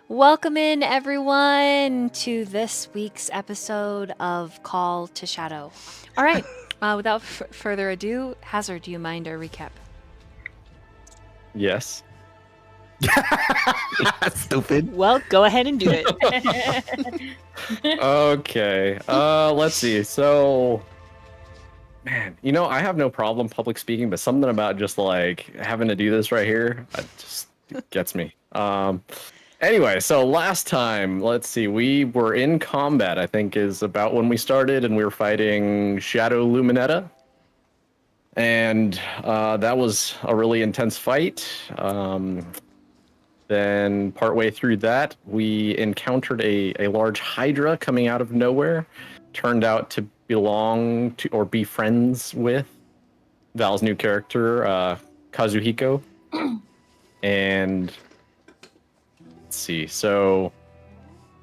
Welcome in, everyone, to this week's episode of Call to Shadow. All right, without further ado, Hazard, do you mind our recap? Yes. Stupid. Well, go ahead and do it. Okay. Let's see. So, man, I have no problem public speaking, but something about just like having to do this right here, just gets me. Anyway, so last time, let's see, we were in combat, I think is about when we started, and we were fighting Shadow Luminetta. And that was a really intense fight. Then partway through that, we encountered a large Hydra coming out of nowhere. Turned out to belong to or be friends with Val's new character, Kazuhiko. And let's see. So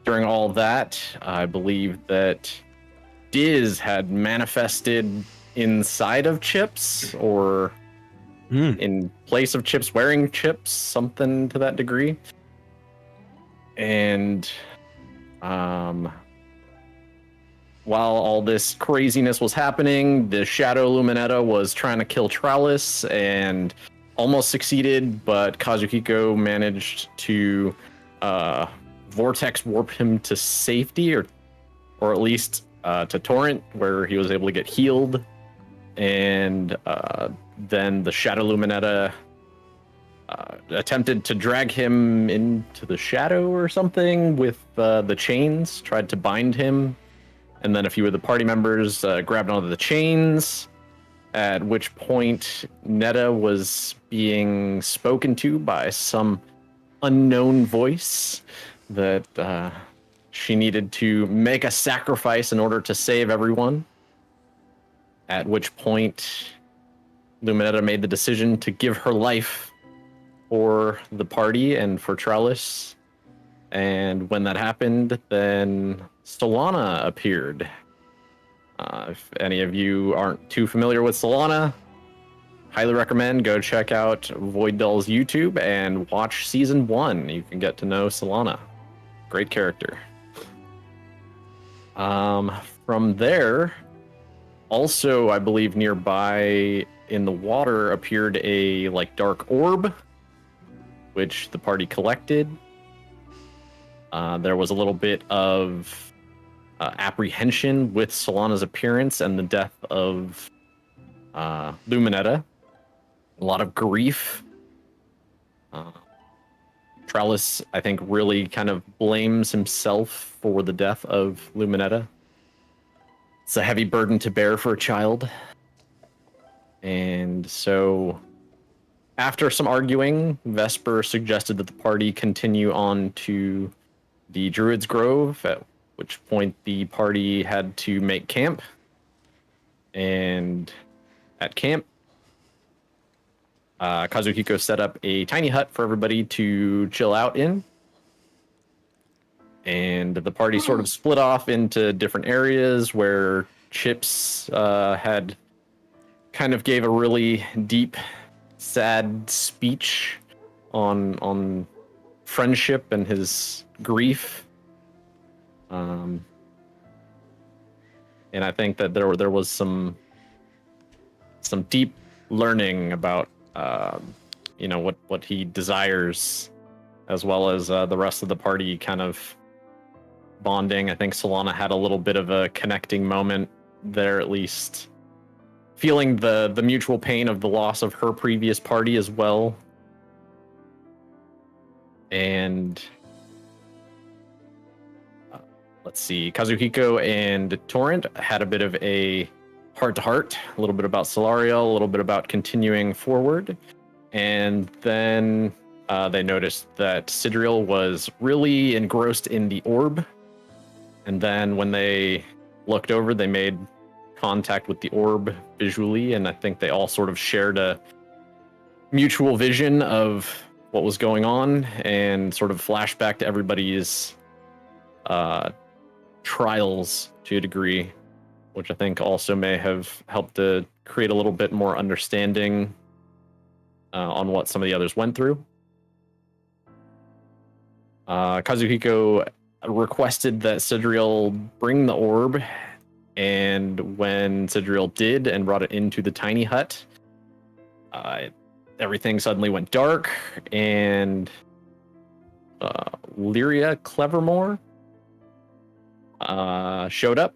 during all that, I believe that Diz had manifested inside of Chips, or in place of Chips, wearing Chips, something to that degree. And while all this craziness was happening, the Shadow Luminetta was trying to kill Trellis and almost succeeded, but Kazuhiko managed to vortex warp him to safety, or at least to Torrent, where he was able to get healed. And then the Shadow Luminetta attempted to drag him into the shadow or something with the chains, tried to bind him. And then a few of the party members grabbed onto the chains, at which point Netta was being spoken to by some unknown voice that she needed to make a sacrifice in order to save everyone. At which point Luminetta made the decision to give her life for the party and for Trellis. And when that happened, then Solana appeared. If any of you aren't too familiar with Solana, highly recommend go check out Void Doll's YouTube and watch season 1. You can get to know Solana. Great character. From there, also, I believe nearby in the water appeared a dark orb, which the party collected. There was a little bit of apprehension with Solana's appearance and the death of Luminetta. A lot of grief. Trellis, I think, really kind of blames himself for the death of Luminetta. It's a heavy burden to bear for a child. And so, after some arguing, Vesper suggested that the party continue on to the Druid's Grove, at which point the party had to make camp. And at camp, Kazuhiko set up a tiny hut for everybody to chill out in. And the party sort of split off into different areas, where Chips had kind of gave a really deep, sad speech on friendship and his grief. And I think that there was some deep learning about what he desires, as well as the rest of the party kind of bonding. I think Solana had a little bit of a connecting moment there, at least feeling the mutual pain of the loss of her previous party as well. And let's see, Kazuhiko and Torrent had a bit of a heart-to-heart, a little bit about Solario, a little bit about continuing forward. And then they noticed that Sidriel was really engrossed in the orb. And then when they looked over, they made contact with the orb visually, and I think they all sort of shared a mutual vision of what was going on, and sort of flashback to everybody's trials to a degree, which I think also may have helped to create a little bit more understanding on what some of the others went through. Kazuhiko requested that Sidriel bring the orb, and when Sidriel did and brought it into the tiny hut, everything suddenly went dark, and Lyria Clevermore showed up.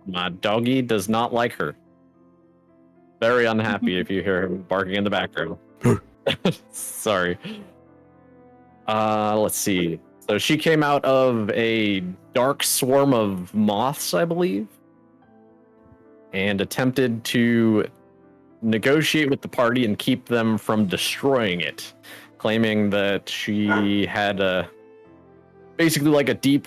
My doggy does not like her. Very unhappy if you hear him barking in the background. Sorry. Let's see. So she came out of a dark swarm of moths, I believe, and attempted to negotiate with the party and keep them from destroying it, claiming that she had basically like a deep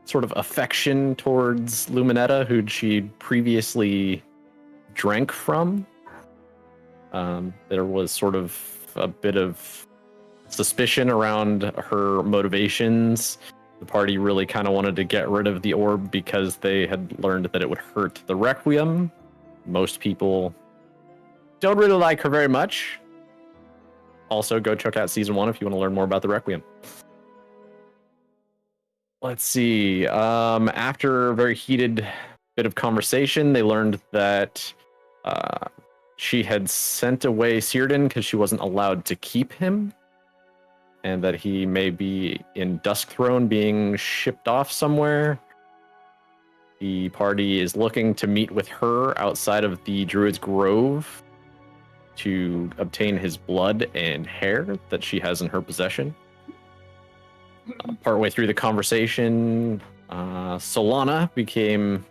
sort of affection towards Luminetta, who'd she previously drank from. There was sort of a bit of suspicion around her motivations. The party really kind of wanted to get rid of the orb because they had learned that it would hurt the Requiem. Most people don't really like her very much. Also, go check out season 1 if you want to learn more about the Requiem. Let's see. After a very heated bit of conversation, they learned that she had sent away Círdan because she wasn't allowed to keep him, and that he may be in Duskthrone being shipped off somewhere. The party is looking to meet with her outside of the Druid's Grove to obtain his blood and hair that she has in her possession. Partway through the conversation, Solana became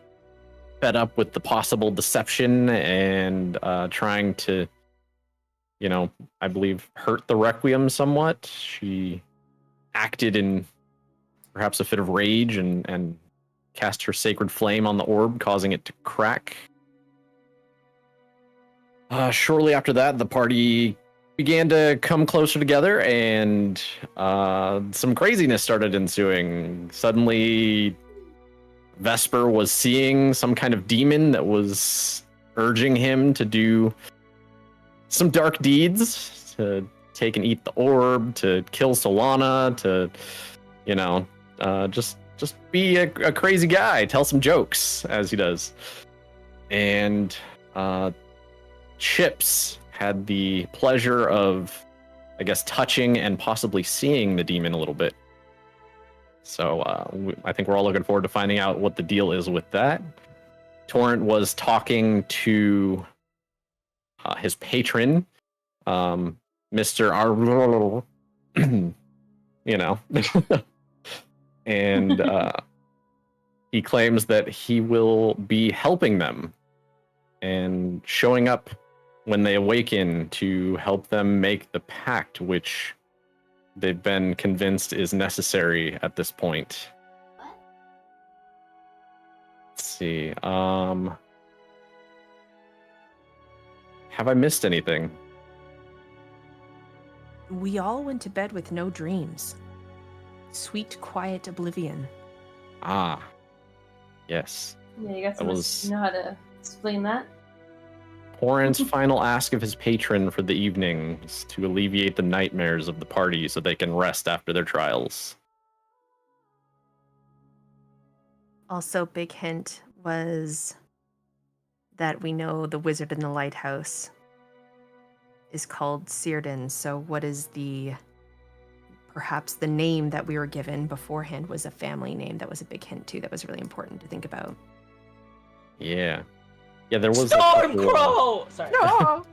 fed up with the possible deception and trying to, I believe, hurt the Requiem somewhat. She acted in perhaps a fit of rage and cast her sacred flame on the orb, causing it to crack. Shortly after that, the party began to come closer together, and some craziness started ensuing. Suddenly, Vesper was seeing some kind of demon that was urging him to do some dark deeds, to take and eat the orb, to kill Solana, to, just be a crazy guy, tell some jokes as he does. And Chips had the pleasure of, I guess, touching and possibly seeing the demon a little bit. So I think we're all looking forward to finding out what the deal is with that. Torrent was talking to his patron, Mr. R. And he claims that he will be helping them and showing up when they awaken to help them make the pact, which they've been convinced is necessary at this point. Let's see. Have I missed anything? We all went to bed with no dreams. Sweet, quiet oblivion. Ah, yes. Yeah, you got some. You know how to explain that? Torrent's final ask of his patron for the evening is to alleviate the nightmares of the party so they can rest after their trials. Also, big hint was that we know the wizard in the lighthouse is called Círdan. So what is perhaps the name that we were given beforehand was a family name? That was a big hint too. That was really important to think about. Yeah. Yeah, there was Stormcrow! Sorry. No!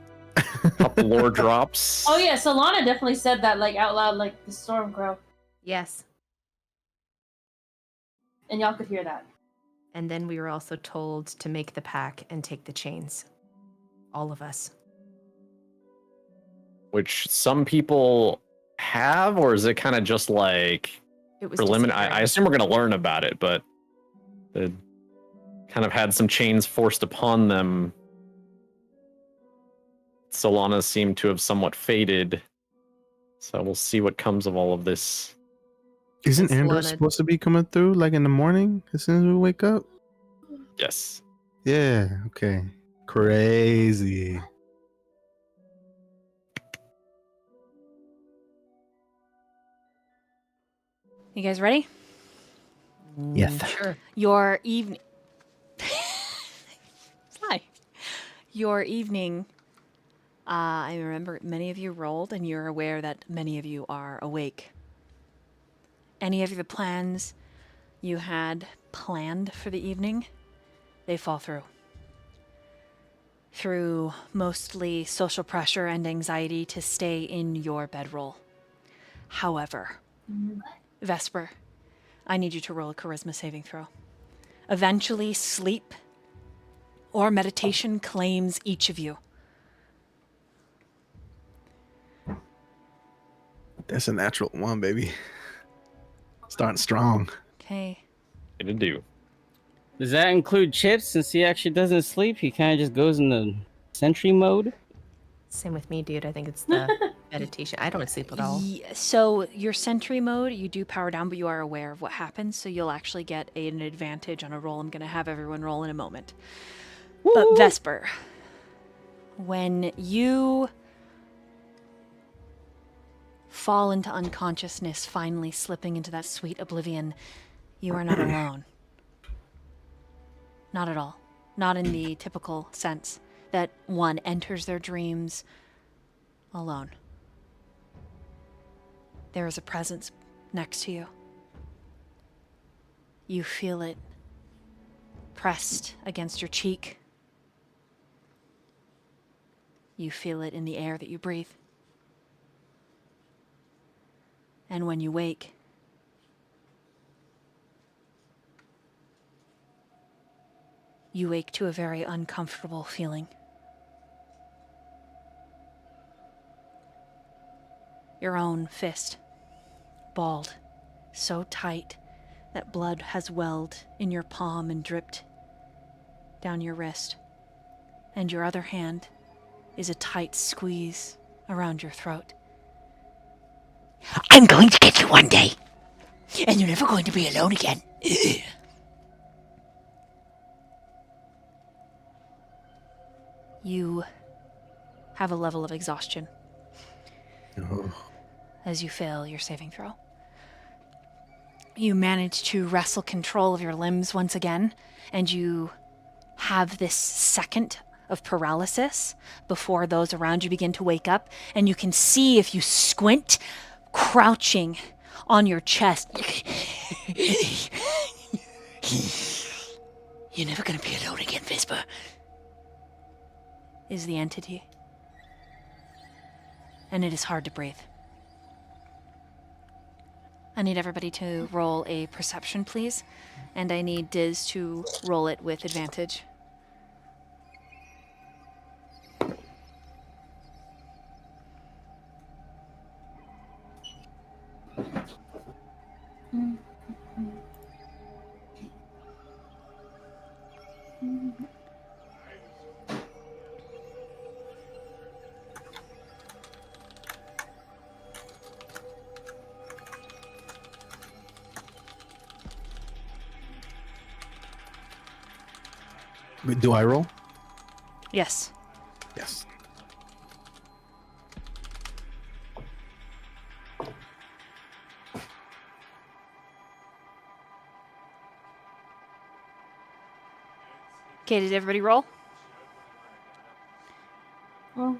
couple lore drops. Oh yeah, Solana definitely said that out loud, like the Stormcrow. Yes. And y'all could hear that. And then we were also told to make the pack and take the chains. All of us. Which some people have, or is it kind of just like It was preliminary? I assume we're going to learn about it, but it kind of had some chains forced upon them. Solana seemed to have somewhat faded, so we'll see what comes of all of this. Isn't Amber Solana- supposed to be coming through like in the morning as soon as we wake up? Yes. Yeah, okay. Crazy. You guys ready? Yes. Sure. Your evening. Hi. Your evening. I remember many of you rolled, and you're aware that many of you are awake. Any of the plans you had planned for the evening, they fall through. Through mostly social pressure and anxiety to stay in your bedroll. However, Vesper, I need you to roll a charisma saving throw. Eventually, sleep or meditation claims each of you. That's a natural one, baby. Starting strong. Okay. It'll do. Does that include Chips? Since he actually doesn't sleep, he kind of just goes into sentry mode. Same with me, dude. I think it's the meditation. I don't sleep at all. So your sentry mode, you do power down, but you are aware of what happens, so you'll actually get an advantage on a roll. I'm going to have everyone roll in a moment. But Vesper, when you fall into unconsciousness, finally slipping into that sweet oblivion, you are not alone. Not at all. Not in the typical sense that one enters their dreams alone. There is a presence next to you. You feel it pressed against your cheek. You feel it in the air that you breathe. And when you wake, you wake to a very uncomfortable feeling. Your own fist, balled, so tight that blood has welled in your palm and dripped down your wrist. And your other hand is a tight squeeze around your throat. I'm going to get you one day, and you're never going to be alone again. You have a level of exhaustion Oh. as you fail your saving throw. You manage to wrestle control of your limbs once again, and you have this second of paralysis before those around you begin to wake up, and you can see, if you squint, crouching on your chest. You're never gonna be alone again, Vesper. Is the entity. And it is hard to breathe. I need everybody to roll a perception, please. And I need Diz to roll it with advantage. Wait, do I roll? Yes. Yes. Okay, did everybody roll? Well,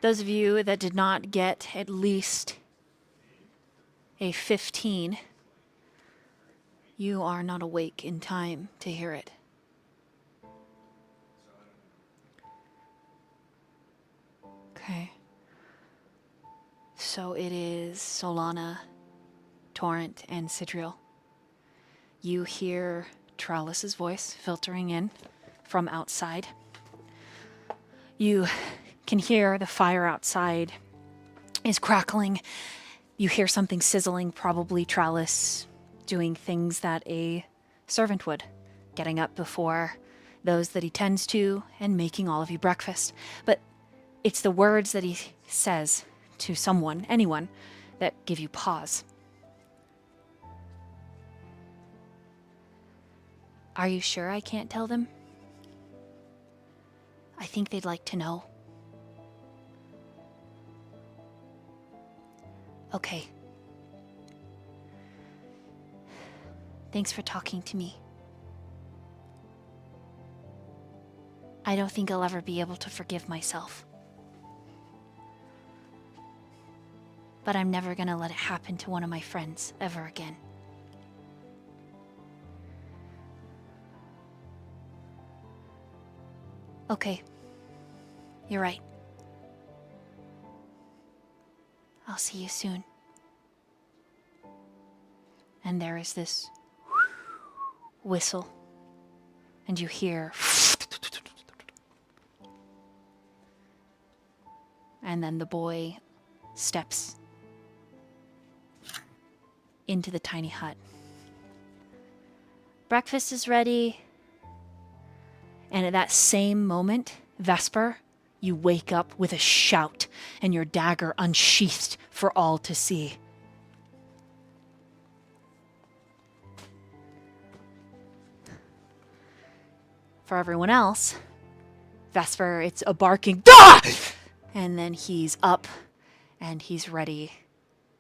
Those of you that did not get at least a 15, you are not awake in time to hear it. Okay. So it is Solana, Torrent, and Sidriel. You hear Trellis's voice filtering in from outside. You can hear the fire outside is crackling. You hear something sizzling, probably Trellis doing things that a servant would, getting up before those that he tends to and making all of you breakfast. But it's the words that he says to someone, anyone, that give you pause. Are you sure I can't tell them? I think they'd like to know. Okay. Thanks for talking to me. I don't think I'll ever be able to forgive myself. But I'm never gonna let it happen to one of my friends ever again. Okay. You're right. I'll see you soon. And there is this whistle. And you hear. And then the boy steps into the tiny hut. Breakfast is ready. And at that same moment, Vesper, you wake up with a shout and your dagger unsheathed for all to see. For everyone else, Vesper, it's a barking, "Dah!" And then he's up and he's ready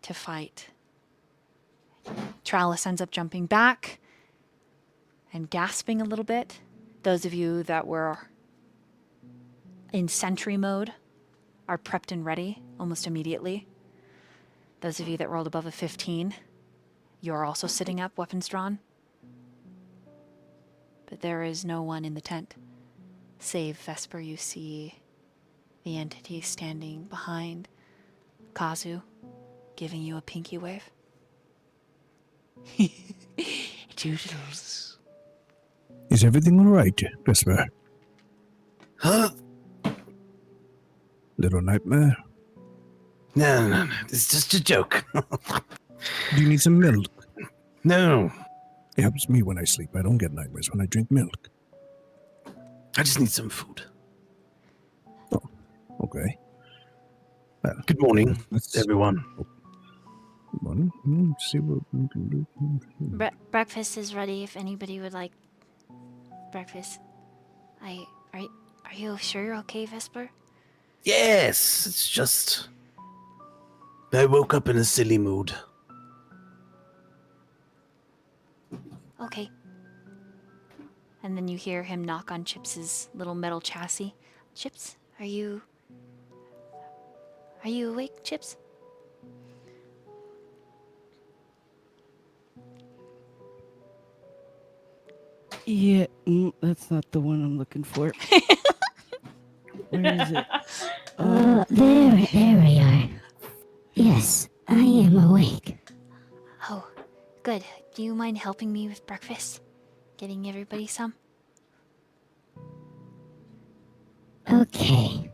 to fight. Trallis ends up jumping back and gasping a little bit. Those of you that were in sentry mode are prepped and ready almost immediately. Those of you that rolled above a 15, you're also sitting up, weapons drawn. But there is no one in the tent. Save Vesper, you see the entity standing behind Kazu, giving you a pinky wave. Toodles. Is everything all right, Vesper? Huh? Little nightmare? No. It's just a joke. Do you need some milk? No. It helps me when I sleep. I don't get nightmares when I drink milk. I just need some food. Okay. Well, Good morning, let's everyone. Let's see what we can do. Breakfast is ready if anybody would like breakfast. Are you sure you're okay, Vesper? Yes, it's just... I woke up in a silly mood. Okay. And then you hear him knock on Chips's little metal chassis. Chips, are you awake, Chips? Yeah, that's not the one I'm looking for. Where is it? There we are. Yes, I am awake. Oh, good. Do you mind helping me with breakfast? Getting everybody some? Okay.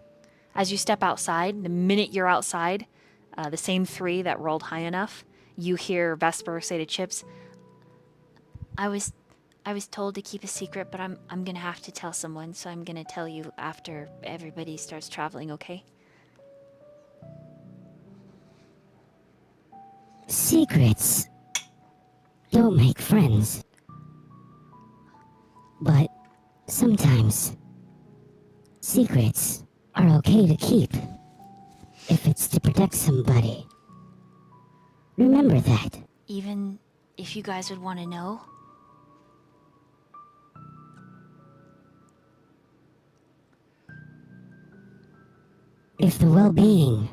As you step outside, the minute you're outside, the same three that rolled high enough, you hear Vesper say to Chips, I was told to keep a secret, but I'm gonna have to tell someone, so I'm gonna tell you after everybody starts traveling, okay? Secrets don't make friends. But sometimes secrets are okay to keep if it's to protect somebody. Remember that. Even if you guys would want to know? If the well-being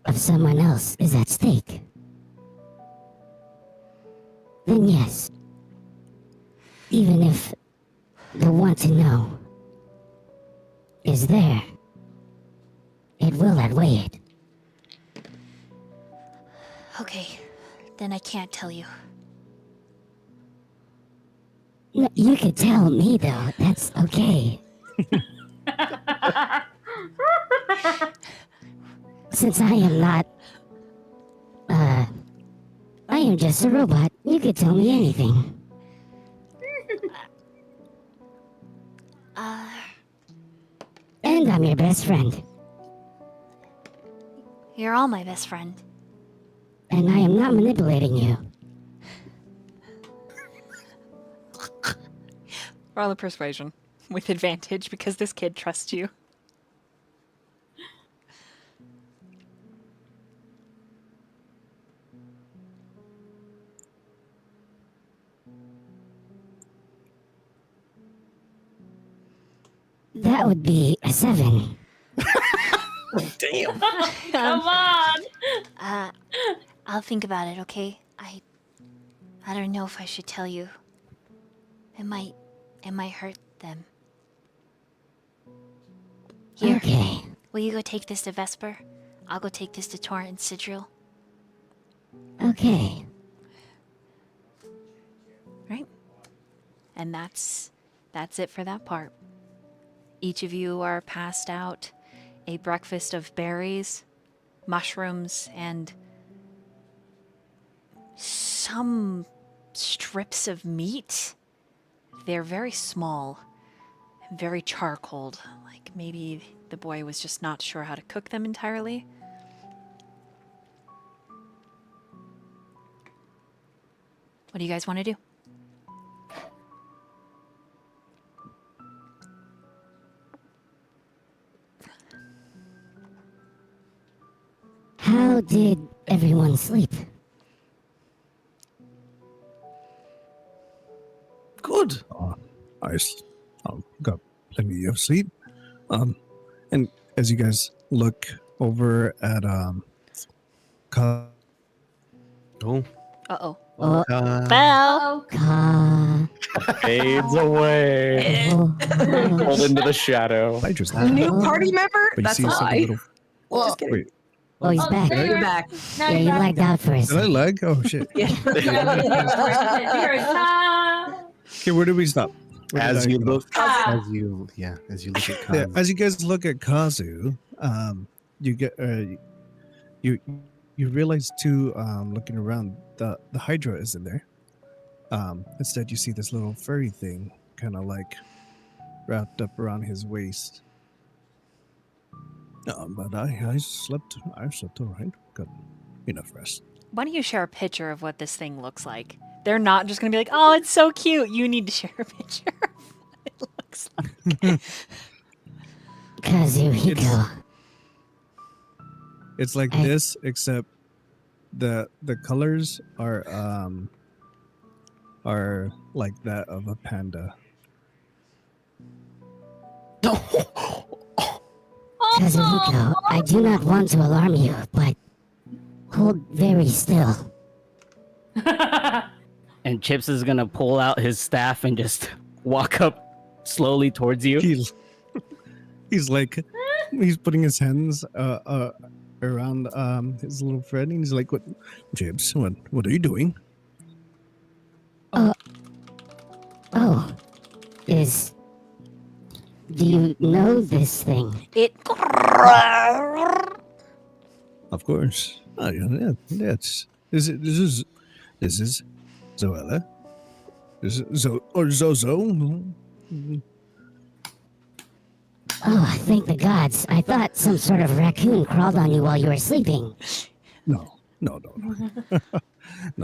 of someone else is at stake, then yes. Even if the want to know is there, it will outweigh it. Okay, then I can't tell you. You could tell me though, that's okay. Since I am not, I am just a robot, you could tell me anything. And I'm your best friend. You're all my best friend. And I am not manipulating you. Roll a persuasion with advantage because this kid trusts you. That would be a 7. Damn. Come on. I'll think about it, okay? I don't know if I should tell you. It might hurt them. Here, Okay. will you go take this to Vesper? I'll go take this to Torrent and Sidril. Okay. Right? And that's it for that part. Each of you are passed out a breakfast of berries, mushrooms, and some strips of meat. They're very small, and very charcoaled. Like maybe the boy was just not sure how to cook them entirely. What do you guys want to do? How did everyone sleep? Good. Got plenty of sleep. And as you guys look over at Ka- Oh. Uh-oh. Oh, Bell! Oh. Fades away. oh, Pulled into the shadow. I just New party member? But you That's see some why. little. Just kidding. Wait, oh, he's Oh, back. there You're back. Now Yeah, you're you back. lagged out for a did I second. lag? Oh shit. You heard, "Ah." Okay, where did we stop? Where did As I you get off? look, Ah. as you look at Yeah, Kazu. as you guys look at Kazu, you get you realize too, looking around, the Hydra isn't there. Instead, you see this little furry thing, kind of like wrapped up around his waist. But I slept all right. Got enough rest. Why don't you share a picture of what this thing looks like? They're not just going to be like, oh, it's so cute. You need to share a picture of what it looks like. Kazuhiko. It's like I- this, except the colors are like that of a panda. Kazuhiko, I do not want to alarm you, but hold very still. And Chips is gonna pull out his staff and just walk up slowly towards you. He's like, he's putting his hands around his little friend, and he's like, "What, Jibs? What are you doing?" Oh, do you know this thing? It. Of course. Oh, yeah, that's this is Zoella. This is Zozo. Oh, thank the gods. I thought some sort of raccoon crawled on you while you were sleeping. No. No,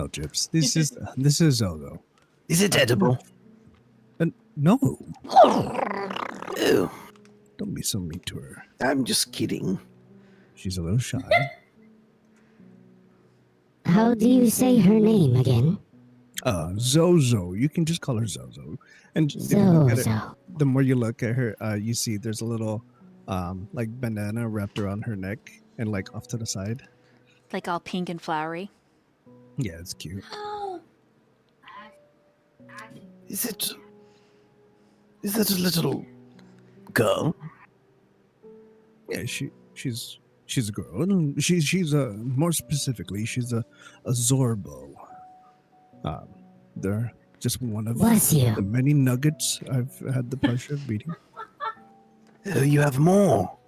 Jibs. This is Zozo. Is it edible? And no, Ew. don't be so mean to her. I'm just kidding. She's a little shy. How do you say her name again? Zozo. You can just call her Zozo. And if you look at it, Zozo. the more you look at her, you see there's a little like bandana wrapped around her neck and like off to the side. Like all pink and flowery. Yeah, it's cute. Is it a little girl? Yeah, she's a girl. And she's more specifically, she's a Zorbo. They're just one of Bless you. the many nuggets I've had the pleasure of meeting. Oh, you have more.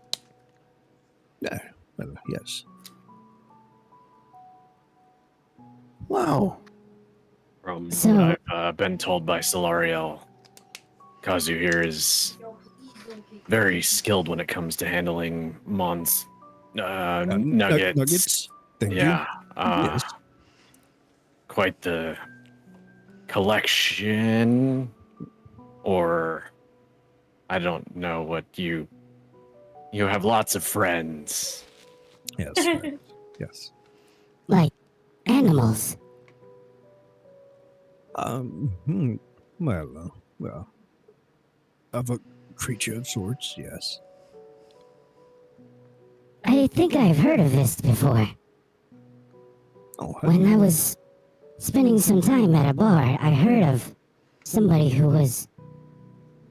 Yeah, well, yes. Wow. From So- what I've been told by Solariel, Kazu here is very skilled when it comes to handling Mon's nuggets. Nuggets. Thank Yeah. you. Yes. Quite the collection, or I don't know what you have lots of friends. Yes. Right. Yes. Like animals. Hmm, well, of a creature of sorts, yes. I think I've heard of this before. Oh, When I was spending some time at a bar, I heard of somebody who was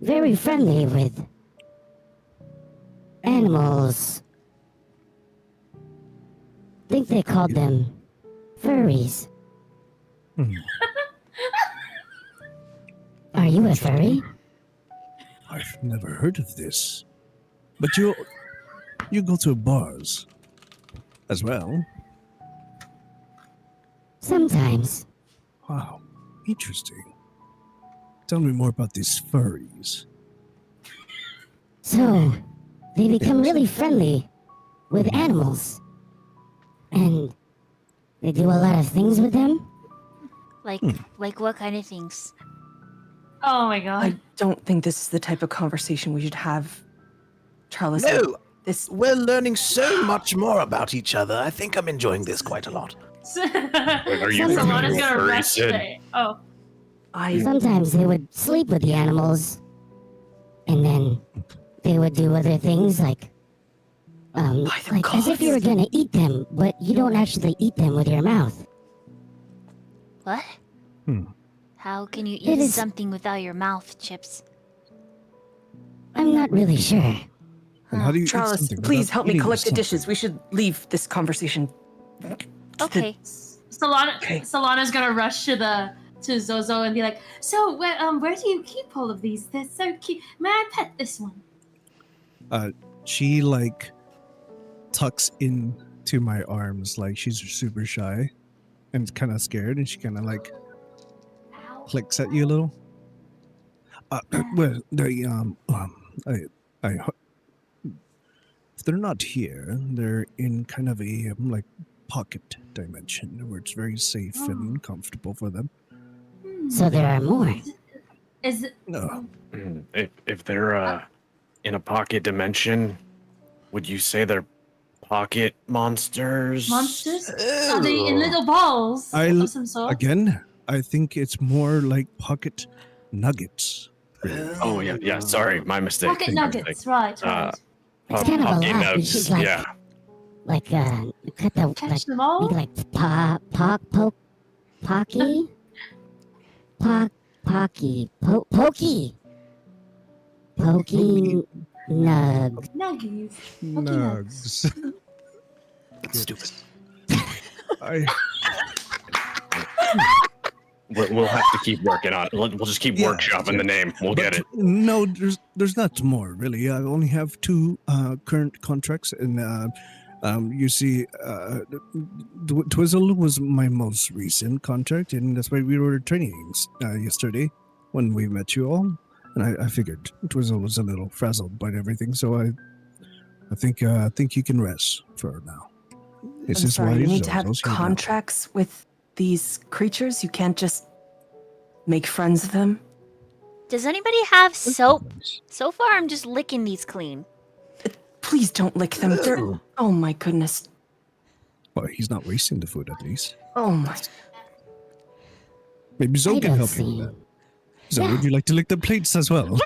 very friendly with animals. I think they called them furries. hmm, Are you a furry? I've never heard of this. But you go to bars as well. Sometimes. Wow, interesting. Tell me more about these furries. So, they become really friendly with animals. And they do a lot of things with them. Like what kind of things? Oh my god. I don't think this is the type of conversation we should have, Charles. No, This we're learning so much more about each other. I think I'm enjoying this quite a lot. Are you Solana's a gonna furry, rush Sid? today. Oh. I Sometimes they would sleep with the animals. And then they would do other things like By the like as if you were gods. gonna eat them, but you don't actually eat them with your mouth. What? Hmm. How can you It eat is- something without your mouth, Chips? I'm not really sure. And how do you eat Charles, something please without help me eating collect the something? dishes. We should leave this conversation. Okay. Okay. Solana's gonna rush to Zozo and be like, so where do you keep all of these? They're so cute. May I pet this one? She like tucks into my arms like she's super shy and kind of scared, and she kind of like clicks at you a little. Well, they if they're not here, they're in kind of a like pocket dimension where it's very safe and comfortable for them. So there are more. Is it No, If they're in a pocket dimension, would you say they're pocket monsters? monsters? Are they in little balls of some sort? again, I think it's more like pocket nuggets. Oh yeah. Sorry, my mistake. Pocket nuggets, right, right. It's kind of a Pocket lot. nugs, You should like yeah. cut the Catch like them all? maybe like pocky pokey nug. Nuggies. Nugs. That's stupid. I We'll have to keep working on it. We'll just keep Yeah, workshopping the name. We'll but get it. No, there's not more really. I only have two current contracts, and you see, Twizzle was my most recent contract, and that's why we were training yesterday when we met you all. And I figured Twizzle was a little frazzled by everything, so I think you can rest for now. I'm sorry, you need to have contracts with these creatures? You can't just make friends with them? Does anybody have soap? So far, I'm just licking these clean. Please don't lick them. They're... Oh my goodness. Well, he's not wasting the food at least. Oh my... Maybe Zoe I can don't help you with see. that. Zoe, would you like to lick the plates as well?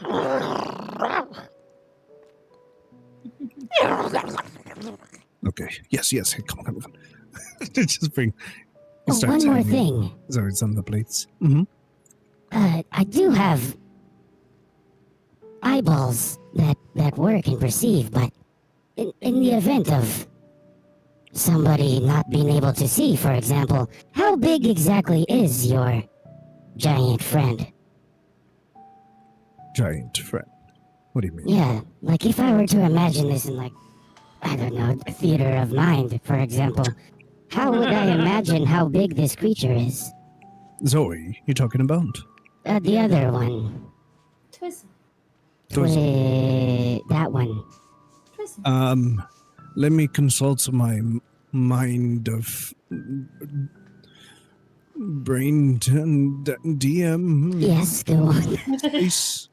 Okay. Yes. Hey, come on. Just bring. He Oh, starts one more handing thing. Zoe some of the plates. Mm-hmm. I do have eyeballs that work and perceive, but in the event of somebody not being able to see, for example, how big exactly is your giant friend? Giant friend. What do you mean? Yeah, like if I were to imagine this in like, I don't know, a theater of mind, for example, how would I imagine how big this creature is? Zoe, you talking about? The other one. Twizzle. That one. Twizzle. Let me consult my mind of brain DM. Yes, go on. Space.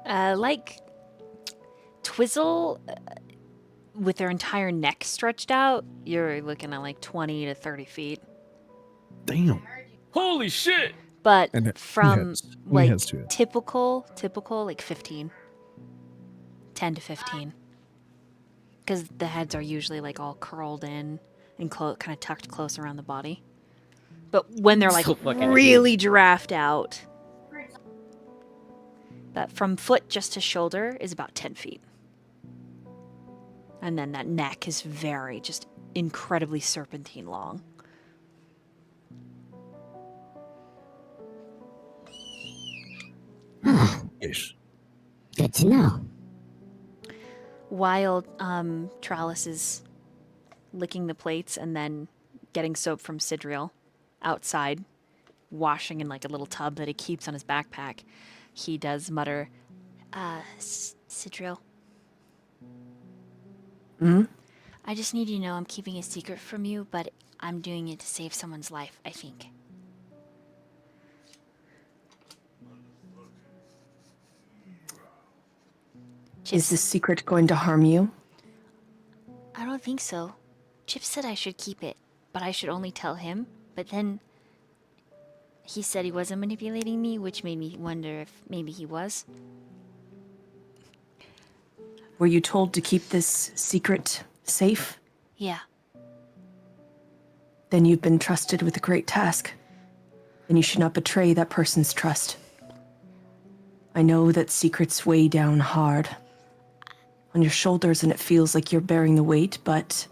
Like Twizzle, with their entire neck stretched out, you're looking at like 20 to 30 feet. Damn. Holy shit! But And it- from he like has 2 heads. typical like 15. 10 to 15. Because the heads are usually like all curled in and kind of tucked close around the body. But when they're like So fucking really giraffed out, that from foot just to shoulder is about 10 feet. And then that neck is very, just incredibly serpentine long. Yes. Good to know. While Tralis is licking the plates and then getting soap from Sidriel outside, washing in like a little tub that he keeps on his backpack, he does mutter, Sidriel, Hmm? I just need you to know I'm keeping a secret from you, but I'm doing it to save someone's life, I think. Is this secret going to harm you? I don't think so. Chip said I should keep it, but I should only tell him. But then he said he wasn't manipulating me, which made me wonder if maybe he was. Were you told to keep this secret safe? Yeah. Then you've been trusted with a great task, and you should not betray that person's trust. I know that secrets weigh down hard on your shoulders, and it feels like you're bearing the weight, but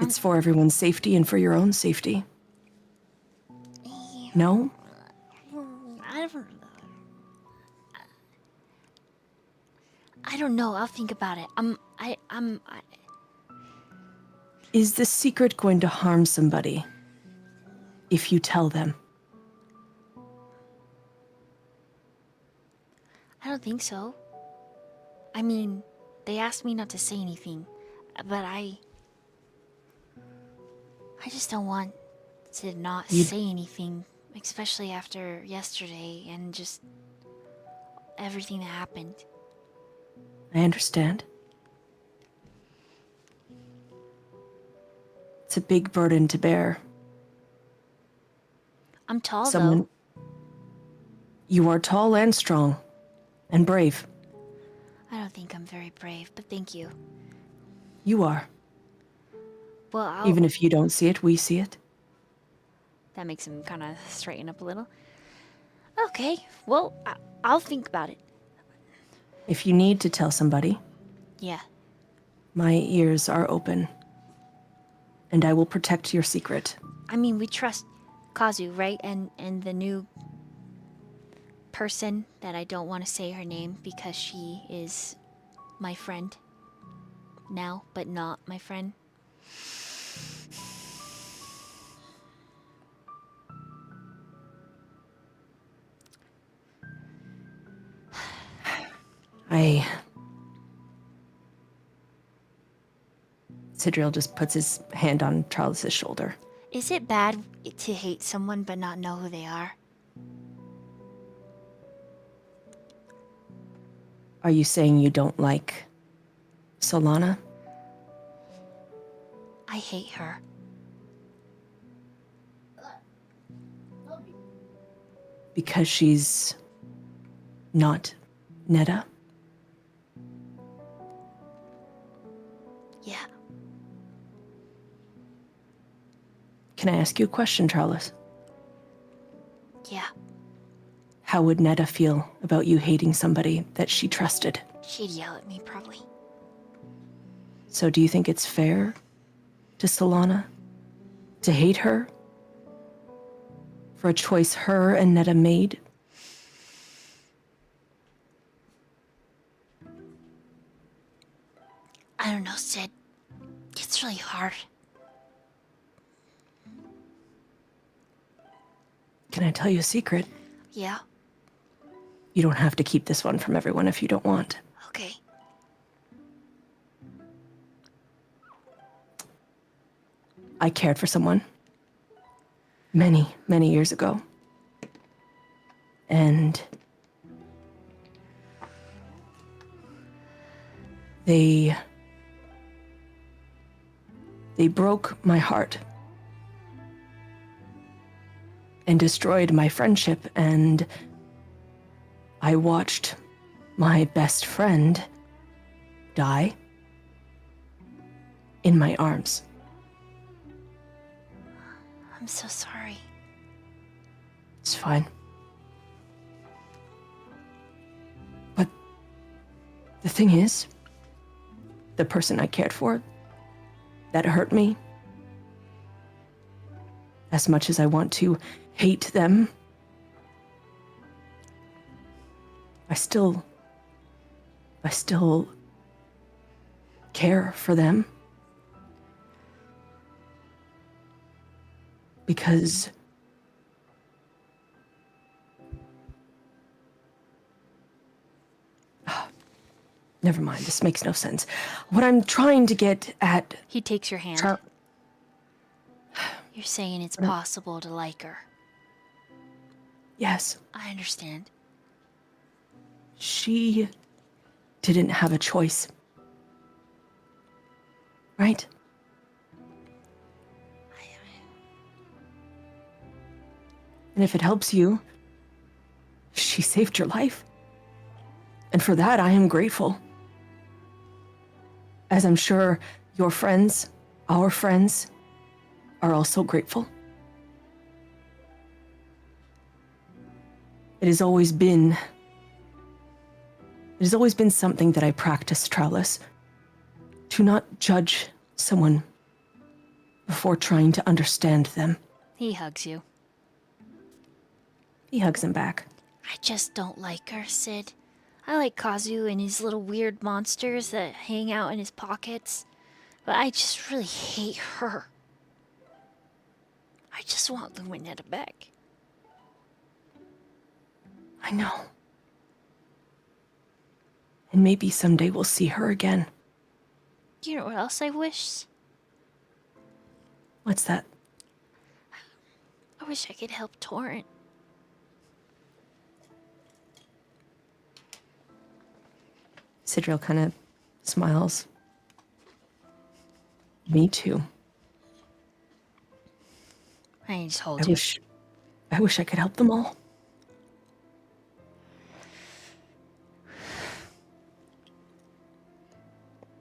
it's for everyone's safety and for your own safety. No? I don't know. I'll think about it. Is this secret going to harm somebody if you tell them? I don't think so. I mean, they asked me not to say anything, but I just don't want to not say anything, especially after yesterday and just everything that happened. I understand. It's a big burden to bear. I'm tall, though. You are tall and strong and brave. I don't think I'm very brave, but thank you. You are. Well, Even if you don't see it, we see it. that makes him kind of straighten up a little. Okay, well, I'll think about it. If you need to tell somebody, Yeah. my ears are open. And I will protect your secret. I mean, we trust Kazu, right? And the new person that I don't want to say her name because she is my friend now, but not my friend. Sidriel just puts his hand on Charles's shoulder. Is it bad to hate someone but not know who they are? Are you saying you don't like Solana? I hate her. Because she's not Netta? Yeah. Can I ask you a question, Charles? Yeah. How would Netta feel about you hating somebody that she trusted? She'd yell at me, probably. So do you think it's fair to Solana to hate her for a choice her and Netta made? I don't know, Sid. It's really hard. Can I tell you a secret? Yeah? You don't have to keep this one from everyone if you don't want. Okay. I cared for someone many, many years ago. And they broke my heart. and destroyed my friendship, and I watched my best friend die in my arms. I'm so sorry. It's fine. But the thing is, the person I cared for, that hurt me. As much as I want to hate them, I still care for them. Because never mind, this makes no sense. What I'm trying to get at... He takes your hand. You're saying it's possible to like her. Yes, I understand. she didn't have a choice. Right? And if it helps you, she saved your life. And for that, I am grateful. As I'm sure your friends, our friends, are also grateful. It has always been something that I practice, Trellis, to not judge someone before trying to understand them. He hugs you. He hugs him back. I just don't like her, Sid. I like Kazu and his little weird monsters that hang out in his pockets, but I just really hate her. I just want Luminetta back. I know. And maybe someday we'll see her again. You know what else I wish? What's that? I wish I could help Torrent. Sidriel kind of smiles. Me too. I just hold I you. wish I could help them all.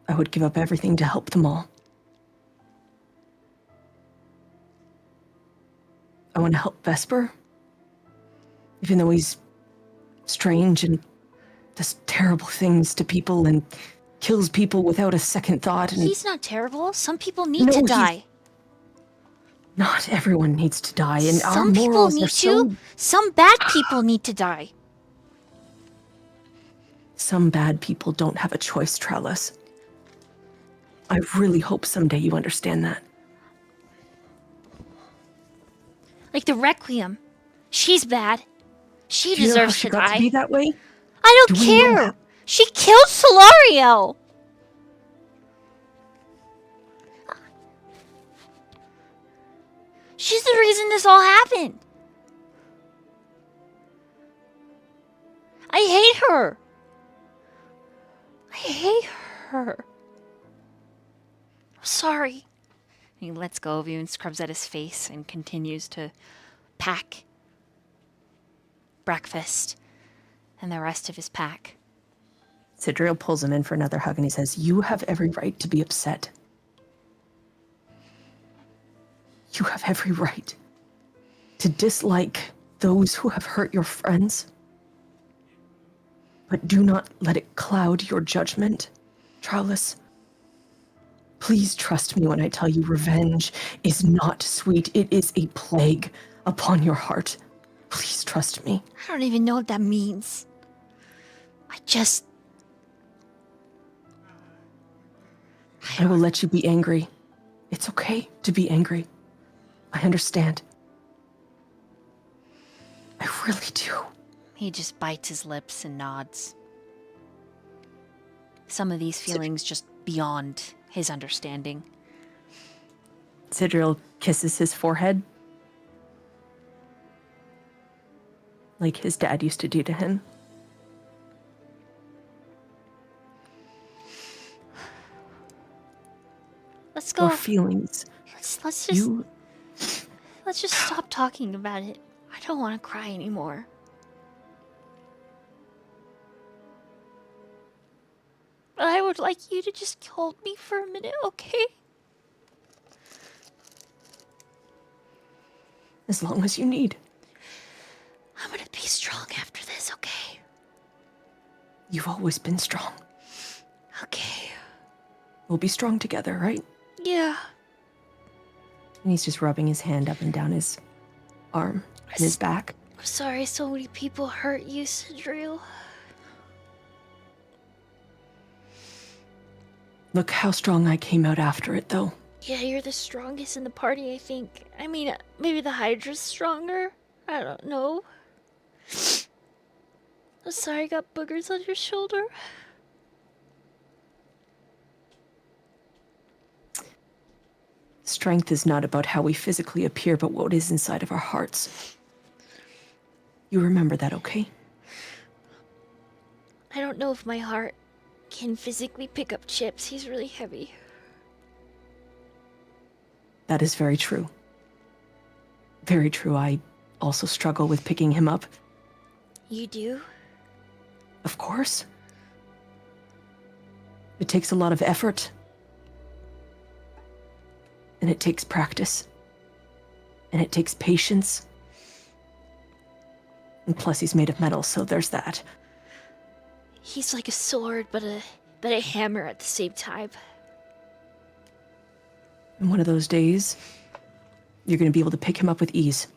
I would give up everything to help them all. I want to help Vesper, even though he's strange and does terrible things to people and kills people without a second thought. And He's not terrible. Some people need No, to he's- die. not everyone needs to die, and our Some people morals need are so... to. Some bad people need to die. Some bad people don't have a choice, Trellis. I really hope someday you understand that. Like the Requiem. She's bad. She Do you know how deserves she to got die. to be that way? I don't Do we know care. how- She killed Solario. She's the reason this all happened. I hate her. I hate her. I'm sorry. He lets go of you and scrubs at his face and continues to pack breakfast and the rest of his pack. Sidriel pulls him in for another hug and he says, "You have every right to be upset. You have every right to dislike those who have hurt your friends. But do not let it cloud your judgment, Trellis. Please trust me when I tell you revenge is not sweet. It is a plague upon your heart. Please trust me." I don't even know what that means. I will let you be angry. It's okay to be angry. I understand. I really do. He just bites his lips and nods. Some of these feelings just beyond his understanding. Sidriel kisses his forehead, like his dad used to do to him. Let's go. Your feelings. Let's just You let's just stop talking about it. I don't want to cry anymore. But I would like you to just hold me for a minute, okay? As long as you need. I'm gonna be strong after this, okay? You've always been strong. Okay. We'll be strong together, right? Yeah. And he's just rubbing his hand up and down his arm and his back. I'm sorry so many people hurt you, Sidriel. Look how strong I came out after it, though. Yeah, you're the strongest in the party, I think. I mean, maybe the Hydra's stronger? I don't know. I'm sorry I got boogers on your shoulder. Strength is not about how we physically appear, but what is inside of our hearts. You remember that, okay? I don't know if my heart can physically pick up Chips. He's really heavy. That is very true. Very true. I also struggle with picking him up. You do? Of course. It takes a lot of effort. And it takes practice. And it takes patience. And plus he's made of metal, so there's that. He's like a sword, but a hammer at the same time. And one of those days, you're going to be able to pick him up with ease.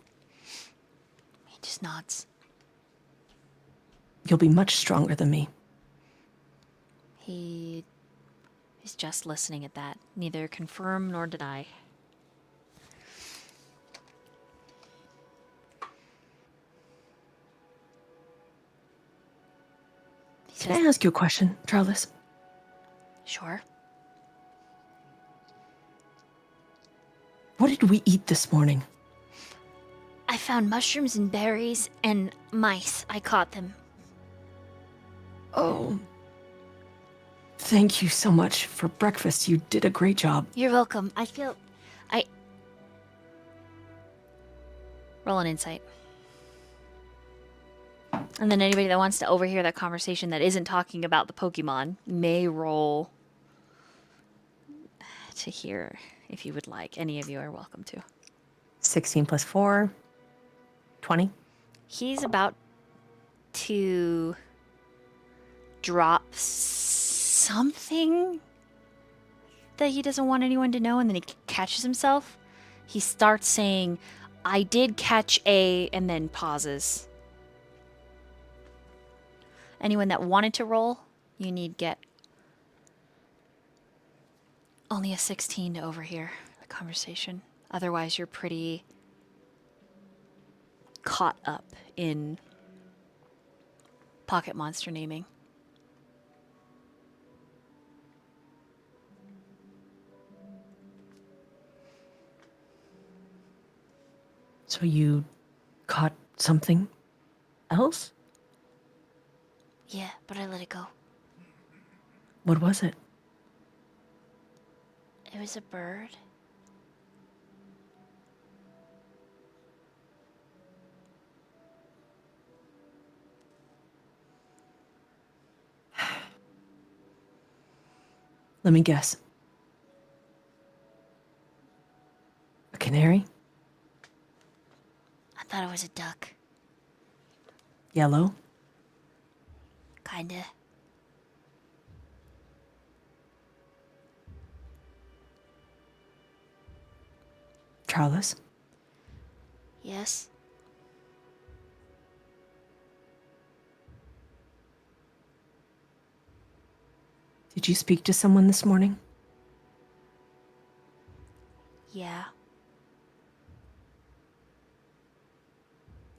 He just nods. You'll be much stronger than me. He is just listening at that, neither confirm nor deny. He Can says, I ask you a question, Charles? sure. What did we eat this morning? I found mushrooms and berries and mice. I caught them. Oh. Thank you so much for breakfast. You did a great job. You're welcome. Roll an insight. And then anybody that wants to overhear that conversation that isn't talking about the Pokemon may roll to hear if you would like. Any of you are welcome to. 16 plus 4. 20. He's about to drop something that he doesn't want anyone to know, and then he catches himself. He starts saying, I did catch a, and then pauses. Anyone that wanted to roll, you need get only a 16 to overhear the conversation. Otherwise, you're pretty caught up in pocket monster naming. So you caught something else? Yeah, but I let it go. What was it? It was a bird. Let me guess. A canary? I thought it was a duck. Yellow? Kinda. Charles? Yes? Did you speak to someone this morning? Yeah.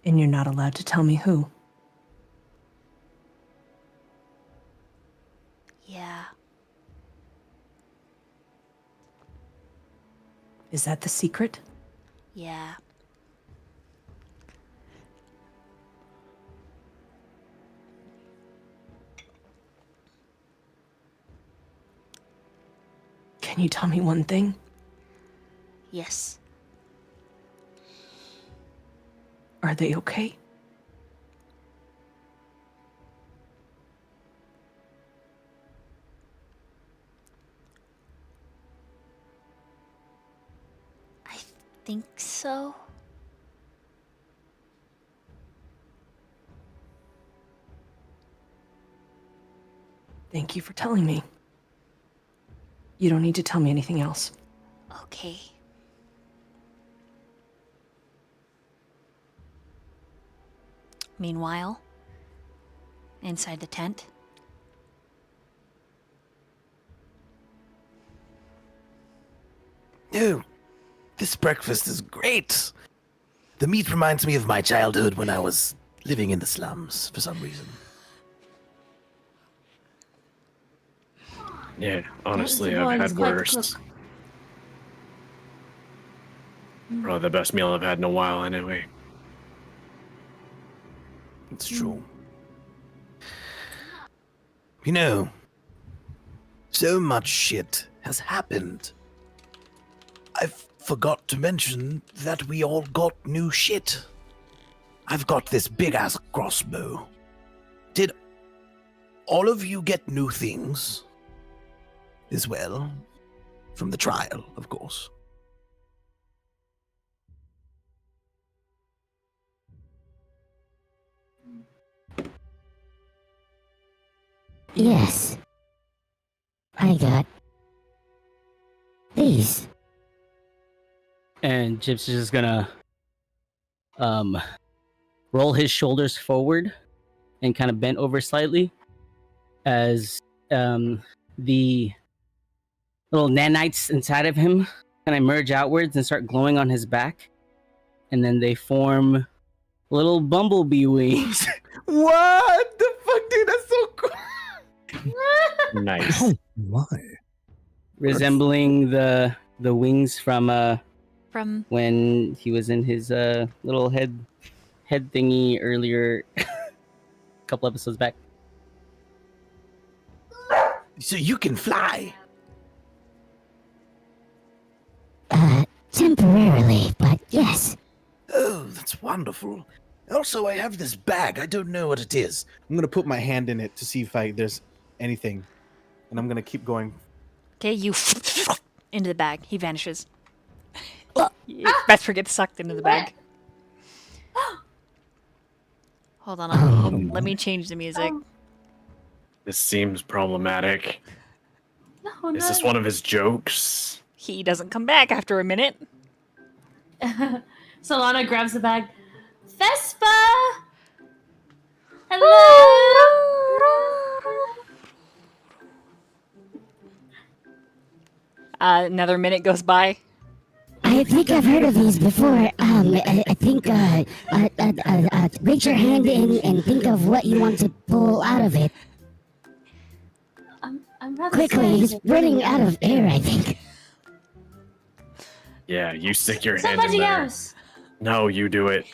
And you're not allowed to tell me who? Yeah. Is that the secret? Yeah. Can you tell me one thing? Yes. Are they okay? I think so. Thank you for telling me. You don't need to tell me anything else. Okay. Meanwhile, inside the tent, Oh, this breakfast is great. The meat reminds me of my childhood when I was living in the slums for some reason. Yeah, honestly, That is I've one had quite worse. cook. Probably the best meal I've had in a while, anyway. It's true. You know, so much shit has happened. I forgot to mention that we all got new shit. I've got this big-ass crossbow. Did all of you get new things as well? From the trial, of course. Yes. I got these. And Gyps is just gonna roll his shoulders forward and kind of bent over slightly as the little nanites inside of him kind of merge outwards and start glowing on his back, and then they form little bumblebee wings. What the fuck, dude? That's so cool. Nice. Oh my. Resembling the wings from from when he was in his little head thingy earlier, a couple episodes back. So you can fly. Temporarily, but yes. Oh, that's wonderful. Also, I have this bag. I don't know what it is. I'm gonna put my hand in it to see if there's anything, and I'm gonna keep going. okay, you into the bag. He vanishes. Vesper gets sucked into the bag. Hold on, let me change the music. This seems problematic. No, Is this no. one of his jokes? He doesn't come back after a minute. Solana grabs the bag. Vespa! Hello! Another minute goes by. I think I've heard of these before. I think, reach your hand in and think of what you want to pull out of it. I'm rather Quickly, he's scared. running out of air, I think. Yeah, you stick your hand in Somebody there. else! No, you do it.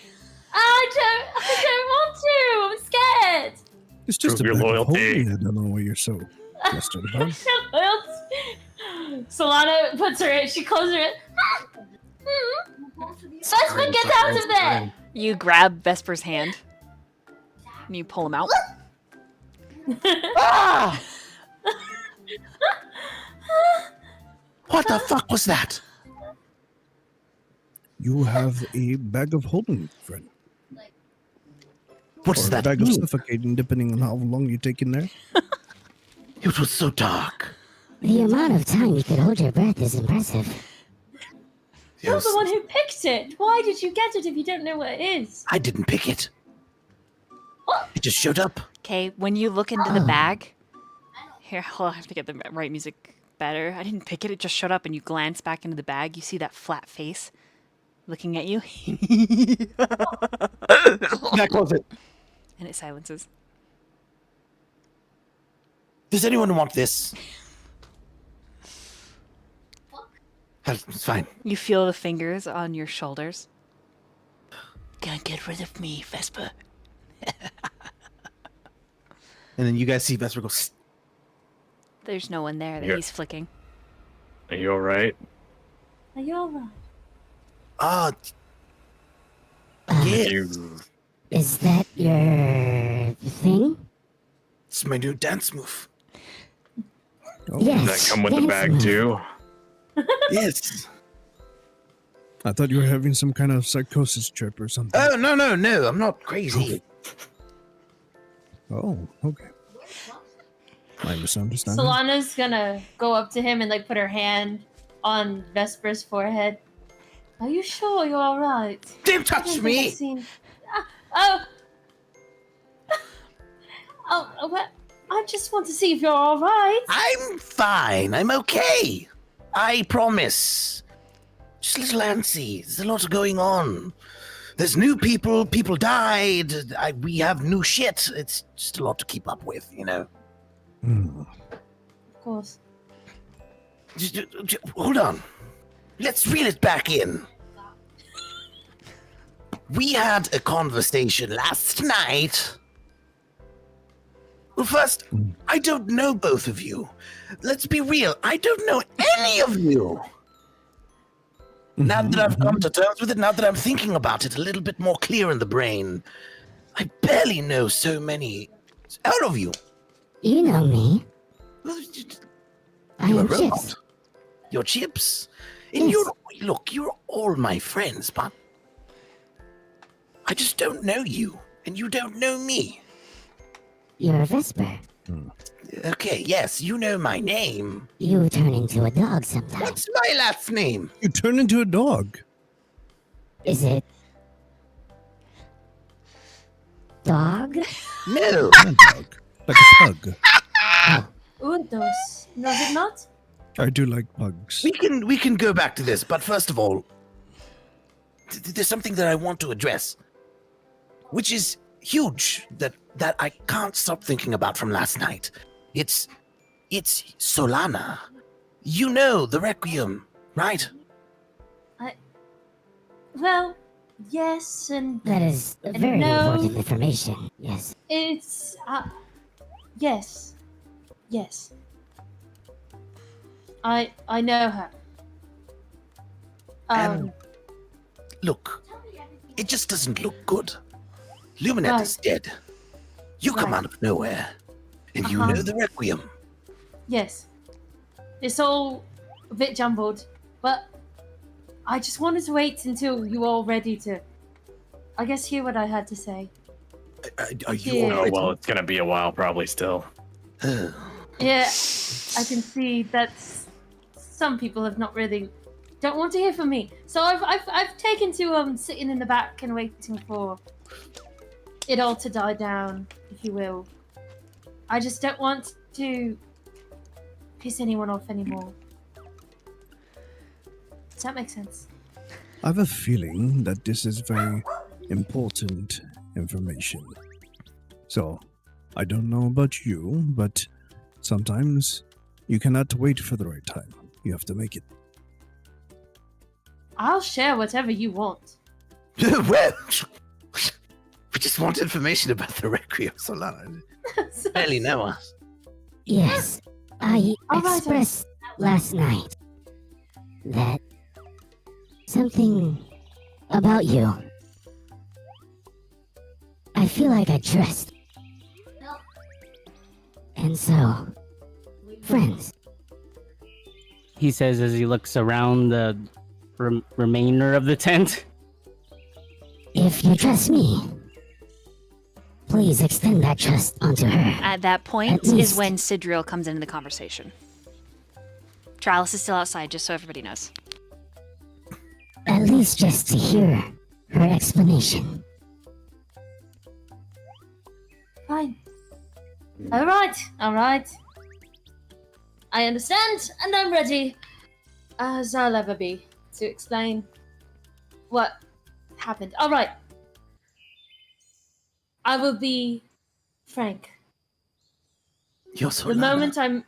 I don't want to! I'm scared! It's just Prove a your bag of loyalty. holding. I don't know what you're so flustered about. Solana puts her in, she closes her in. Vespa, get out of there! You grab Vesper's hand. And you pull him out. Ah! What the fuck was that? You have a bag of holding, friend. What Or does a that bag of mean? suffocating, depending on how long you take in there. It was so dark. The amount of time you could hold your breath is impressive. You're Yes. the one who picked it! Why did you get it if you don't know what it is? I didn't pick it. What? It just showed up. Okay, when you look into the bag. Here, I'll have to get the right music better. I didn't pick it, it just showed up, and you glance back into the bag. You see that flat face looking at you. That close it. And it silences. Does anyone want this? It's fine. You feel the fingers on your shoulders. Can't get rid of me, Vesper. And then you guys see Vesper go. There's no one there that Yeah. he's flicking. Are you alright? Are you alright? Ah, Yes. Is that your thing? It's my new dance move. Oh, Yes. Does that come with the dance bag move. too? Yes. I thought you were having some kind of psychosis trip or something. Oh, no. I'm not crazy. Oh, okay. My misunderstanding. Solana's gonna go up to him and like put her hand on Vesper's forehead. Are you sure you're all right? Don't I touch don't think me! I've seen. Oh. Well, I just want to see if you're all right. I'm fine. I'm okay. I promise. Just a little antsy. There's a lot going on. There's new people. People died. We have new shit. It's just a lot to keep up with, you know. Hmm. Of course. Hold on. Let's reel it back in. We had a conversation last night. Well, first, I don't know both of you. Let's be real. I don't know any of you. Now that I've come to terms with it, now that I'm thinking about it a little bit more clear in the brain, I barely know so many out of you. You know me. I You're a am robot. Chips. You're Chips. And Yes. you're all my friends, but I just don't know you, and you don't know me. You're a Vesper. Okay, yes, you know my name. You turn into a dog sometimes. What's my last name? You turn into a dog. Is it dog? No. Not a dog. Like a pug. Undos. Was it not? I do like pugs. We can go back to this, but first of all, there's something that I want to address, which is huge that I can't stop thinking about from last night. It's Solana. You know the Requiem, right? Well, yes, and That is very no. important information. Yes. it's yes. Yes. I know her. And look, it just doesn't look good. Luminet Right. is dead. You come Right. out of nowhere, and you Uh-huh. know the Requiem. Yes. It's all a bit jumbled, but I just wanted to wait until you were all ready to, I guess, hear what I had to say. Are you Yeah. all Oh right? well, it's gonna be a while probably still. Yeah, I can see that some people have not really don't want to hear from me. So I've taken to sitting in the back and waiting for it all to die down, if you will. I just don't want to piss anyone off anymore. Does that make sense? I have a feeling that this is very important information. So, I don't know about you, but sometimes you cannot wait for the right time. You have to make it. I'll share whatever you want. Well, we just want information about the Requiem, Solana. Barely know us. Yes. I All right, expressed last night that something about you. I feel like I trust. And so, friends. He says as he looks around the remainder of the tent. If you trust me, please extend that trust onto her. At that point At is least- when Sidriel comes into the conversation. Tralis is still outside, just so everybody knows. At least just to hear her explanation. Fine. All right. I understand, and I'm ready, as I'll ever be, to explain what happened. All right. I will be frank. You're The Solana. moment I'm,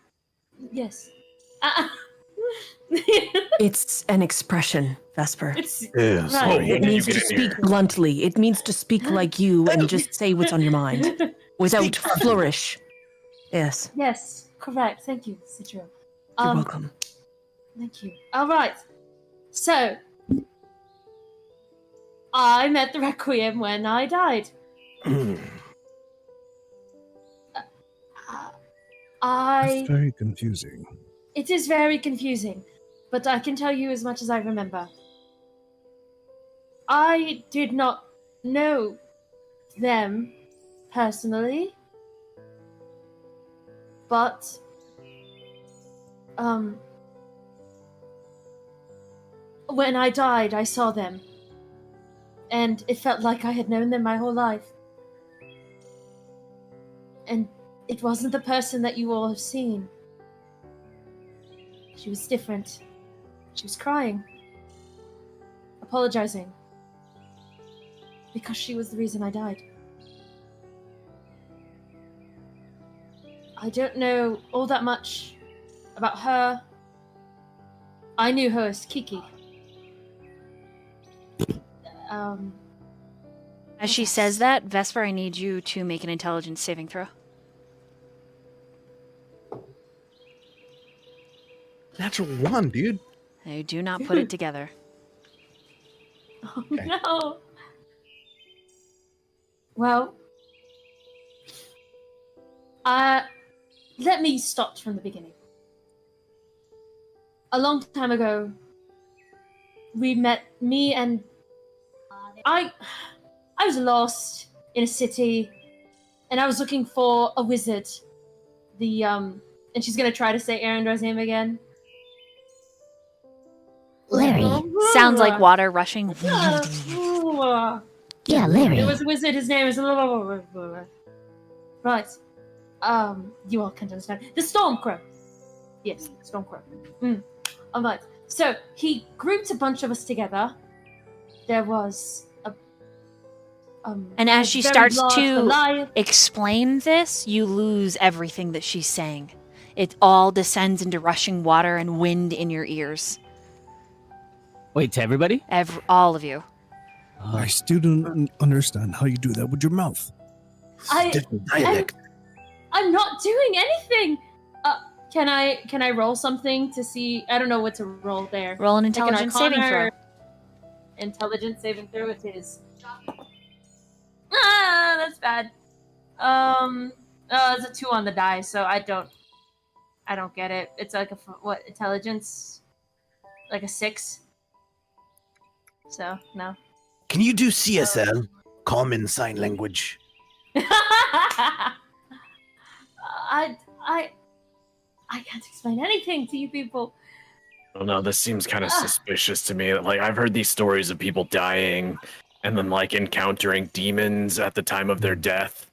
yes. It's an expression, Vesper. It's Oh, right. sorry. It you means get to in speak here? bluntly. It means to speak like you and just say what's on your mind without Speak bluntly. flourish. Yes, Yes, correct. Thank you, Citro. you're welcome. Thank you. All right. So, I met the Requiem when I died. It's very confusing. It is very confusing, but I can tell you as much as I remember. I did not know them personally, but when I died, I saw them, and it felt like I had known them my whole life. And it wasn't the person that you all have seen. She was different. She was crying, apologizing, because she was the reason I died. I don't know all that much about her. I knew her as Kiki. As she says that, Vesper, I need you to make an intelligence saving throw. Natural 1, dude. I do not put it together. Oh Okay. no. Well, let me start from the beginning. A long time ago, me and I was lost in a city, and I was looking for a wizard. And she's gonna try to say Arendra's name again. Larry. Sounds like water rushing. Yeah, Larry. It was a wizard. His name is right. You all can understand. The Stormcrow. Yes, Stormcrow. All right. So he grouped a bunch of us together. There was a. And as she very starts large to Goliath. explain this, you lose everything that she's saying. It all descends into rushing water and wind in your ears. Wait, to everybody? All of you. I still don't understand how you do that with your mouth. Different dialect. I'm not doing anything. Can I roll something to see? I don't know what to roll there. Roll an Like an intelligence saving Arcana throw. or Intelligence saving throw it is. Ah, that's bad. It's a 2 on the die, so I don't get it. It's like what intelligence? Like a 6. So no. Can you do CSL? Common Sign Language. I can't explain anything to you people. I don't know, this seems kind of suspicious to me. Like, I've heard these stories of people dying and then, like, encountering demons at the time of their death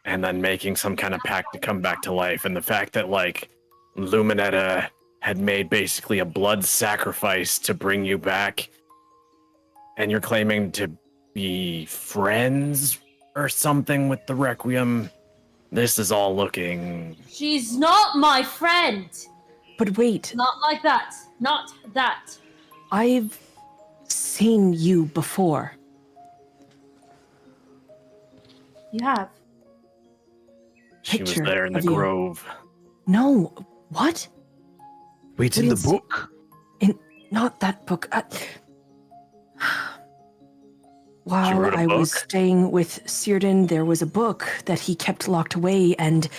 and then making some kind of pact to come back to life. And the fact that, like, Luminetta had made basically a blood sacrifice to bring you back, and you're claiming to be friends or something with the Requiem. This is all looking... She's not my friend. But wait, Not like that. Not that. I've seen you before. You have. She was Picture there in the of you. grove. No, what? Wait, We in the didn't see- book? Not that book. She While wrote a I was book? staying with Círdan, there was a book that he kept locked away, and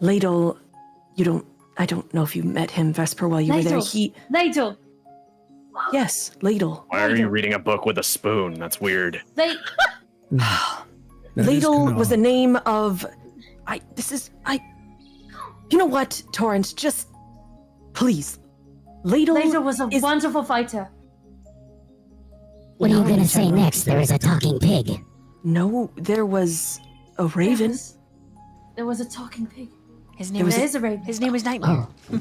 Ladle, I don't know if you met him, Vesper, while you were there. Ladle. Ladle. Yes, Ladle. Why are you reading a book with a spoon? That's weird. That is Ladle kinda was the odd. name of. You know what, Torrance? Just please, Ladle. Ladle was a is- wonderful fighter. What are you gonna say next? There is a talking pig. No, there was a raven. There was a talking pig. His There name was There was is a raven. his name was Nightmare. Oh,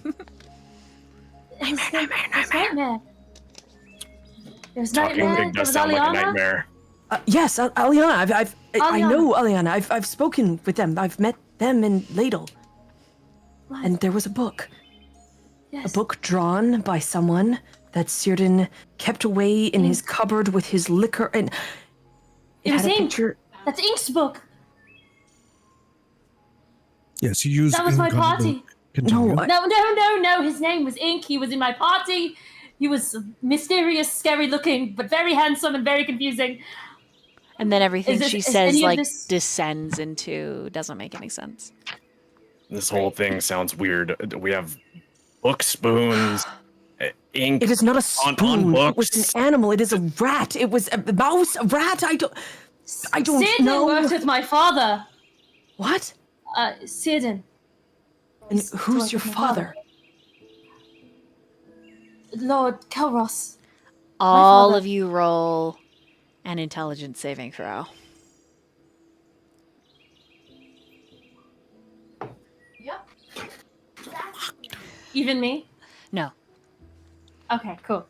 Nightmare. There's Talking Nightmare. pig There does was sound like a Aliana. nightmare. Yes, Aliana. I Aliana. know Aliana. I've spoken with them. I've met them in Ladle, What? and there was a book. Yes. A book drawn by someone that Círdan kept away in his cupboard with his liquor, and It was had a ink. picture. That's Ink's book. Yes, you use That was my ink on the party. book. Continue. No, No. His name was Ink. He was in my party. He was mysterious, scary looking, but very handsome and very confusing. And then everything she is says any of like this- descends into doesn't make any sense. This whole thing sounds weird. We have book spoons, ink. It is not a On spoon. It was books. an animal. It is a rat. It was a mouse, a rat. I don't Círdan know. worked with my father. What? Círdan. And Used to who's work your with my father? Lord Kelros. All father. of you roll an intelligence saving throw. Yep. Even me? No. Okay, cool.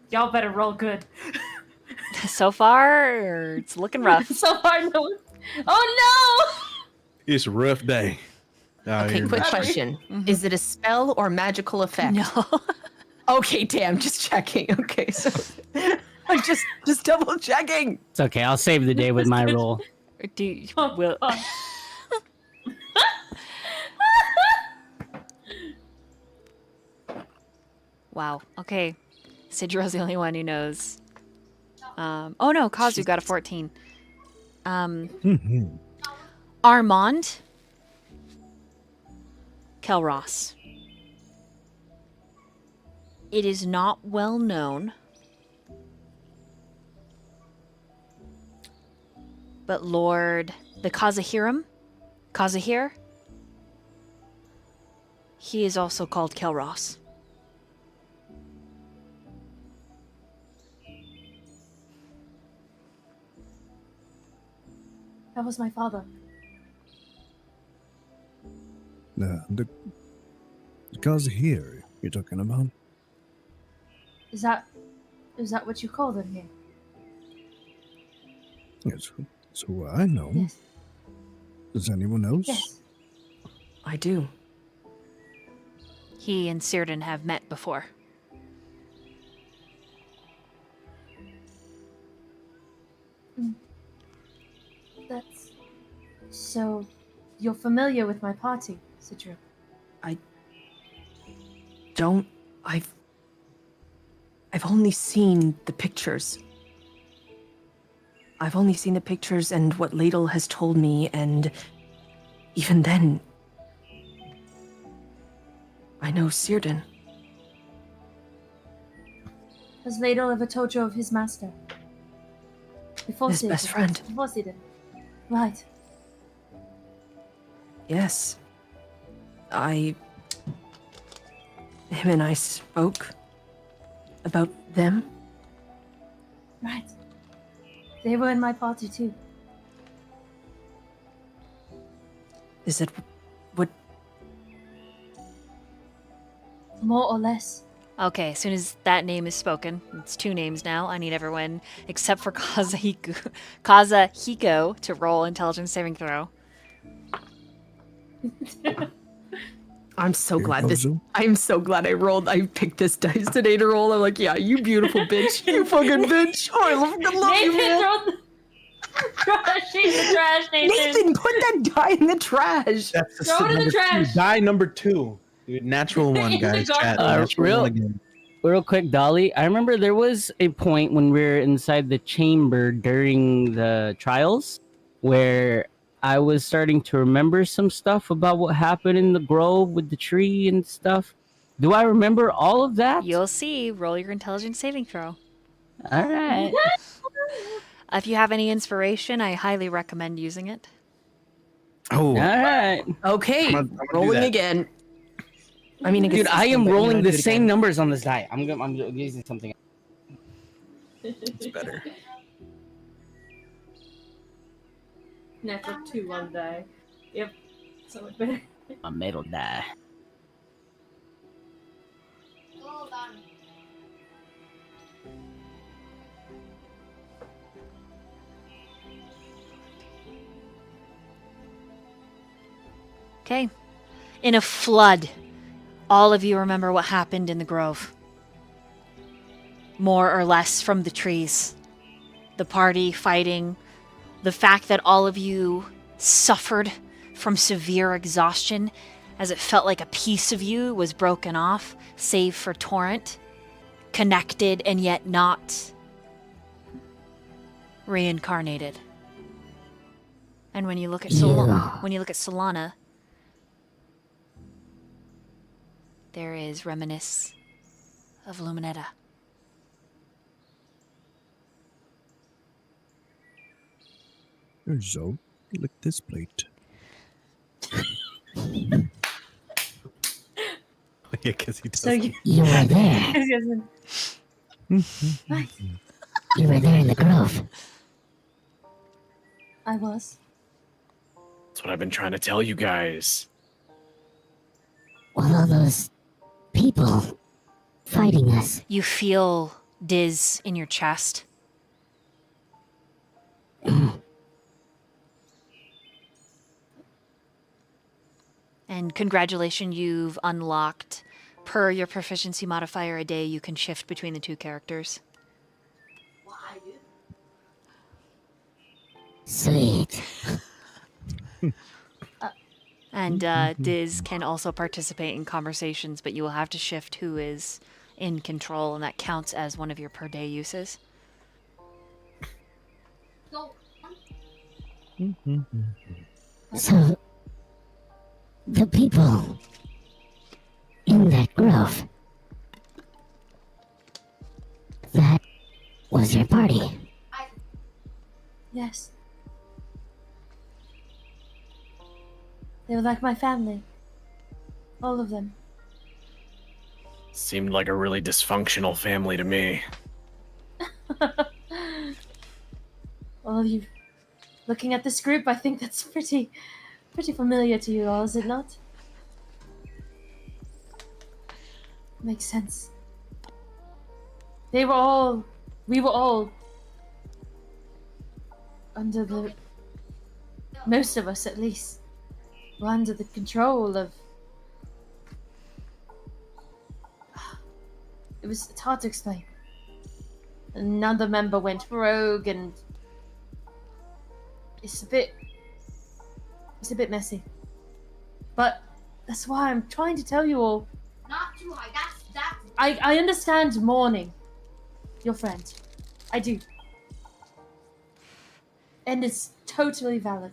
Y'all better roll good. So far, it's looking rough. So far, no. Oh It's a rough day. out Okay, here. quick Sorry. question. Mhm. Is it a spell or magical effect? No. Okay, damn, just checking. Okay, so I'm just double checking. It's okay. I'll save the day with my roll. Do you, no! will, Oh, wow. Okay. Sidro's the only one who knows. Oh no, Kazu got a 14. Armand Kelros. It is not well known, but Lord the Kazahir, he is also called Kelros. that was my father. The cause here you're talking about? Is that what you call them here? Yes, it's who I know. Yes. Does anyone else? Yes. I do. He and Círdan have met before. That's so. You're familiar with my party, Sidro. Don't. I've only seen the pictures. I've only seen the pictures and what Ladle has told me, and even then, I know Círdan. Has Ladle ever told you of his master? Before His best Círdan. friend. Before Círdan. Right. Yes. Him and I spoke about them. Right. They were in my party too. Is it what? More or less. Okay, as soon as that name is spoken, it's 2 names now. I need everyone except for Kazahiko to roll intelligence saving throw. I'm so Here glad goes this. you. I'm so glad I picked this dice today to roll. I'm like, yeah, you beautiful bitch, you fucking bitch. Oh, I love you, Nathan, man. throw the trash in the trash, Nathan. Nathan, put that die in the trash. That's the Throw it in the number trash. 2. Die number 2. Dude, natural one, In the guys. Chat. garbage. Natural Real- one again. Real quick, Dolly, I remember there was a point when we were inside the chamber during the trials where I was starting to remember some stuff about what happened in the grove with the tree and stuff. Do I remember all of that? You'll see. Roll your intelligence saving throw. All right. If you have any inspiration, I highly recommend using it. Oh, All right. Okay, I'm gonna do rolling that. again. I mean, Dude, I am but you're rolling gonna the do it same again. numbers on this die. I'm using something. it's better. Natural 2 one die. Yep. So much better. A metal die. Okay. In a flood, all of you remember what happened in the grove. More or less from the trees. The party fighting. The fact that all of you suffered from severe exhaustion as it felt like a piece of you was broken off, save for Torrent, connected and yet not reincarnated. And when you look at Solana, there is reminiscence of Luminetta. So, lick this plate. Yeah, because he does. So you, You were there. Right. You were there in the grove. I was. That's what I've been trying to tell you guys. While all those people fighting us. You feel Diz in your chest. And congratulations, you've unlocked, per your proficiency modifier a day, you can shift between the two characters. Sweet. And Diz can also participate in conversations, but you will have to shift who is in control, and that counts as one of your per day uses. So, the people in that grove, that was your party. Yes. They were like my family. All of them. Seemed like a really dysfunctional family to me. Well, you looking at this group, I think that's pretty familiar to you all, is it not? Makes sense. We were all under the, most of us at least, were under the control of, it's hard to explain. Another member went rogue and it's a bit messy. But that's why I'm trying to tell you all. Not too high. That's. I understand mourning your friend. I do. And it's totally valid.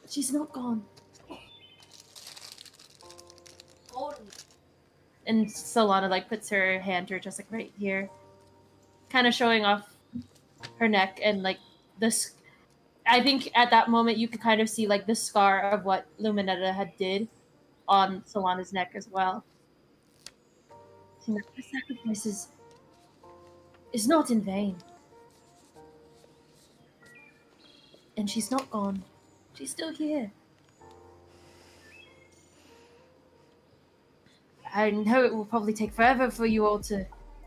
But she's not gone. And Solana puts her hand to her chest right here, kind of showing off her neck and this. I think at that moment you could kind of see the scar of what Luminetta had did on Solana's neck as well. So the sacrifice is not in vain. And she's not gone. She's still here. I know it will probably take forever for you all to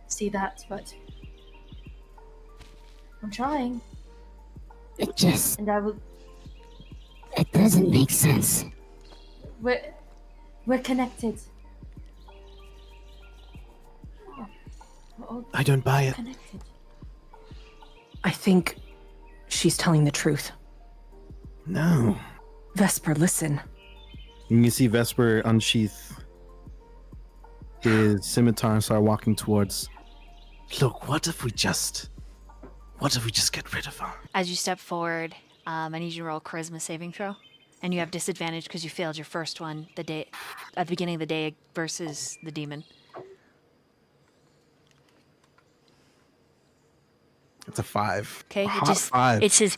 see that, but I'm trying. It just... And I will... It doesn't make sense. We're connected. We're all I don't buy it. connected. I think she's telling the truth. No. Vesper, listen. And you see Vesper unsheath his scimitar and start walking towards. Look, what if we just get rid of her? As you step forward, I need you to roll a charisma saving throw. And you have disadvantage because you failed your first one at the beginning of the day versus the demon. It's a 5. Okay, Hot 5. it says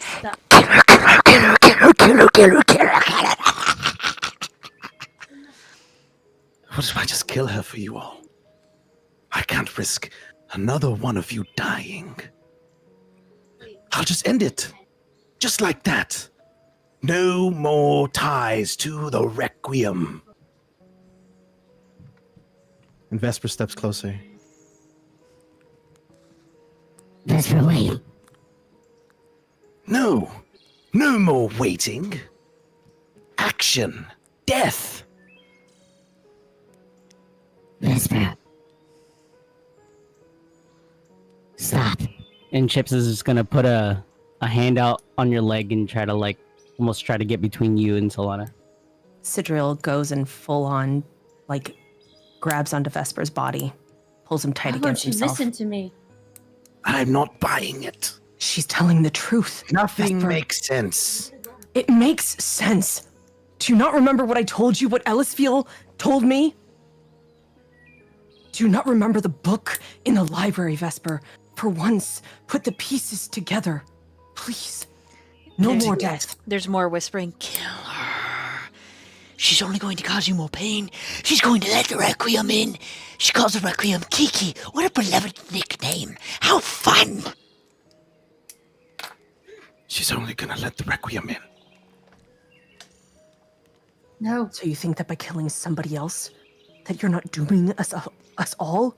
What if I just kill her for you all? I can't risk another one of you dying. I'll just end it. Just like that. No more ties to the Requiem. And Vesper steps closer. Vesper, wait. No. No more waiting. Action. Death. Vesper. Stop. And Chips is just gonna put a hand out on your leg and try to almost try to get between you and Solana. Sidril goes and full on, like, grabs onto Vesper's body, pulls him tight Why against won't you himself. listen to me? I'm not buying it. She's telling the truth. Nothing Vesper. makes sense. It makes sense. Do you not remember what I told you, what Ellisfield told me? Do you not remember the book in the library, Vesper? For once, put the pieces together. Please. No more death. There's more whispering. Kill her. She's only going to cause you more pain. She's going to let the Requiem in. She calls the Requiem Kiki. What a beloved nickname. How fun! She's only gonna let the Requiem in. No. So you think that by killing somebody else, that you're not dooming us all?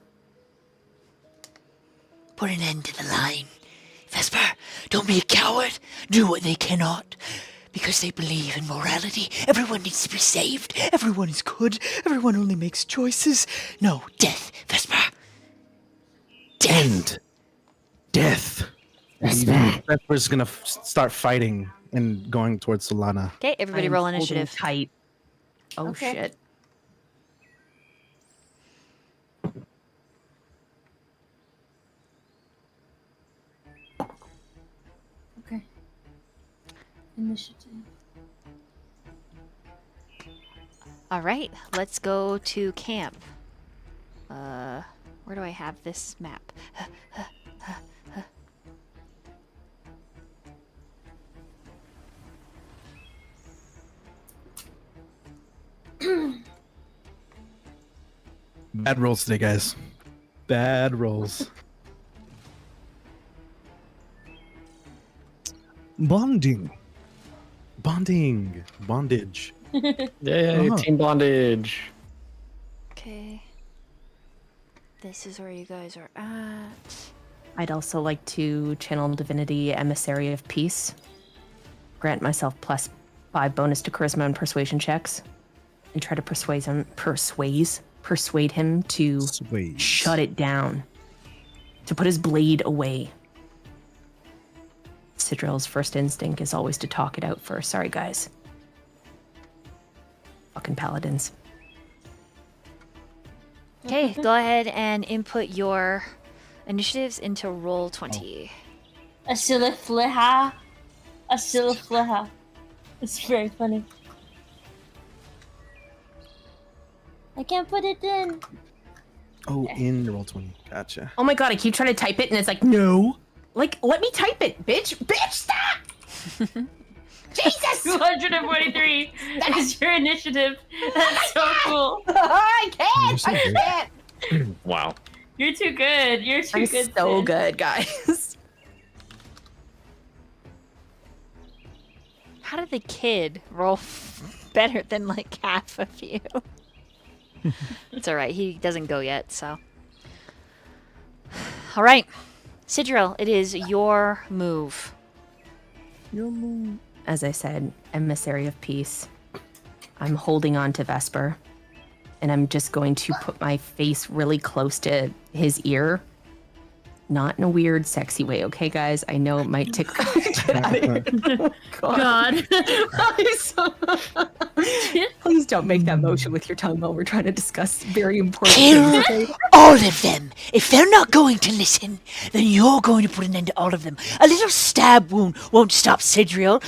Put an end to the line. Vesper, don't be a coward. Do what they cannot. Because they believe in morality. Everyone needs to be saved. Everyone is good. Everyone only makes choices. No, death, Vesper. Death. End. Death. Vesper. Vesper's gonna start fighting and going towards Solana. Okay, I everybody am roll holding initiative. tight. Oh, Okay. shit. Okay. Initiative. All right, let's go to camp. Where do I have this map? Bad rolls today, guys. Bad rolls. Bonding. Bonding. Bondage. Yay, Uh-huh. team bondage. Okay. This is where you guys are at. I'd also like to channel Divinity Emissary of Peace. Grant myself +5 bonus to charisma and persuasion checks. And try to persuade him to Sways. shut it down. To put his blade away. Sidril's first instinct is always to talk it out first. Sorry, guys. Fucking paladins. Okay, go ahead and input your initiatives into roll 20. Ashilifliha. Ashilifliha. It's very funny. I can't put it in. Oh, in roll 20. Gotcha. Oh my god, I keep trying to type it and it's like, no. Like, let me type it, bitch. Bitch, stop! Jesus! 243 is your initiative. That's so cool. I can't! You're so I good. can't! Wow. You're too good. You're too I'm good. so Sid. good, guys. How did the kid roll better than like half of you? It's alright, he doesn't go yet, so. Alright. Sidril, it is your move. As I said, Emissary of Peace. I'm holding on to Vesper. And I'm just going to put my face really close to his ear. Not in a weird, sexy way, okay, guys? I know it might tickle. Get out of here. God. Please don't make that motion with your tongue while we're trying to discuss very important Kill things. Okay? all of them. If they're not going to listen, then you're going to put an end to all of them. A little stab wound won't stop Sidriel.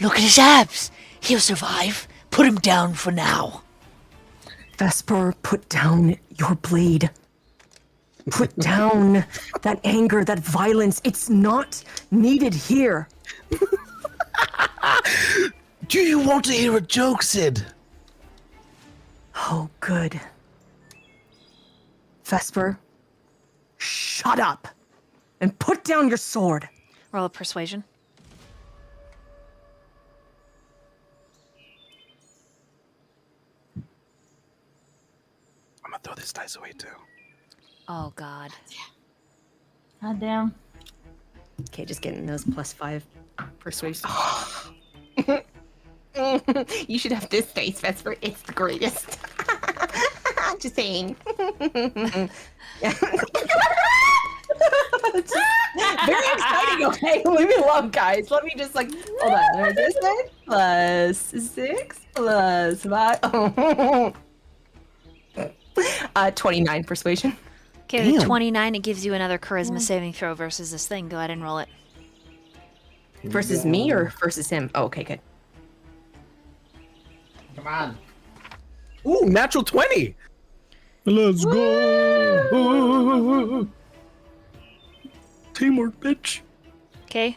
Look at his abs. He'll survive. Put him down for now. Vesper, put down your blade. Put down that anger, that violence. It's not needed here. Do you want to hear a joke, Sid? Oh, good. Vesper, shut up and put down your sword. Roll a persuasion. I'm gonna throw this dice away too. Oh god. God damn. Okay, just getting those +5 persuasion. You should have this face, Vesper. It's the greatest. Just saying. Very exciting okay. Leave me alone, guys. Let me just hold on. This side plus 6 plus 5. 29 persuasion. Okay, with Damn. 29, it gives you another charisma saving throw versus this thing. Go ahead and roll it. Versus me or versus him? Oh, okay, good. Come on. Ooh, natural 20. Let's go. Teamwork, bitch. Okay.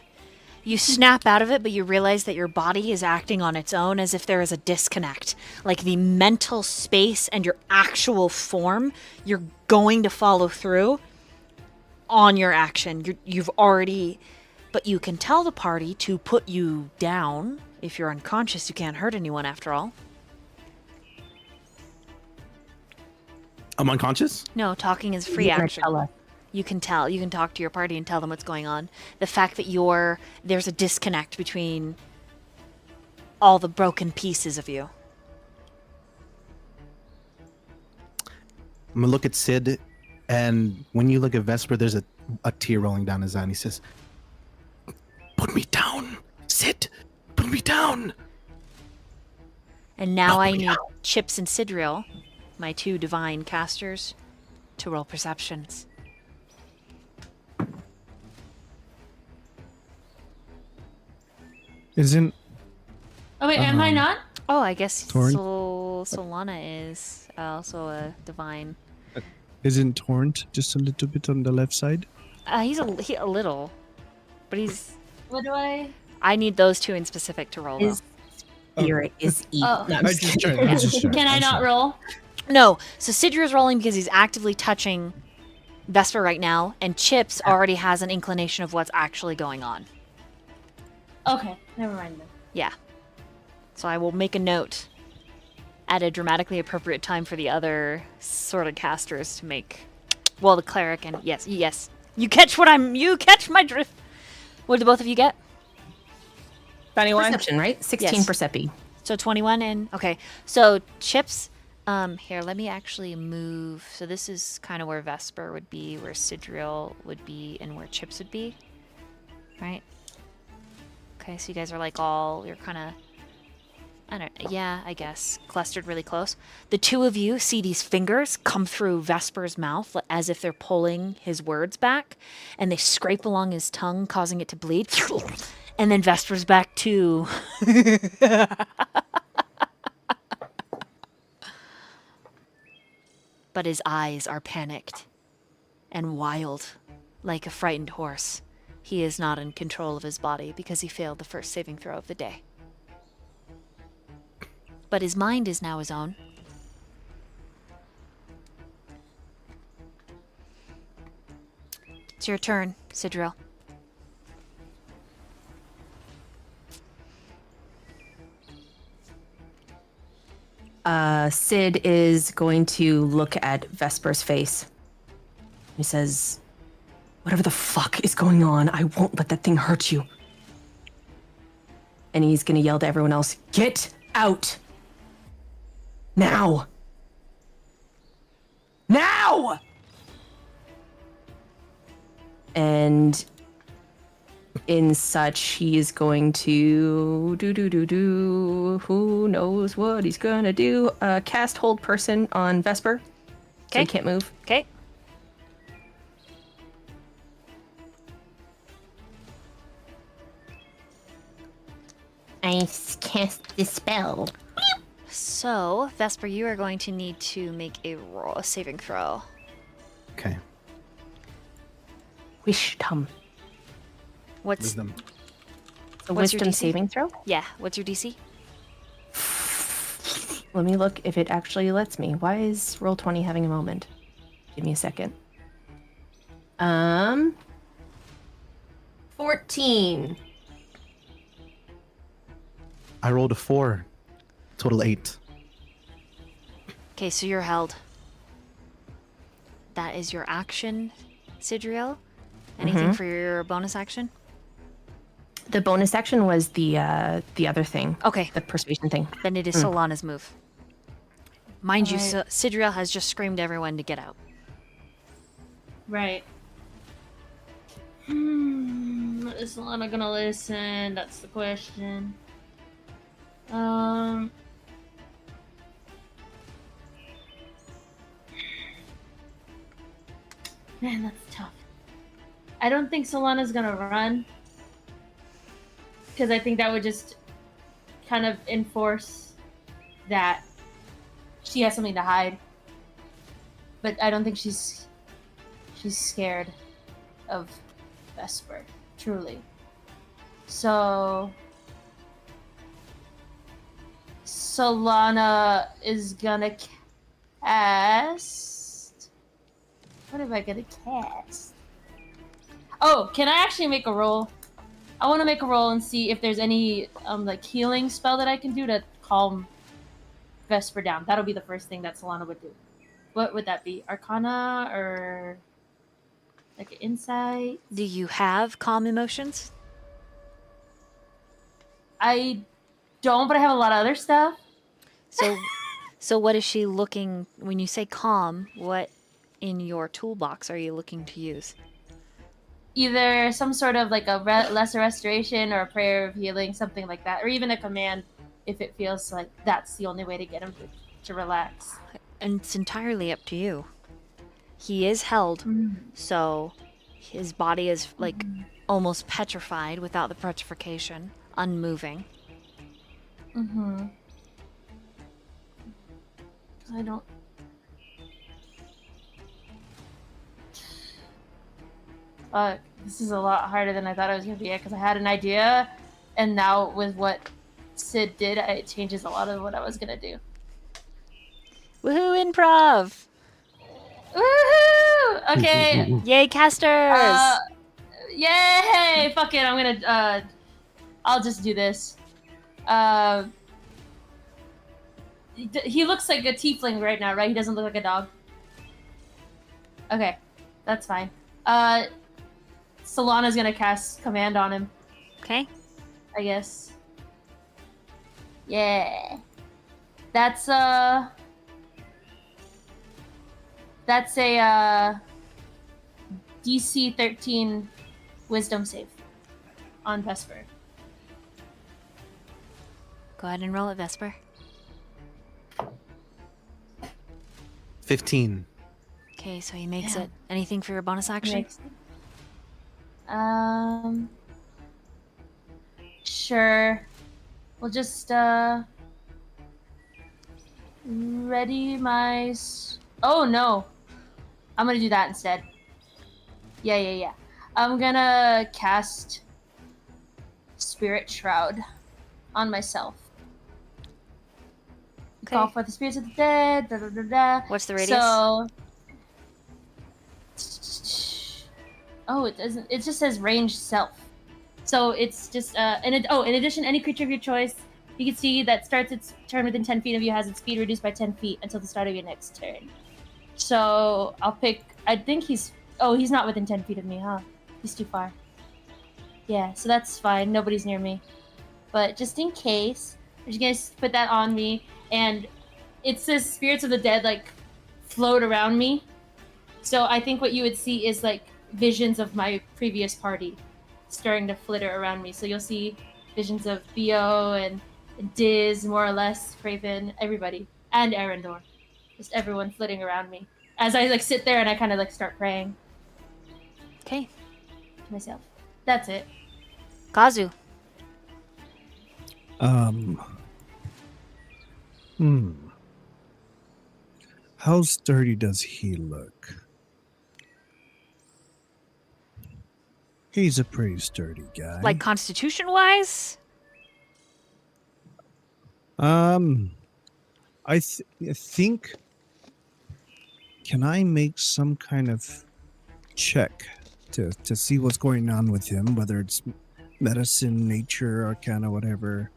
You snap out of it, but you realize that your body is acting on its own as if there is a disconnect. Like the mental space and your actual form, you're going to follow through on your action. You've already... But you can tell the party to put you down. If you're unconscious, you can't hurt anyone after all. I'm unconscious? No, talking is free You're gonna action. tell us. You can tell. You can talk to your party and tell them what's going on. The fact that there's a disconnect between all the broken pieces of you. I'm gonna look at Sid, and when you look at Vesper, there's a tear rolling down his eye, and he says, "Put me down, Sid. Put me down." And now Help I me need out. Chips and Sidriel, my 2 divine casters, to roll perceptions. Isn't Oh wait, am I not? Oh, I guess Torn? Solana is also a divine. isn't Torrent just a little bit on the left side? He's a little, but he's. What do I? I need those 2 in specific to roll. His spirit is evil. Oh. No, I'm I just just kidding. tried. I was just trying. Can I I'm not sorry. roll? No, so Sidriel's rolling because he's actively touching Vesper right now, and Chips already has an inclination of what's actually going on. Okay, never mind then. Yeah. So I will make a note at a dramatically appropriate time for the other sort of casters to make. Well, the cleric and yes. You catch my drift. What did both of you get? 21. Perception, right? 16 Yes. percepi. So 21 and okay. So Chips, here, let me actually move. So this is kind of where Vesper would be, where Sidriel would be, and where Chips would be. Right? Okay, so you guys are you're kind of, I guess, clustered really close. The 2 of you see these fingers come through Vesper's mouth as if they're pulling his words back, and they scrape along his tongue, causing it to bleed. And then Vesper's back to... But his eyes are panicked and wild, like a frightened horse. He is not in control of his body because he failed the first saving throw of the day. But his mind is now his own. It's your turn, Sidriel. Sid is going to look at Vesper's face. He says, "Whatever the fuck is going on, I won't let that thing hurt you." And he's gonna yell to everyone else, "Get out! Now! Now!" And in such, he is going to do. Who knows what he's gonna do? Cast hold person on Vesper. So he can't move. Okay. I cast dispel. So, Vesper, you are going to need to make a saving throw. Okay. Wisdom. What's Wisdom. A What's your wisdom DC? saving throw? Yeah, what's your DC? Let me look if it actually lets me. Why is Roll20 having a moment? Give me a second. 14. I rolled a 4. Total 8. Okay, so you're held. That is your action, Sidriel. Anything for your bonus action? The bonus action was the other thing. Okay, The persuasion thing. then it is Solana's move. Mind you, Alright. Sidriel has just screamed to everyone to get out. Right. is Solana gonna listen? That's the question. Man, that's tough. I don't think Solana's gonna run. Because I think that would just kind of enforce that she has something to hide. But I don't think she's scared of Vesper, truly. So Solana is gonna cast. What am I gonna cast? Oh, can I actually make a roll? I want to make a roll and see if there's any like healing spell that I can do to calm Vesper down. That'll be the first thing that Solana would do. What would that be? Arcana or like insight? Do you have calm emotions? I don't, but I have a lot of other stuff. So what is she looking when you say calm? What in your toolbox are you looking to use? Either some sort of like a lesser restoration or a prayer of healing, something like that, or even a command if it feels like that's the only way to get him to relax. And it's entirely up to you. He is held, so his body is like almost petrified without the petrification, unmoving. I don't. This is a lot harder than I thought it was gonna be because I had an idea, and now with what Sid did, it changes a lot of what I was gonna do. Woohoo, improv! Woohoo! Okay. Yay, casters! Yay! Fuck it, I'm gonna. I'll just do this. He looks like a tiefling right now, right? He doesn't look like a dog. Okay, that's fine. Solana's gonna cast command on him. Okay. I guess. Yeah. That's a DC 13 wisdom save on Vesper. Go ahead and roll it, Vesper. 15. Okay, so he makes it. Anything for your bonus action? Sure. We'll just ready my. Oh no, I'm gonna do that instead. Yeah. I'm gonna cast Spirit Shroud on myself. Okay. Call for the spirits of the dead. Da, da, da, da. What's the radius? So. Oh, it doesn't. It just says range self. So it's just in addition, any creature of your choice you can see that starts its turn within 10 feet of you has its speed reduced by 10 feet until the start of your next turn. So I'll pick. I think he's. Oh, he's not within 10 feet of me, huh? He's too far. Yeah, so that's fine. Nobody's near me. But just in case, I'm just gonna put that on me, and it says spirits of the dead like float around me. So I think what you would see is like visions of my previous party starting to flitter around me. So you'll see visions of Theo and Diz, more or less, Craven, everybody, and Arendor. Just everyone flitting around me. As I like sit there and I kind of like start praying. Okay. To myself. That's it. Kazu. How sturdy does he look? He's a pretty sturdy guy. Like constitution-wise? I think. Can I make some kind of check to see what's going on with him, whether it's medicine, nature, arcana, whatever?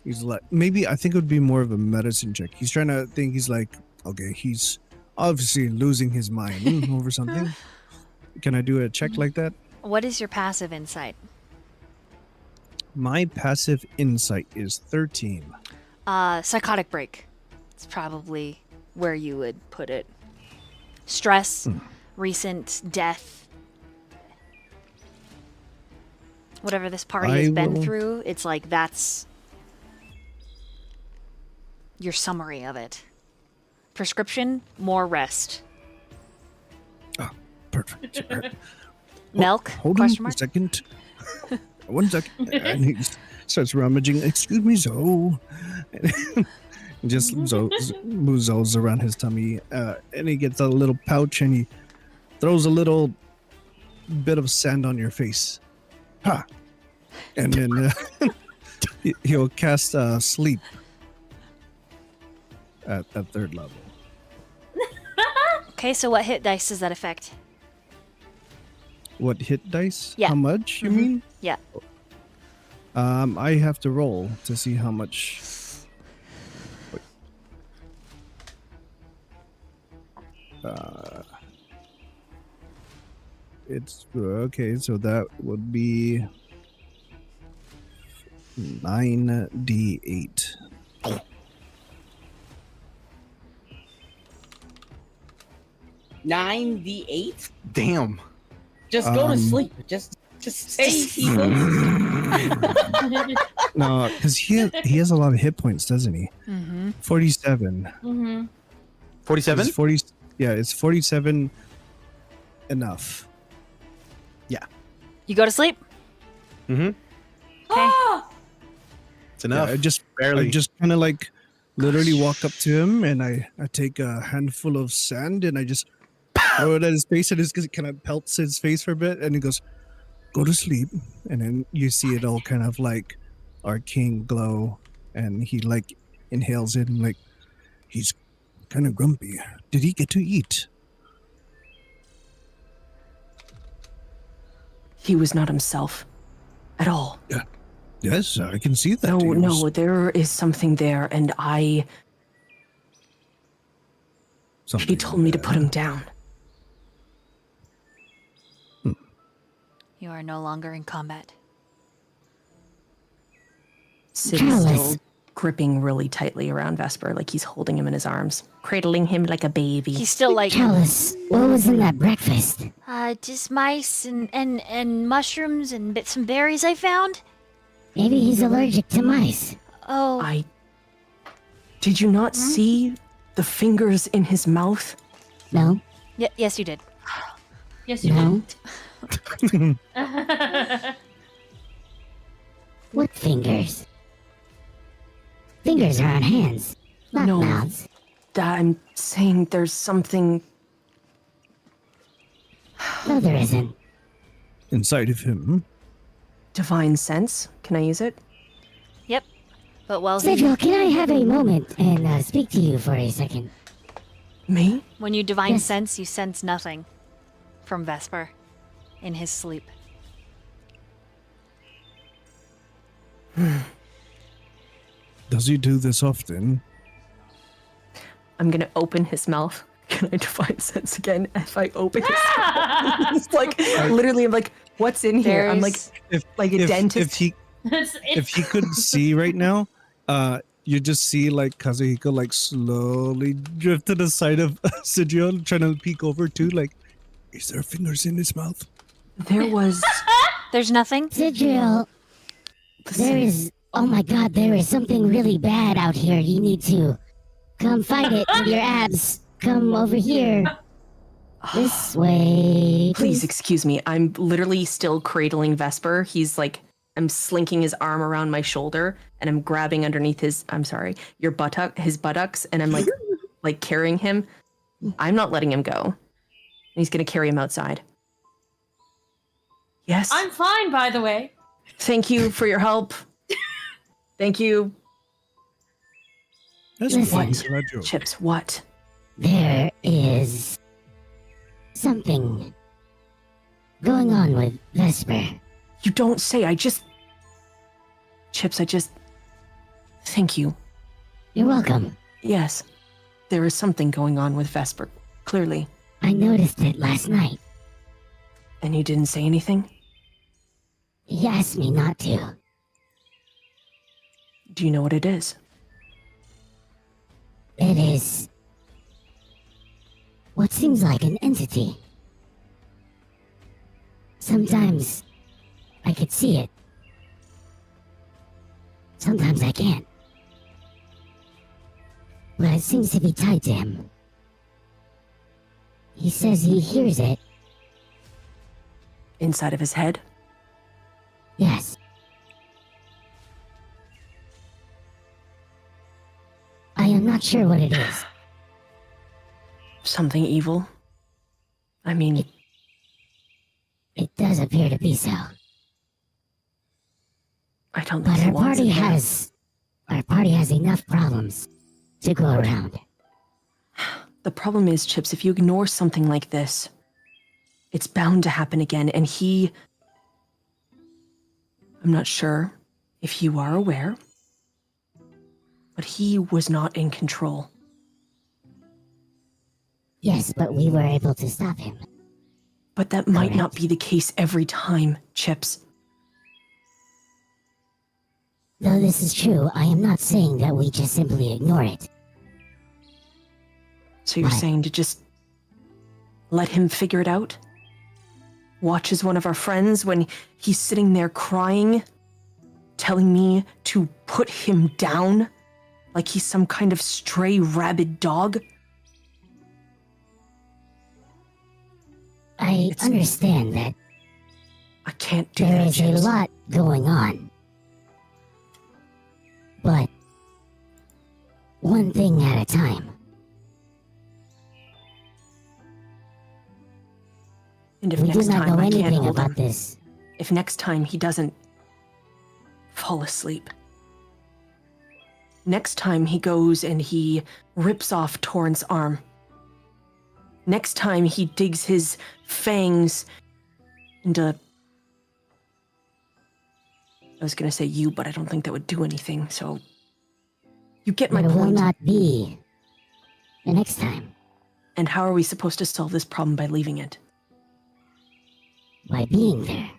He's like, maybe I think it would be more of a medicine check. He's trying to think. He's like, okay, he's obviously losing his mind over something. Can I do a check like that? What is your passive insight? My passive insight is 13. Psychotic break. It's probably where you would put it. Stress, recent death. Whatever this party I has been will- through, it's like that's your summary of it. Prescription, more rest. Perfect. All right. Milk? Hold on Question a mark? second. 1 second. And he starts rummaging. Excuse me, Zoe. Just moves Zoe's around his tummy. And he gets a little pouch and he throws a little bit of sand on your face. Ha! And then he'll cast sleep at 3rd level. Okay, so what hit dice does that affect? What hit dice? Yeah. How much, you mean? Yeah. I have to roll to see how much. Wait. It's okay, so that would be 9d8. Nine D8. Damn. Just go to sleep. Just stay, people. No, because he has a lot of hit points, doesn't he? Mm-hmm. 47. Mm-hmm. 47? It's 40. Yeah, it's 47 enough. You go to sleep? Mm-hmm. Okay. It's enough. Yeah, I barely. just kind of like literally walk up to him and I take a handful of sand and I just throw it at his face and it kind of pelts his face for a bit and he goes, go to sleep. And then you see it all kind of like arcane glow and he like inhales it and like he's kind of grumpy. Did he get to eat? He was not himself at all. Yes, I can see that. No, He was- no, there is something there, and he something told me to bad. put him down. You are no longer in combat. Sid is Chalice. still gripping really tightly around Vesper, like he's holding him in his arms, cradling him like a baby. He's still like, Chalice, what was in that breakfast? just mice and mushrooms and some berries I found. Maybe he's allergic to mice. Oh, Did you not see the fingers in his mouth? No? yes, you did. Yes, you No? did. What fingers? Fingers are on hands, not No. mouths. I'm saying there's something. No, there isn't. Inside of him. Divine sense. Can I use it? Yep. But while he, Sidril, can I have a moment and speak to you for a second? Me? when you divine Yes. sense, you sense nothing from Vesper in his sleep. Does he do this often? I'm gonna open his mouth. Can I divine sense again? If I open his mouth, it's like literally, I'm like, what's in here? I'm like, There's- like a dentist. If he could see right now, you just see like Kazuhiko like slowly drift to the side of Sidril, trying to peek over too. Like, is there fingers in his mouth? There was. there's nothing. Sidril, there is. Oh my god, there is something really bad out here. You need to come fight it with your abs. Come over here. This way. Please excuse me. I'm literally still cradling Vesper. He's like, I'm slinking his arm around my shoulder and I'm grabbing underneath his, I'm sorry, his buttocks, and I'm like carrying him. I'm not letting him go. He's gonna carry him outside. Yes. I'm fine, by the way. Thank you for your help. Thank you, That's Listen. fine. He's not joking. Chips. What? There is something going on with Vesper. You don't say. Chips, thank you. You're welcome. Yes. There is something going on with Vesper. Clearly. I noticed it last night. And you didn't say anything? He asked me not to. Do you know what it is? It is what seems like an entity. Sometimes I could see it. Sometimes I can't. But it seems to be tied to him. He says he hears it. Inside of his head? Yes. I am not sure what it is. Something evil? I mean, It does appear to be so. I don't But think he our wants party it there. has enough problems to go around. The problem is, Chips, if you ignore something like this, it's bound to happen again, and he... I'm not sure if you are aware, but he was not in control. Yes, but we were able to stop him. But that might not Correct. be the case every time, Chips. Though this is true, I am not saying that we just simply ignore it. So you're Right. saying to just let him figure it out? Watch as one of our friends when he's sitting there crying, telling me to put him down like he's some kind of stray rabid dog? I It's- understand that I can't do there that, is a Chips. lot going on. But one thing at a time. And if We do next not time know I can't anything hold about him, this. if next time he doesn't fall asleep, next time he goes and he rips off Torrent's arm, next time he digs his fangs into... I was gonna say you, but I don't think that would do anything, so... You get my There will point. not be the next time And how are we supposed to solve this problem by leaving it? by being there.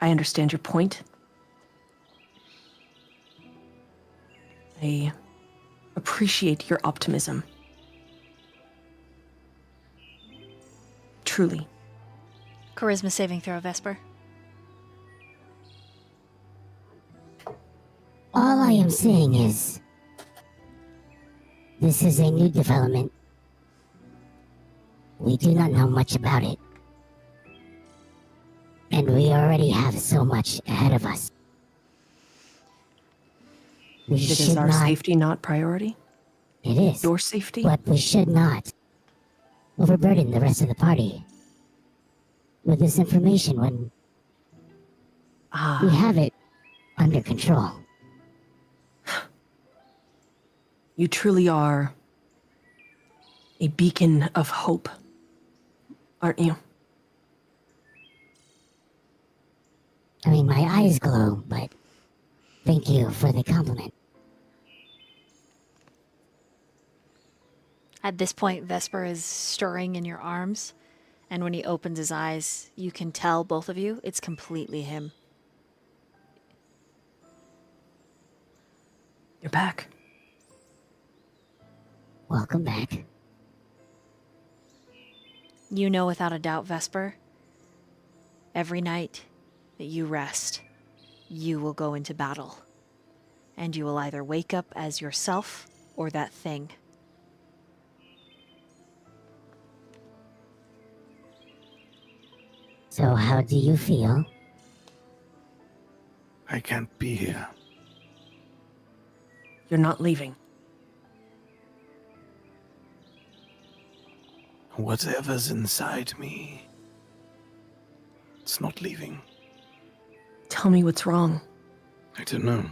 I understand your point. I appreciate your optimism. Truly. Charisma saving throw, Vesper. All I am saying is, this is a new development. We do not know much about it. And we already have so much ahead of us. We Is should our not. safety not priority? It is. Your safety? But we should not overburden the rest of the party with this information when we Ah, have it under control. you truly are a beacon of hope, aren't you? I mean, my eyes glow, but thank you for the compliment. At this point, Vesper is stirring in your arms, and when he opens his eyes, you can tell, both of you, it's completely him. You're back. Welcome back. You know without a doubt, Vesper, every night that you rest, you will go into battle. And you will either wake up as yourself or that thing. So how do you feel? I can't be here. You're not leaving. Whatever's inside me, it's not leaving. Tell me what's wrong. I don't know.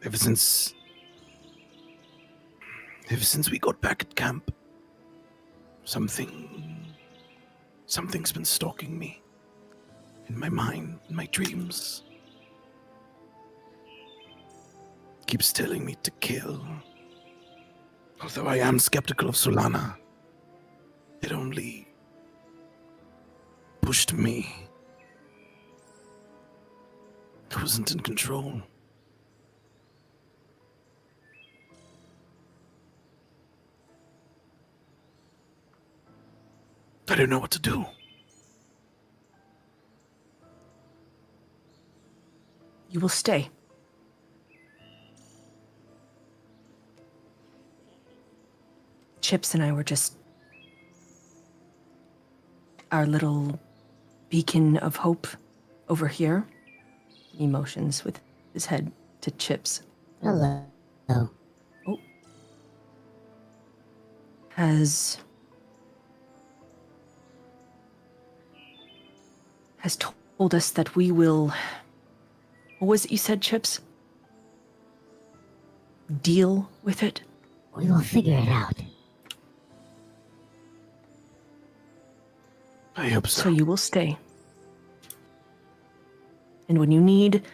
Ever since we got back at camp, something's been stalking me. In my mind, in my dreams. Keeps telling me to kill. Although I am skeptical of Solana, it only pushed me. I wasn't in control. I don't know what to do. You will stay. Chips and I were just our little beacon of hope over here. He motions with his head to Chips. Hello. Oh. Has told us that we will... What was it you said, Chips? Deal with it? We will figure it out. I hope So so. you will stay. And when you need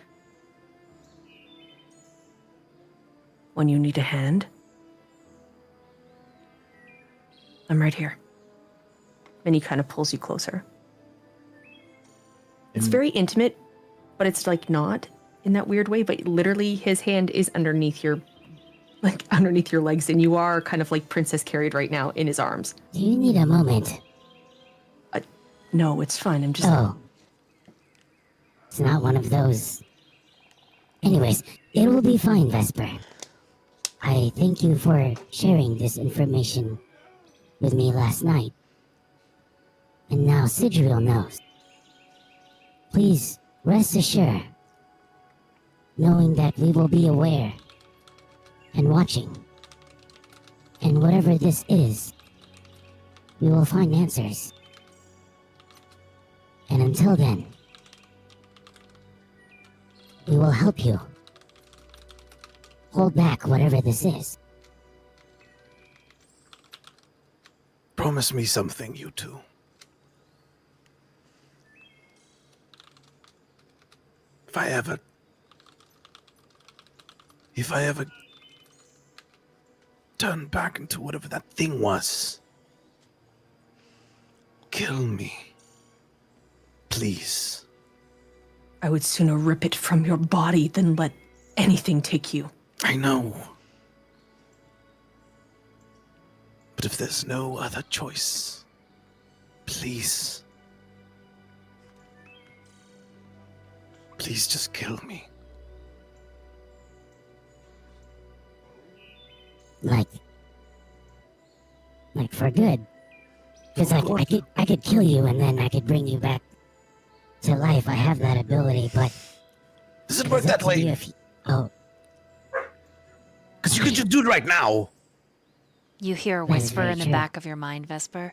a hand, I'm right here. And he kind of pulls you closer. It's very intimate, but it's like not in that weird way, but literally his hand is underneath your legs, and you are kind of like princess carried right now in his arms. Do you need a moment? No, it's fine. I'm just... Oh. It's not one of those. Anyways, it will be fine, Vesper. I thank you for sharing this information with me last night. And now Sidriel knows. Please rest assured, knowing that we will be aware and watching. And whatever this is, we will find answers. And until then, we will help you. Hold back whatever this is. Promise me something, you two. If I ever turn back into whatever that thing was, kill me. Please. I would sooner rip it from your body than let anything take you. I know. But if there's no other choice, please. Please just kill me. Like for good. Because I could kill you and then I could bring you back to life. I have that ability, but... Does it work that way? Oh, Because you could just do it right now. You hear a That is whisper very in the true. back of your mind, Vesper.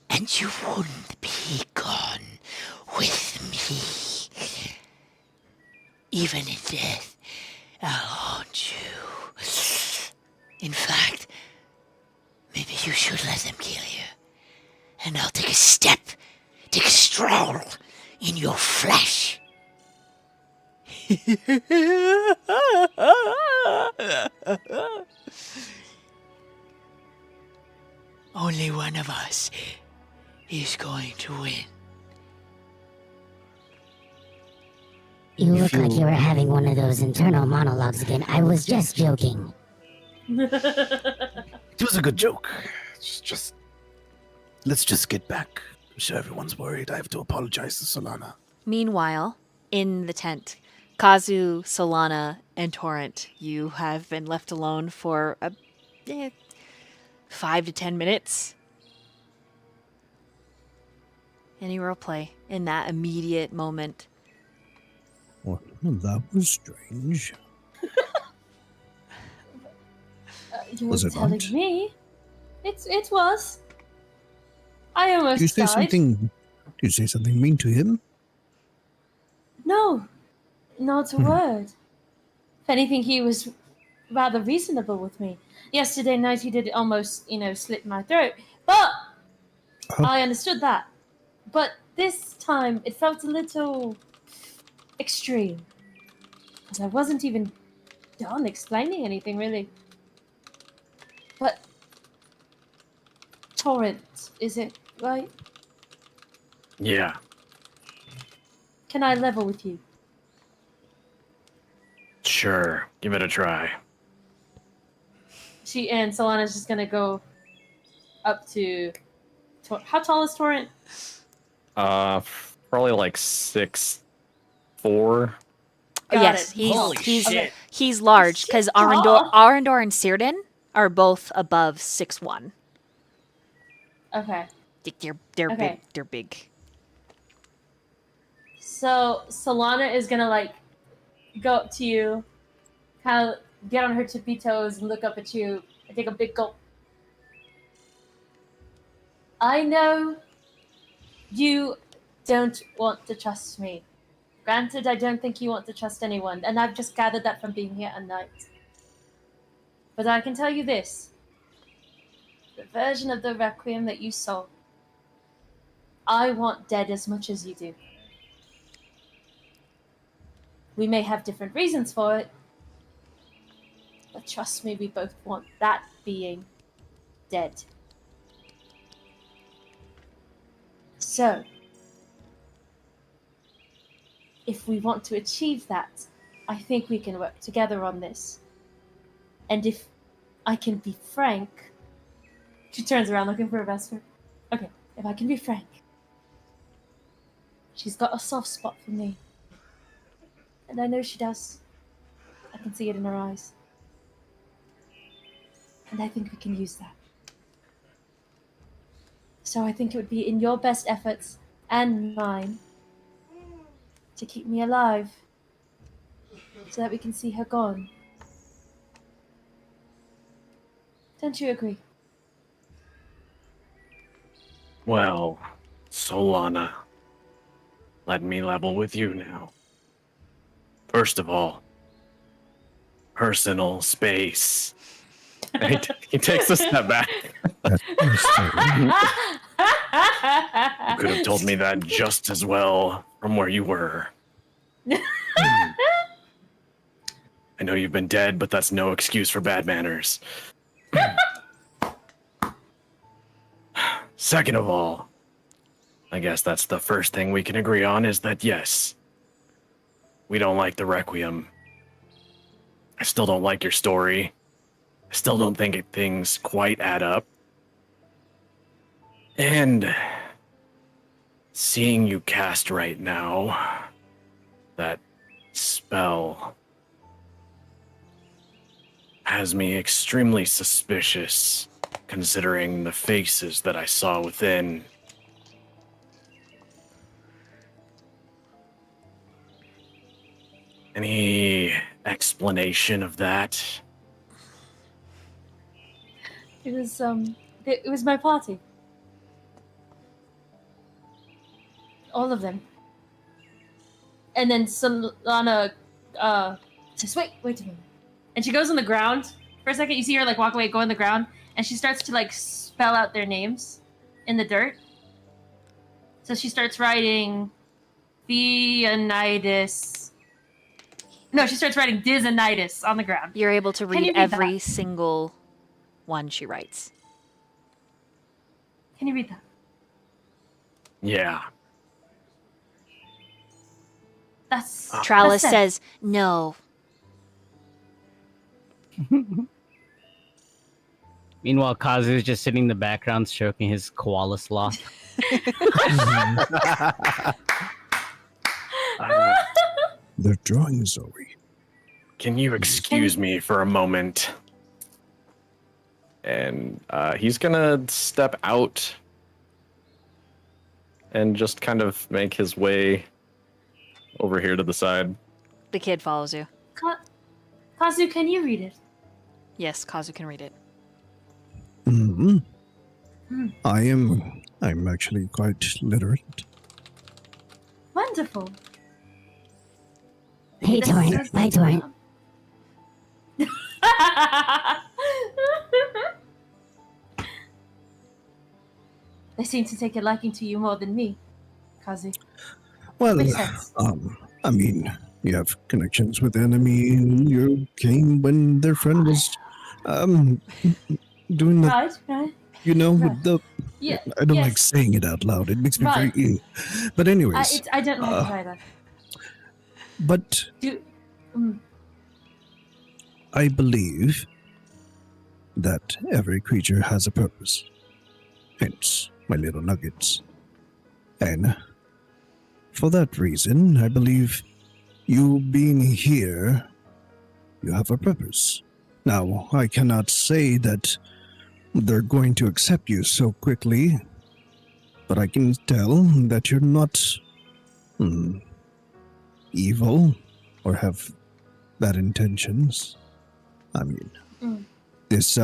And you wouldn't be gone with me. Even in death, I'll haunt you. In fact, maybe you should let them kill you. And I'll take a step, take a stroll in your flesh. Only one of us is going to win. you look like you were having one of those internal monologues again. I was just joking. It was a good joke. Let's just get back. I'm sure everyone's worried. I have to apologize to Solana. Meanwhile, in the tent, Kazu, Solana, and Torrent, you have been left alone for 5 to 10 minutes. Any roleplay in that immediate moment? Well, that was strange. You Was were it telling not? me. It was. I almost Did you say died. something? Did you say something mean to him? No, not a word. If anything, he was rather reasonable with me. Yesterday night, he did almost, slit my throat, but Oh. I understood that. But this time, it felt a little extreme. Because I wasn't even done explaining anything, really. But Torrent, is it right? Yeah. Can I level with you? Sure. Give it a try. Solana's just gonna go up to How tall is Torrent? Probably like 6'4". Got Yes, it. he's large She's because tall. Arendor and Círdan are both above 6'1". Okay. They're Okay. big. They're big. So Solana is gonna like go up to you, kind of get on her tippy toes and look up at you and take a big gulp. I know you don't want to trust me. Granted, I don't think you want to trust anyone, and I've just gathered that from being here at night. But I can tell you this. The version of the Requiem that you saw, I want dead as much as you do. We may have different reasons for it, but trust me, we both want that being dead. So, if we want to achieve that, I think we can work together on this. And if I can be frank, she turns around looking for a Vesper. Okay, if I can be frank, she's got a soft spot for me. And I know she does. I can see it in her eyes. And I think we can use that. So I think it would be in your best efforts and mine to keep me alive so that we can see her gone. Don't you agree? Well, Solana, let me level with you now. First of all, personal space. And he takes a step back. That's understandable. You could have told me that just as well from where you were. I know you've been dead, but that's no excuse for bad manners. Second of all, I guess that's the first thing we can agree on is that yes, we don't like the Requiem. I still don't like your story. I still don't think things quite add up. And seeing you cast right now, that spell has me extremely suspicious, considering the faces that I saw within. Any explanation of that? It was my party. All of them. And then Solana says, wait a minute. And she goes on the ground. For a second you see her like walk away, go on the ground, and she starts to like spell out their names in the dirt. So she starts writing Theonidas. No, she starts writing Dizonitis on the ground. You're able to Can you read read every that? single one she writes. Can you read that? Yeah. That's Trallis that's it. says, no. Meanwhile, Kazu is just sitting in the background stroking his koala sloth. They're drawing Zoe. Can you excuse me for a moment? And he's gonna step out and just kind of make his way over here to the side. The kid follows you. Kazu, can you read it? Yes, Kazu can read it. Hmm. Hmm. I'm actually quite literate. Wonderful. Hey, This Torrent. is- Bye, Torrent. They seem to take a liking to you more than me, Kazu. Well, Makes sense. I mean, you have connections with the enemy. You came when their friend was, doing the, Right. you know, right. with the. Yeah. I don't like yes. saying it out loud. It makes me Right. very ill. But anyways, I don't like it either. but Mm, I believe that every creature has a purpose. Hence my little nuggets. And for that reason, I believe you being here, you have a purpose. Now, I cannot say that they're going to accept you so quickly, but I can tell that you're not evil or have bad intentions. I mean, this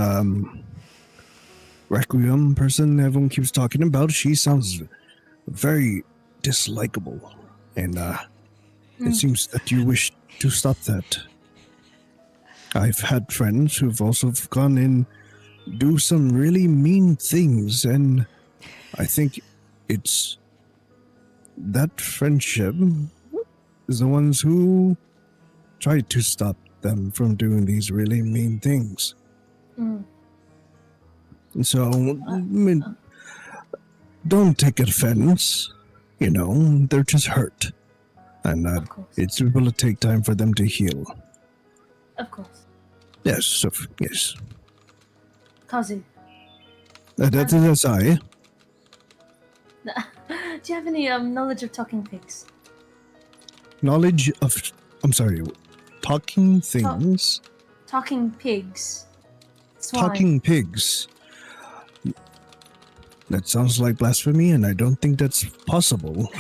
Requiem person everyone keeps talking about, she sounds very dislikable, and it seems that you wish to stop that. I've had friends who've also gone and do some really mean things, and I think it's that friendship is the ones who try to stop them from doing these really mean things. And so, I mean, don't take offense. You know, they're just hurt. And Of course. it's will take time for them to heal. Of course. Yes, yes. Kazu, That's I. do you have any knowledge of talking pigs? Knowledge of, I'm sorry, talking things. Talking pigs. Swine. Talking pigs. That sounds like blasphemy, and I don't think that's possible.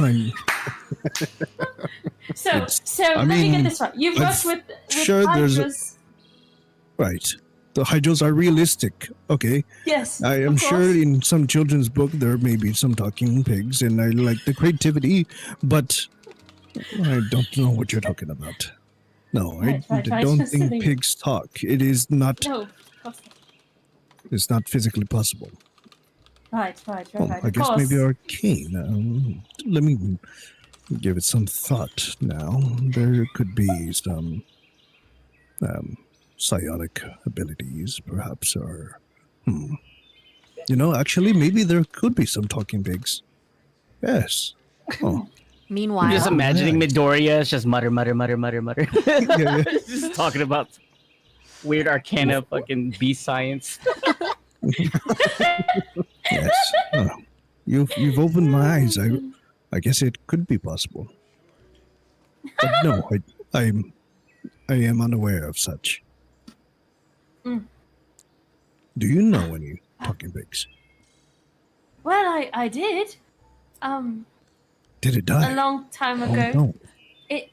So I let me mean, get this right. You've worked with sure there's hydras. Right. The hydras are realistic. Okay. Yes. I am of sure course. in some children's book there may be some talking pigs, and I like the creativity, but I don't know what you're talking about. No, Right, I right. don't Just think silly. pigs talk. It is not. No, of course not. It's not physically possible. Right. Oh, Right. I Of guess course. maybe arcane. Let me give it some thought now. There could be some psionic abilities, perhaps, or you know, actually, maybe there could be some talking pigs. Yes. Oh, Meanwhile, I'm just Wow. imagining Yeah. Midoriya is just mutter. yeah. Just talking about weird arcana, fucking beast science. Yes. Oh, you've opened my eyes. I guess it could be possible. But no, I am unaware of such. Do you know any talking pigs? Well, I did. Did it die? A long time Oh ago. no. It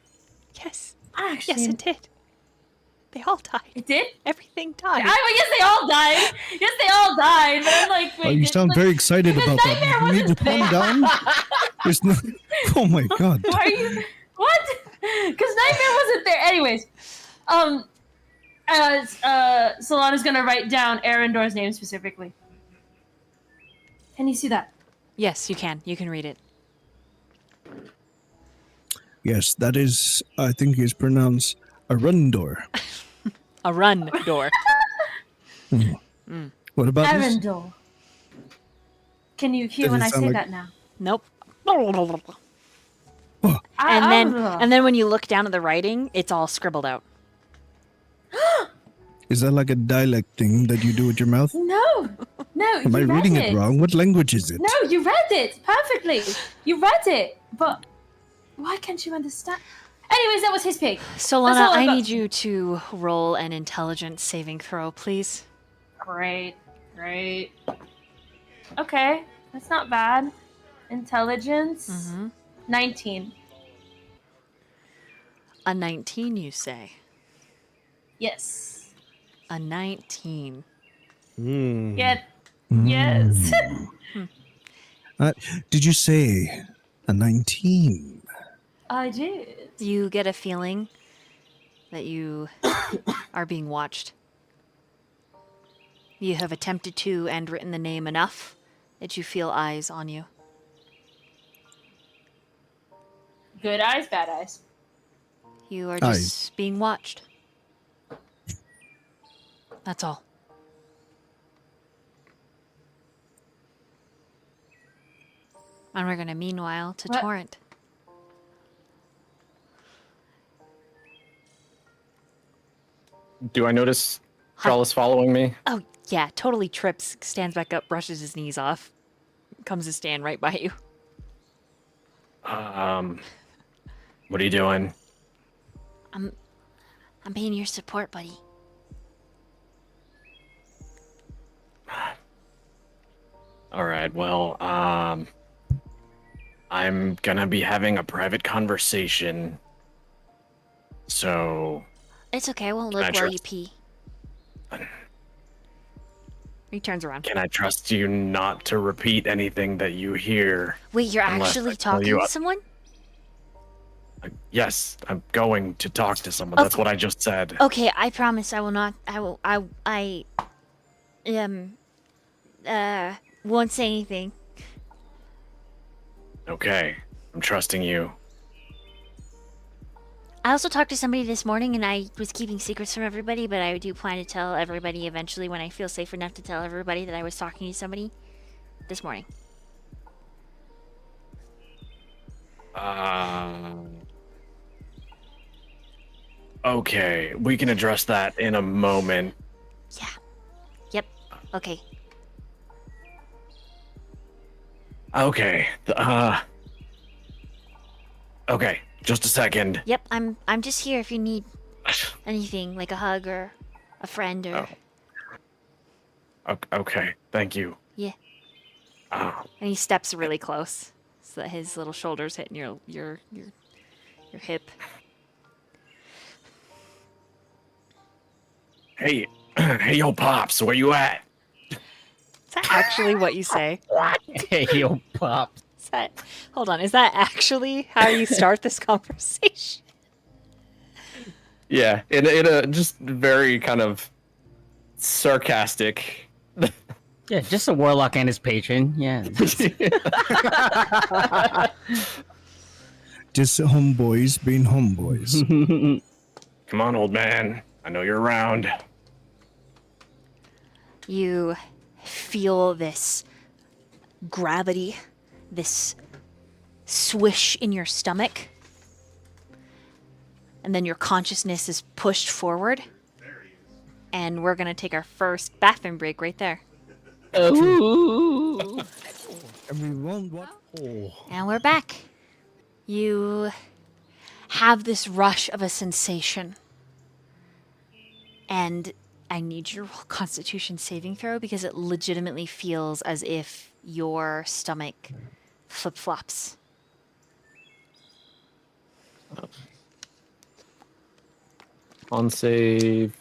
yes, actually. yes, it did. They all died. It did. Everything died. Yes, they all died. Yes, they all died. But I'm like, wait. Oh, you sound very excited because about that. Nightmare You need to wasn't calm there. down. There's no. Oh my god. Why are you? What? Because Nightmare wasn't there. Anyways, Solana's gonna write down Arendor's name specifically. Can you see that? Yes, you can. You can read it. Yes, that is. I think it's pronounced Arundor. A run door. What about this? Arendor. Can you hear Does when it I sound say like- that now? Nope. Oh, And then when you look down at the writing, it's all scribbled out. is that like a dialect thing that you do with your mouth? No, Am I you read reading it wrong? What language is it? No, you read it perfectly. You read it, but why can't you understand? Anyways, that was his pig. Solana, all I I got. need you to roll an intelligence saving throw, please. Great. Okay, that's not bad. Intelligence. 19. A 19, you say? Yes. A 19. Yeah. Yes. Did you say a 19? I did. You get a feeling that you are being watched. You have attempted to and written the name enough that you feel eyes on you. Good eyes, bad eyes. You are just being watched. That's all. And we're going to meanwhile to What? Torrent. Do I notice Trellis following me? Oh, yeah, totally trips, stands back up, brushes his knees off. comes to stand right by you. What are you doing? I'm being your support, buddy. All right, well, I'm gonna be having a private conversation. So, It's okay. I won't Can I look while trust- you pee. He turns around. can I trust you not to repeat anything that you hear? Wait, you're Unless I actually tell talking you to someone? Yes, I'm going to talk to someone. That's what I just said. Okay, I promise I will not. Won't say anything. Okay, I'm trusting you. I also talked to somebody this morning, and I was keeping secrets from everybody, but I do plan to tell everybody eventually when I feel safe enough to tell everybody that I was talking to somebody this morning. Okay, we can address that in a moment. Yeah. Yep. Okay. Okay, okay, just a second. Yep. I'm just here if you need anything, like a hug or a friend or. Okay, thank you. Yeah. Oh, And he steps really close so that his little shoulders hitting your hip. hey, hey, yo, Pops, where you at? Is that actually what you say? Hey, yo, pop. Is that, hold on, is that actually how you start this conversation? Yeah, in a just very kind of sarcastic. Yeah, just a warlock and his patron. Yeah. Just homeboys being homeboys. Come on, old man. I know you're around. You feel this gravity, this swish in your stomach, and then your consciousness is pushed forward. And we're going to take our first bathroom break right there. Ooh. Everyone, what? Oh. And we're back. You have this rush of a sensation. And I need your Constitution saving throw because it legitimately feels as if your stomach flip-flops. On save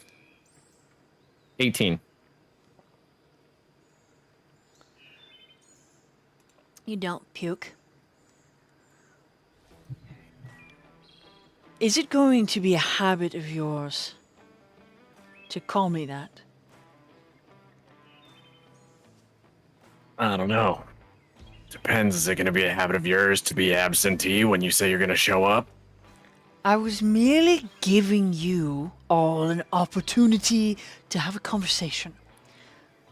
18. You don't puke. Is it going to be a habit of yours to call me that? I don't know. Depends. Is it going to be a habit of yours to be absentee when you say you're going to show up? I was merely giving you all an opportunity to have a conversation.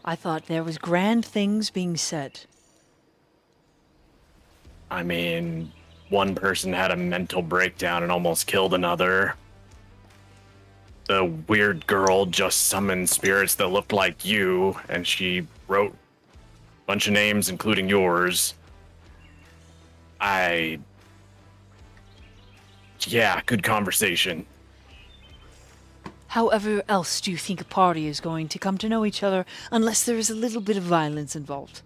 I thought there was grand things being said. I mean, one person had a mental breakdown and almost killed another. The weird girl just summoned spirits that looked like you, and she wrote a bunch of names, including yours. Yeah, good conversation. However else do you think a party is going to come to know each other unless there is a little bit of violence involved?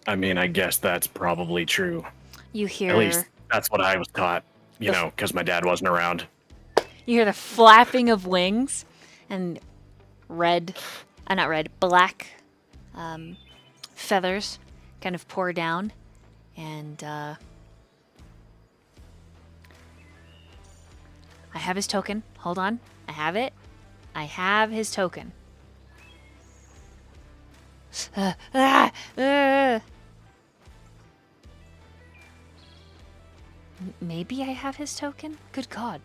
I mean, I guess that's probably true. You hear, At least that's what I was taught, you know, because my dad wasn't around. you hear the flapping of wings and black feathers kind of pour down. And I have his token. Hold on. I have it. I have his token. Maybe I have his token? Good God.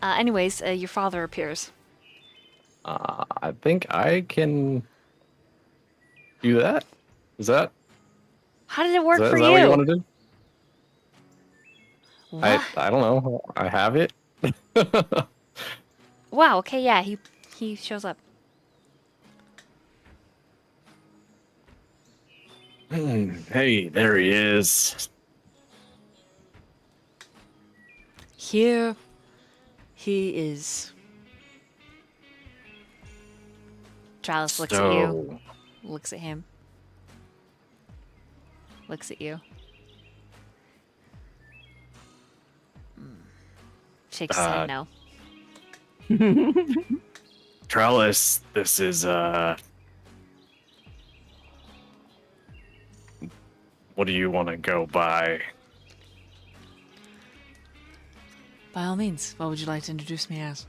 Anyways, your father appears. I think I can do that. Is that How did it work for is you? that what you want to do? What? I don't know. I have it. Wow, okay, yeah, he shows up. Hey, there he is. Here he is. Tralis looks at you, So, looks at him, looks at you. Shakes his head no. Trellis, this is, what do you want to go by? By all means, what would you like to introduce me as?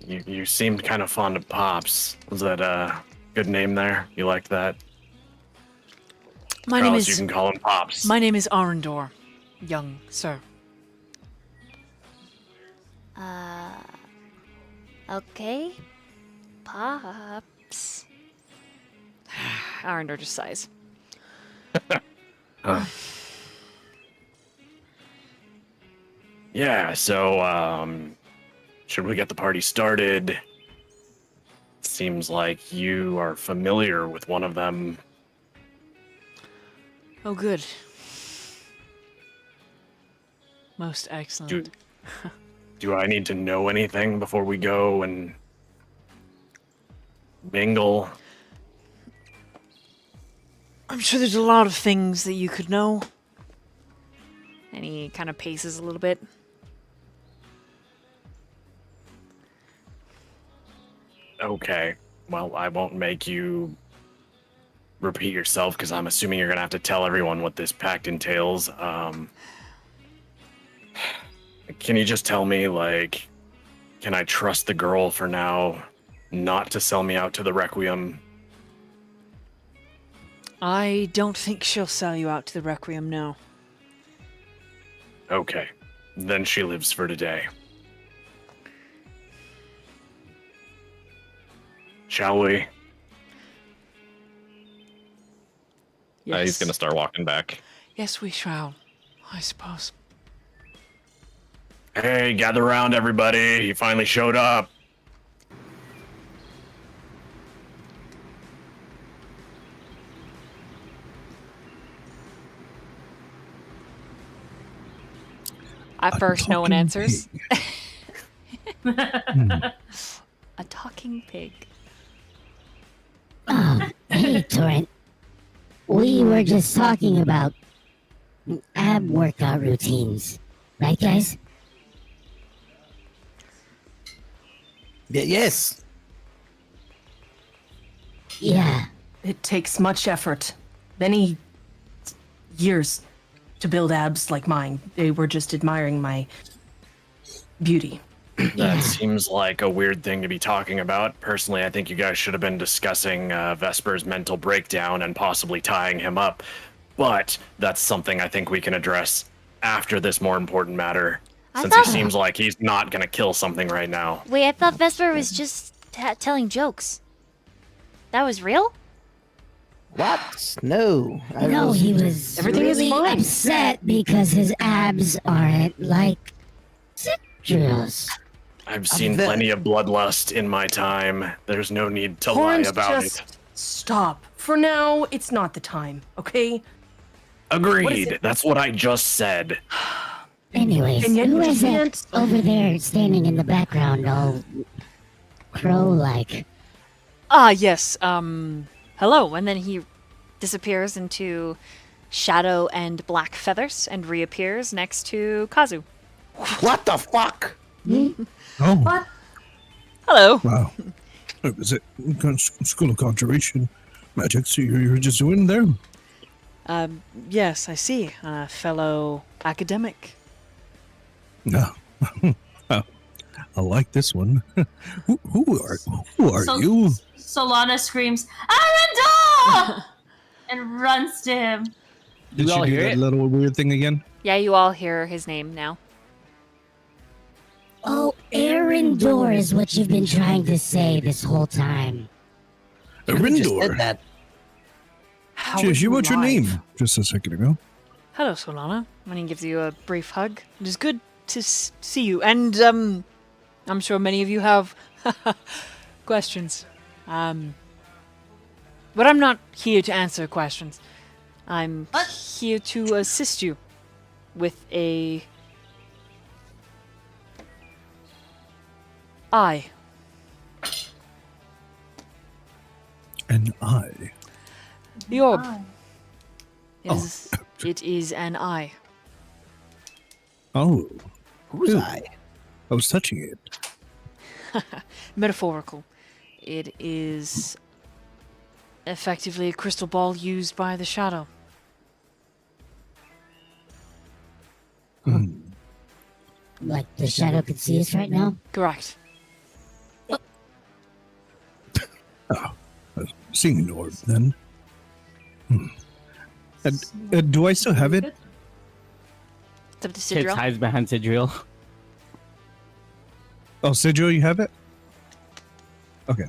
You seemed kind of fond of Pops. Was that a good name there? You liked that? My name Trellis, is you can call him Pops. My name is Arendor, young sir. Okay. Pops. Arendor just sighs. Yeah, so, should we get the party started? Seems like you are familiar with one of them. Oh, good. Most excellent. Do I need to know anything before we go and mingle? I'm sure there's a lot of things that you could know. And he kind of paces a little bit. Okay. Well, I won't make you repeat yourself because I'm assuming you're gonna have to tell everyone what this pact entails. Can you just tell me, like, can I trust the girl for now not to sell me out to the Requiem? I don't think she'll sell you out to the Requiem, no. Okay. Then she lives for today. Shall we? Yes. He's gonna start walking back. Yes, we shall, I suppose. Hey, gather around, everybody. He finally showed up. At first, no one talking answers. pig. A talking pig. Hey, Torrent. We were just talking about ab workout routines. Right, guys? Yes. Yeah. It takes much effort. Many years to build abs like mine. They were just admiring my beauty. That seems like a weird thing to be talking about. Personally, I think you guys should have been discussing Vesper's mental breakdown and possibly tying him up. But that's something I think we can address after this more important matter, since he seems like he's not going to kill something right now. Wait, I thought Vesper was just telling jokes. That was real? What? No. No, he was Everything is really fine. upset because his abs aren't like Citrus. I've seen plenty of bloodlust in my time. There's no need to lie Torrance, about just it. stop. For now, it's not the time, okay? Agreed. That's what I just said. Anyways, And yet who you is that can't- over there standing in the background all crow-like? Ah, yes. Hello. And then he disappears into shadow and black feathers and reappears next to Kazu. What the fuck? Oh, What? Hello. wow. It was it School of Conjuration magic, so you were just doing there? Yes, I see. Fellow academic. No. I like this one. Who are So- you? Solana screams, Arendelle! and runs to him. Did you all she do hear that it? little weird thing again? Yeah, you all hear his name now. Oh, Arendor is what you've been trying to say this whole time. You could've just Arendor. said that. How Cheers, are you you wrote your name alive? just a second ago. Hello, Solana. And he gives you a brief hug. It is good to see you. And I'm sure many of you have questions. But I'm not here to answer questions. I'm What? here to assist you with a eye. An eye. The orb. Ah. It is an eye. Oh, Whose Ooh. eye? I was touching it. Metaphorical. It is effectively a crystal ball used by the shadow. Hmm. Like the shadow could see us right now? Correct. Seeing an orb then. And do I still have it? It's up to Chips Sidril. hides behind Sidriel. Oh, Sigil, you have it? Okay.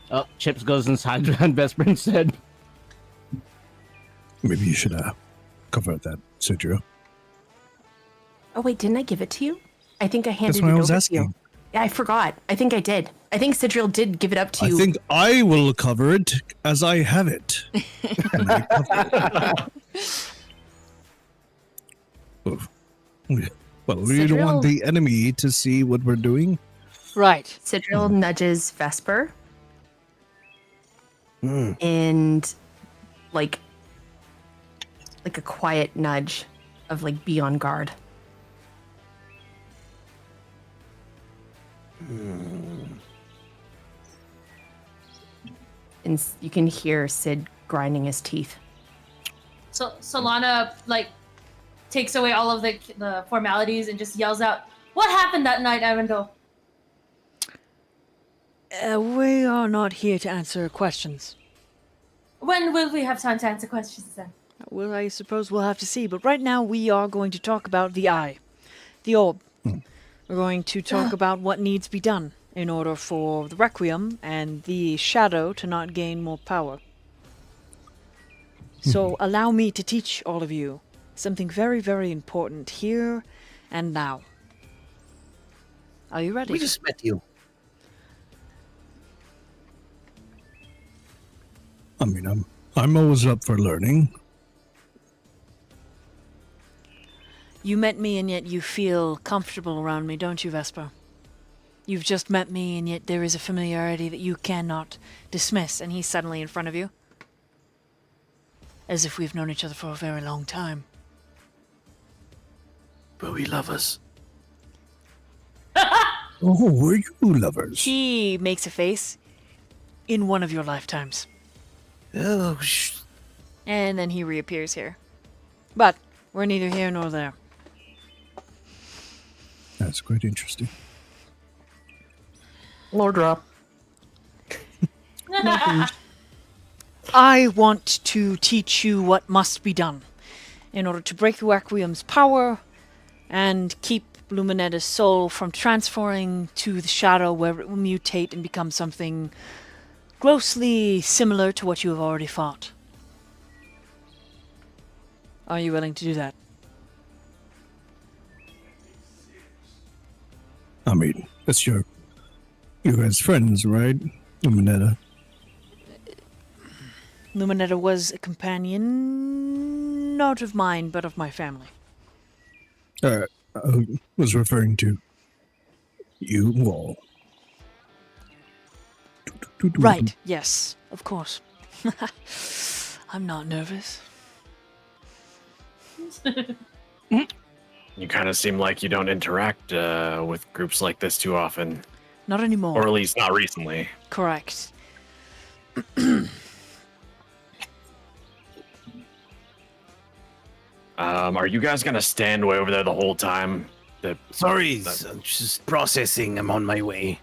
Oh, Chips goes inside behind Vesper instead. Maybe you should cover that, Sigil. Oh wait, didn't I give it to you? I think I handed That's it what I over was to you. asking. Yeah, I forgot. I think I did. I think Sidriel did give it up to I you. think I will cover it as I have it. And I cover it. Oof. Well, we don't want Sidriel- the enemy to see what we're doing. Right. Sidriel nudges Vesper Hmm. and like a quiet nudge of like be on guard. And you can hear Sid grinding his teeth. So Solana like takes away all of the formalities and just yells out, "What happened that night, Arundel?" We are not here to answer questions. When will we have time to answer questions then? Well, I suppose we'll have to see. But right now, we are going to talk about the eye, the orb. We're going to talk about what needs to be done in order for the Requiem and the Shadow to not gain more power. So allow me to teach all of you something very, very important here and now. Are you ready? We just met you. I mean, I'm always up for learning. You met me and yet you feel comfortable around me, don't you, Vesper? You've just met me and yet there is a familiarity that you cannot dismiss, and he's suddenly in front of you. As if we've known each other for a very long time. But we love us. Oh, were you lovers? He makes a face. In one of your lifetimes. Oh, And then he reappears here. But we're neither here nor there. That's quite interesting. Lore drop. I want to teach you what must be done in order to break the Requiem's power and keep Luminetta's soul from transferring to the shadow, where it will mutate and become something grossly similar to what you have already fought. Are you willing to do that? I mean, that's you guys friends, right? Luminetta. Luminetta was a companion, not of mine, but of my family. I was referring to you all. Right, yes, of course. I'm not nervous. You kind of seem like you don't interact with groups like this too often, Not anymore. or at least not recently. Correct. Are you guys gonna stand way over there the whole time? sorry, I'm just processing. I'm on my way.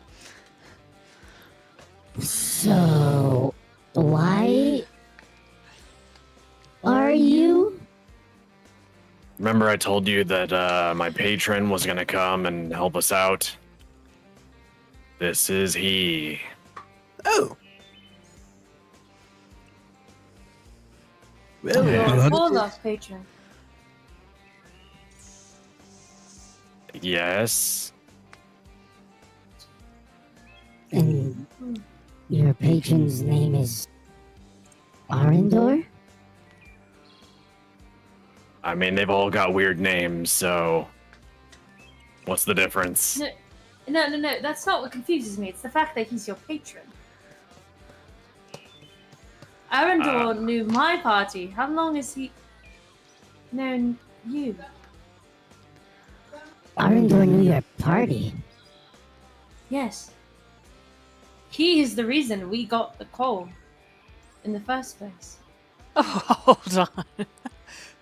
So, why are you? Remember I told you that my patron was gonna come and help us out? This is he. Oh, Well, Your warlock patron. Yes. And your patron's name is Arendor? I mean, they've all got weird names, so what's the difference? No. That's not what confuses me. It's the fact that he's your patron. Arendor knew my party. How long has he known you? Arendor knew your party. Yes. He is the reason we got the call in the first place. Oh, hold on.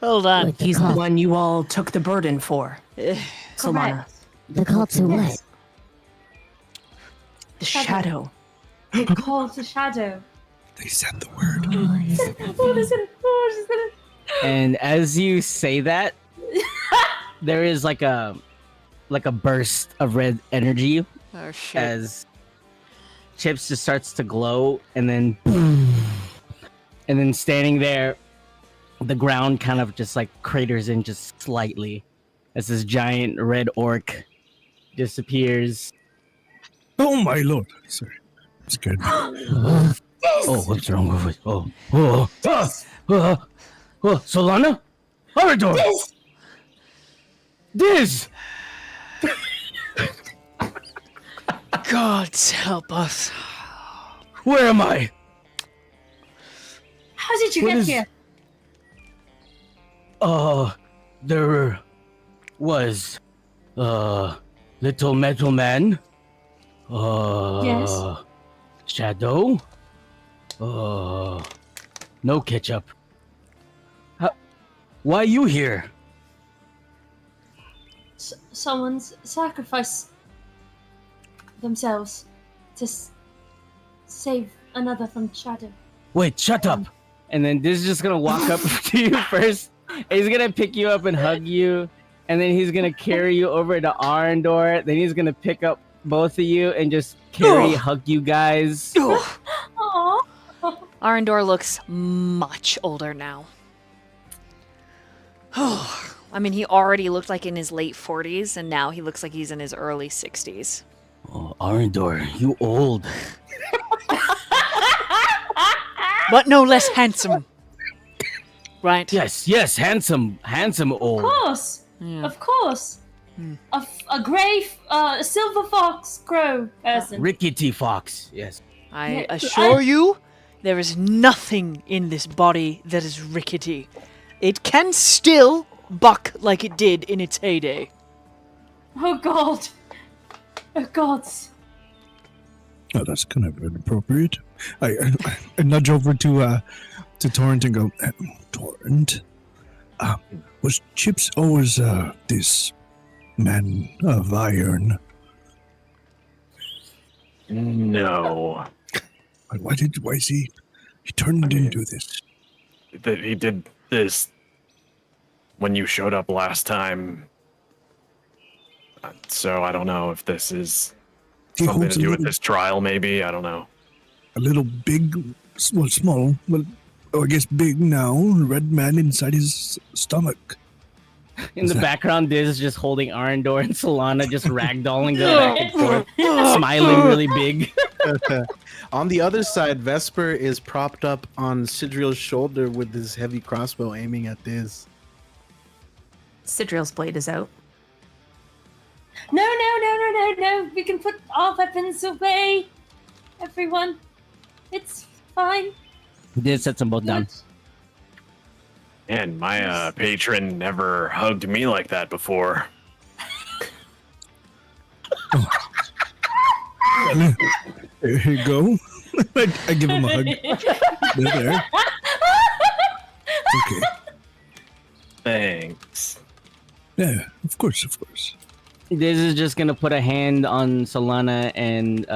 Hold on. With He's the call- one you all took the burden for. Solana. Correct. The call to what? Yes. The Shadow. shadow. The call to shadow. They said the word. What is it? And as you say that, there is like a burst of red energy Oh, shit. as Chips just starts to glow, and then standing there, the ground kind of just like craters in just slightly as this giant red orc disappears. Oh my lord! Sorry, I'm scared. Oh, what's wrong with it? Solana? Arador! Diz! God help us. Where am I? How did you What get is- here? There was little metal man. Yes. Shadow. No ketchup. Why you here? Someone's sacrificed themselves to save another from shadow. Wait, shut up. And then this is just gonna walk up to you first. He's gonna pick you up and hug you, and then he's gonna carry you over to Arendor. Then he's gonna pick up both of you and just hug you guys. Aww. Arendor looks much older now. I mean, he already looked like in his late 40s, and now he looks like he's in his early 60s. Oh, Arendor, you old. But no less handsome. Right? Yes, handsome old. Of course. Yeah. Of course. A gray, silver fox crow person. Rickety fox. Yes. I Yeah, assure you, there is nothing in this body that is rickety. It can still buck like it did in its heyday. Oh god. Oh gods. Oh, that's kind of inappropriate. I nudge over to Torrent and go, Torrent, was Chips always this man of iron? No. Why is he turned into this? He did this when you showed up last time. So I don't know if this is He something holds to a do with little, this trial, maybe. I don't know. a little big, well, small, well, I guess big now, red man inside his stomach. In the background, Diz is just holding Arendor and Solana, just ragdolling them back and forth, smiling really big. On the other side, Vesper is propped up on Sidriel's shoulder with his heavy crossbow aiming at Diz. Sidriel's blade is out. No. We can put our weapons away. Everyone. It's fine. Diz sets them both down. And my patron never hugged me like that before. Well, here you go. I give him a hug. There. Okay. Thanks. Yeah, of course. Diz is just gonna put a hand on Solana and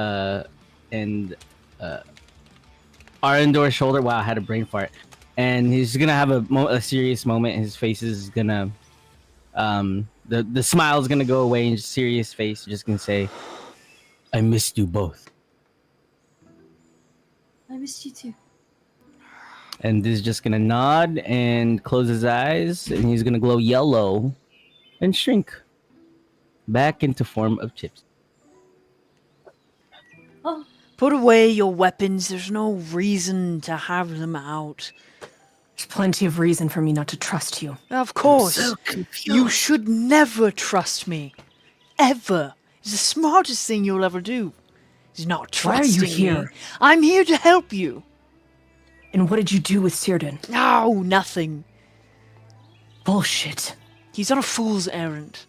Arendor's shoulder. Wow, I had a brain fart. And he's gonna have a serious moment. His face is gonna, the smile is gonna go away, and his serious face just gonna say, "I missed you both." I missed you too. And this is just gonna nod and close his eyes, and he's gonna glow yellow and shrink back into form of Chips. Oh, Put away your weapons. There's no reason to have them out. There's plenty of reason for me not to trust you. Of course. so confused. You should never trust me. Ever. It's the smartest thing you'll ever do. Is not Why are you trusting me. here? I'm here to help you. And what did you do with Círdan? No, nothing. Bullshit. He's on a fool's errand.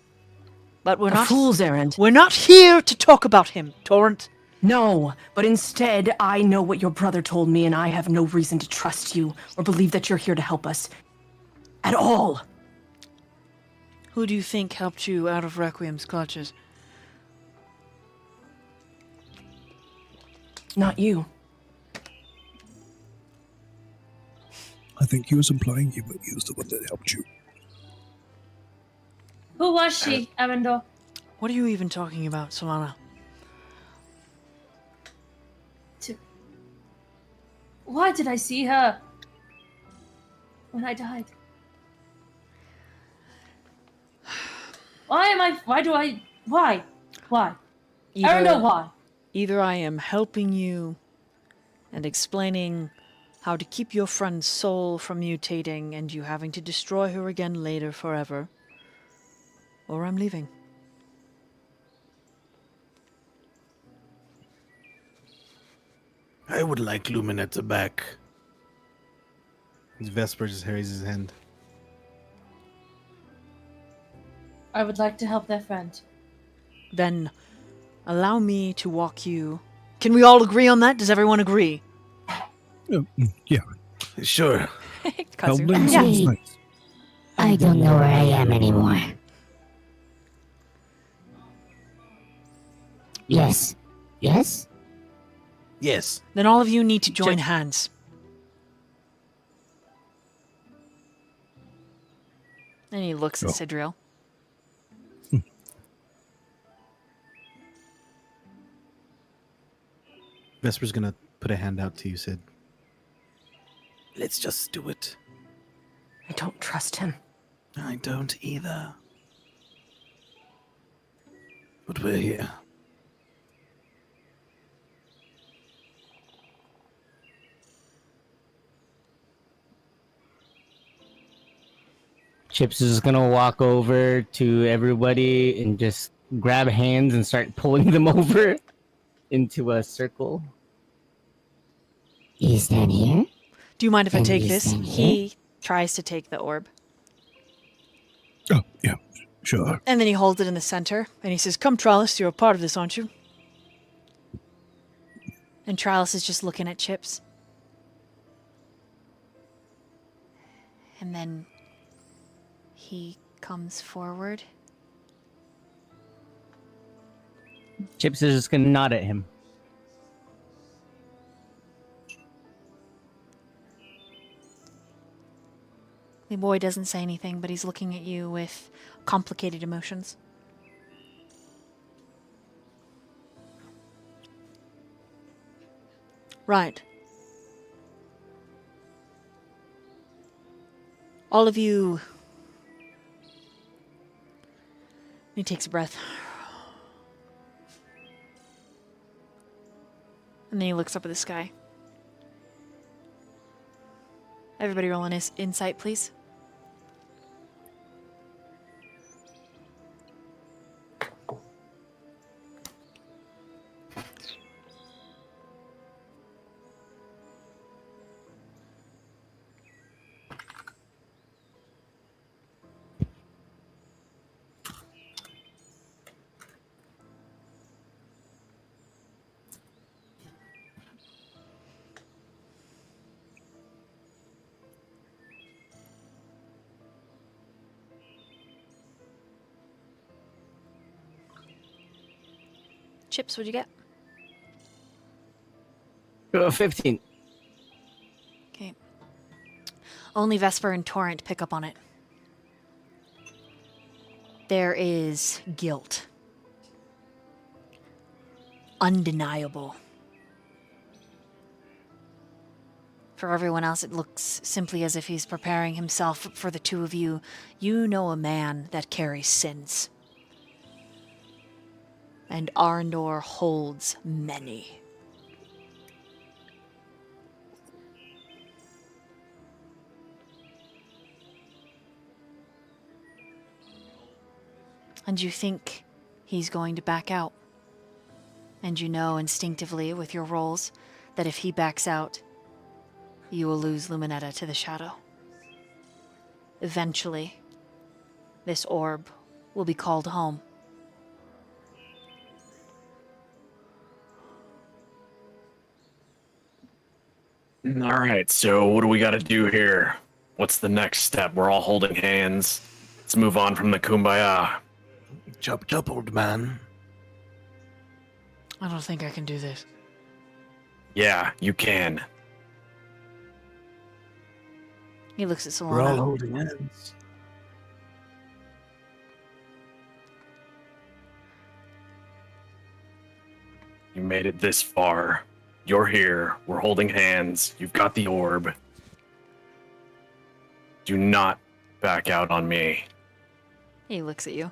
But we're A not fool's errand. We're not here to talk about him, Torrent. No, but instead, I know what your brother told me, and I have no reason to trust you or believe that you're here to help us. At all. Who do you think helped you out of Requiem's clutches? Not you. I think he was implying he was the one that helped you. who was she, Arendor? What are you even talking about, Solana? Why did I see her when I died? Why? Arendor, why? Either I am helping you and explaining how to keep your friend's soul from mutating and you having to destroy her again later forever, or I'm leaving. I would like Luminetta back. Vesper just raises his hand. I would like to help their friend. Then allow me to walk you. Can we all agree on that? Does everyone agree? Yeah. Sure. Help Kazu. them sounds nice. I don't know where I am anymore. Yes. Yes? Yes. Then all of you need to join hands. And he looks at Oh. Sidriel. Vesper's gonna put a hand out to you, Sid. Let's just do it. I don't trust him. I don't either. But we're here. Chips is gonna walk over to everybody and just grab hands and start pulling them over into a circle. You stand here? Do you mind if I And take you this? stand here? He tries to take the orb. Oh, yeah, sure. And then he holds it in the center. And he says, "Come, Tralis, you're a part of this, aren't you?" And Tralis is just looking at Chips. And then he comes forward. Chips is just gonna nod at him. The boy doesn't say anything, but he's looking at you with complicated emotions. Right. All of you. He takes a breath. And then he looks up at the sky. Everybody roll an insight, please. Chips, what'd you get? 15. Okay. Only Vesper and Torrent pick up on it. There is guilt. Undeniable. For everyone else, it looks simply as if he's preparing himself. For the two of you, you know a man that carries sins. And Arndor holds many. And you think he's going to back out. And you know instinctively with your rolls that if he backs out, you will lose Luminetta to the shadow. Eventually, this orb will be called home. All right, so what do we got to do here? What's the next step? We're all holding hands. Let's move on from the kumbaya. Chop chop, old man. I don't think I can do this. Yeah, you can. He looks at We're all Solana. holding hands. You made it this far. You're here. We're holding hands. You've got the orb. Do not back out on me. He looks at you.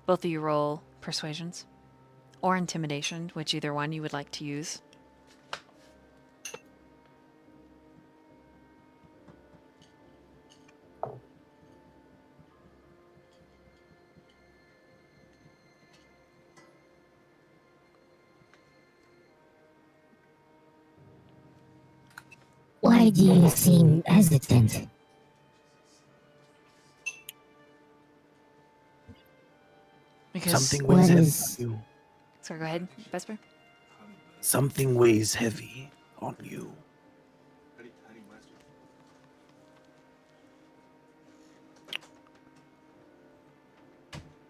Both of you roll persuasions or intimidation, which either one you would like to use. Why do you seem hesitant? Because Something What weighs heavy is- on you. Sorry, go ahead, Vesper. Something weighs heavy on you.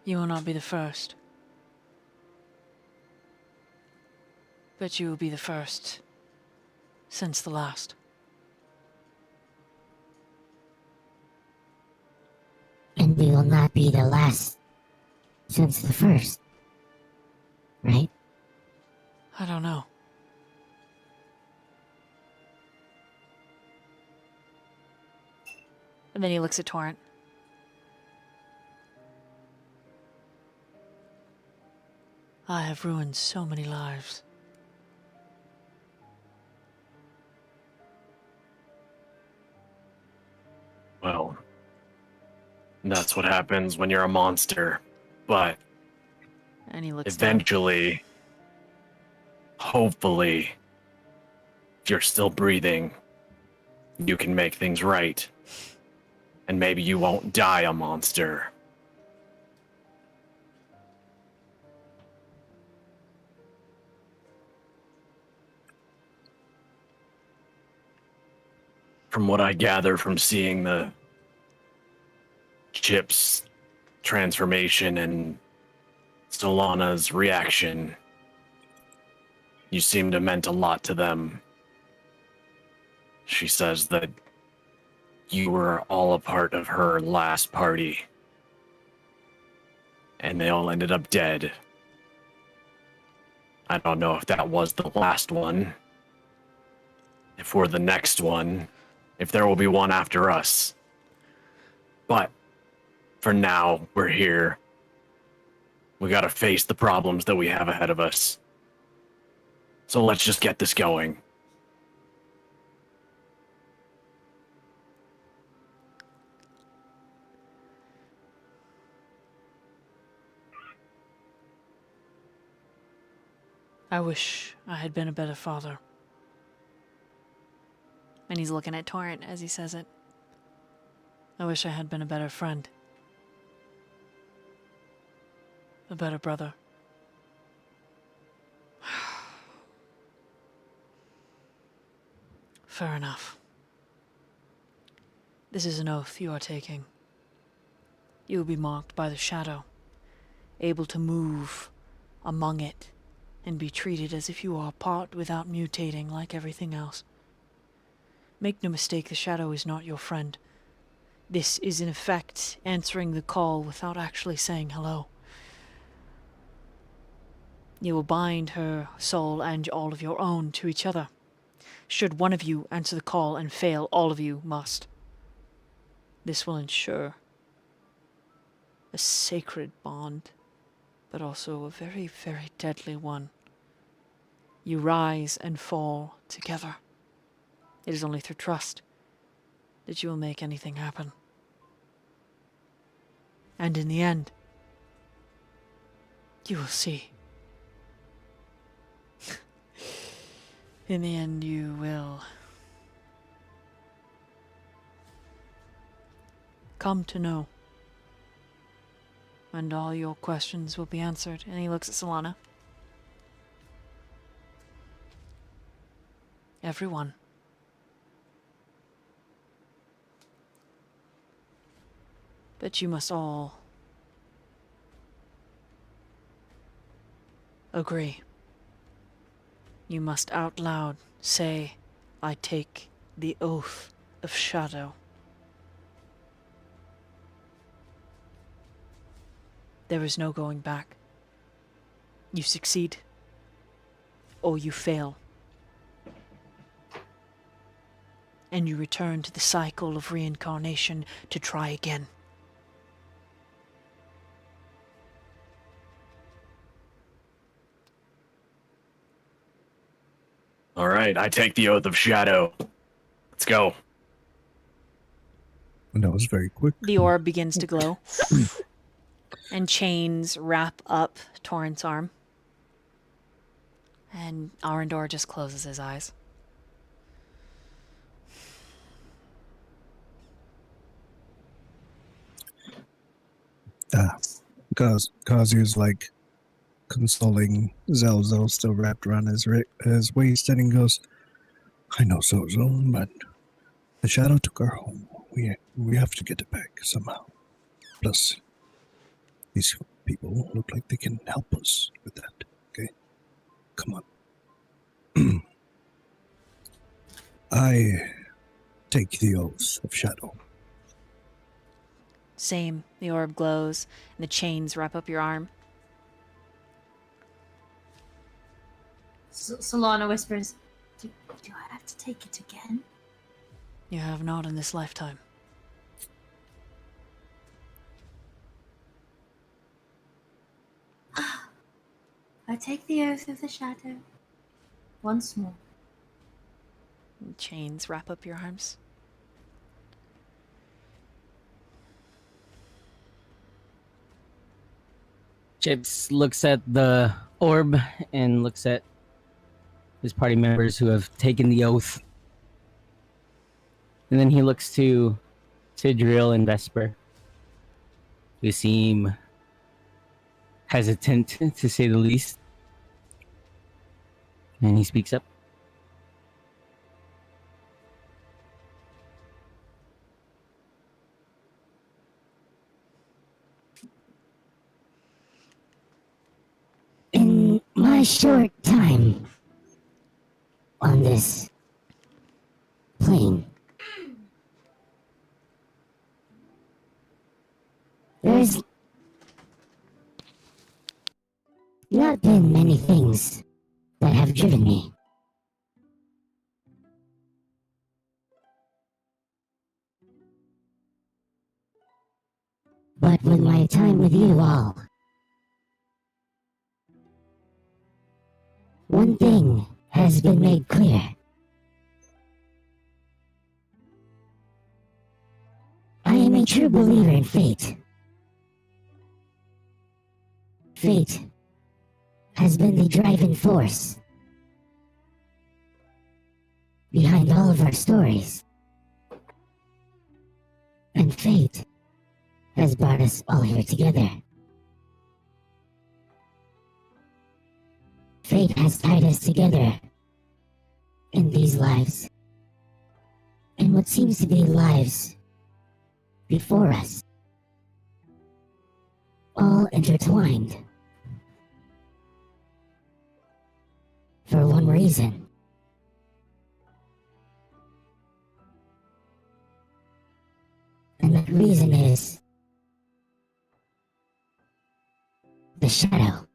you will not be the first. But you will be the first since the last. And we will not be the last since the first. Right? I don't know. And then he looks at Torrent. I have ruined so many lives. Well, that's what happens when you're a monster. But And he looks down. eventually, hopefully, if you're still breathing, you can make things right. And maybe you won't die a monster. From what I gather from seeing the chip's transformation and Solana's reaction, you seem to meant a lot to them. She says that you were all a part of her last party, and they all ended up dead. I don't know if that was the last one, if we're the next one, if there will be one after us. But for now, we're here. We gotta face the problems that we have ahead of us. So let's just get this going. I wish I had been a better father. And he's looking at Torrent as he says it. I wish I had been a better friend. A better brother. Fair enough. This is an oath you are taking. You will be marked by the shadow, able to move among it and be treated as if you are part without mutating like everything else. Make no mistake, the shadow is not your friend. This is in effect answering the call without actually saying hello. You will bind her soul and all of your own to each other. Should one of you answer the call and fail, all of you must. This will ensure a sacred bond, but also a very, very deadly one. You rise and fall together. It is only through trust that you will make anything happen. And in the end, you will see. In the end, you will come to know. And all your questions will be answered. And he looks at Solana. Everyone. But you must all agree. You must out loud say, I take the oath of shadow. There is no going back. You succeed, or you fail. And you return to the cycle of reincarnation to try again. All right, I take the oath of shadow. Let's go. And that was very quick. The orb begins to glow. And chains wrap up Torrent's arm. And Arendor just closes his eyes. Because he was like consoling Zelzo, still wrapped around his waist, and he goes, I know Zozo, but the shadow took our home. We have to get it back somehow. Plus, these people look like they can help us with that. Okay? Come on. I take the oath of shadow. Same. The orb glows, and the chains wrap up your arm. Solana whispers, do I have to take it again? You have not in this lifetime. I take the oath of the shadow once more. And chains wrap up your arms. Chips looks at the orb and looks at his party members who have taken the oath. And then he looks to Sidriel and Vesper, who seem hesitant, to say the least. And he speaks up. In my short time on this plane, there's not been many things that have driven me. But with my time with you all, one thing has been made clear. I am a true believer in fate. Fate has been the driving force behind all of our stories. And fate has brought us all here together. Fate has tied us together in these lives, and what seems to be lives before us. all intertwined. For one reason. And that reason is the shadow.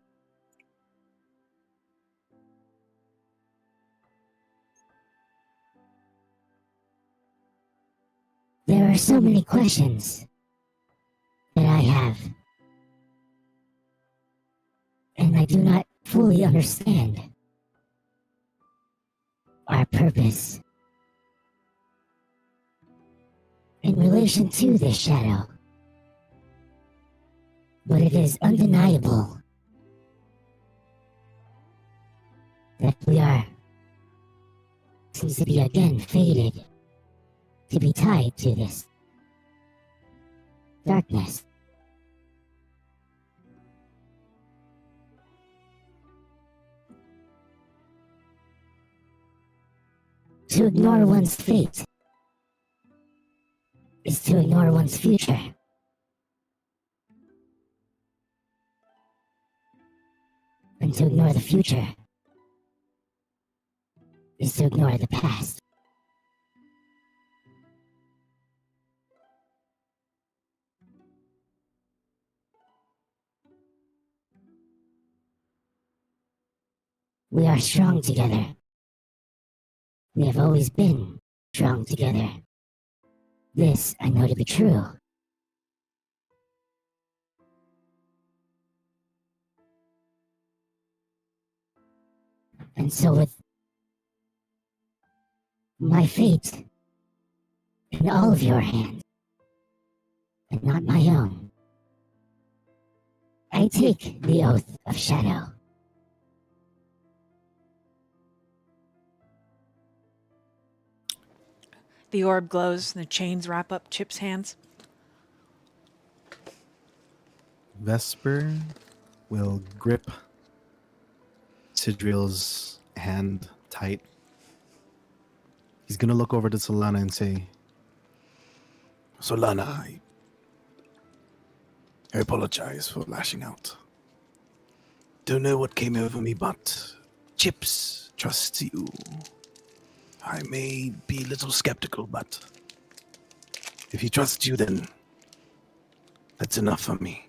There are so many questions that I have, and I do not fully understand our purpose in relation to this shadow. But it is undeniable that we are, seems to be again fated to be tied to this darkness. To ignore one's fate is to ignore one's future. And to ignore the future is to ignore the past. We are strong together. We have always been strong together. This I know to be true. And so with my fate in all of your hands, and not my own, I take the oath of shadow. The orb glows and the chains wrap up Chip's hands. Vesper will grip Sidriel's hand tight. He's gonna look over to Solana and say, Solana, I apologize for lashing out. Don't know what came over me, but Chips trusts you. I may be a little skeptical, but if he trusts you, then that's enough for me.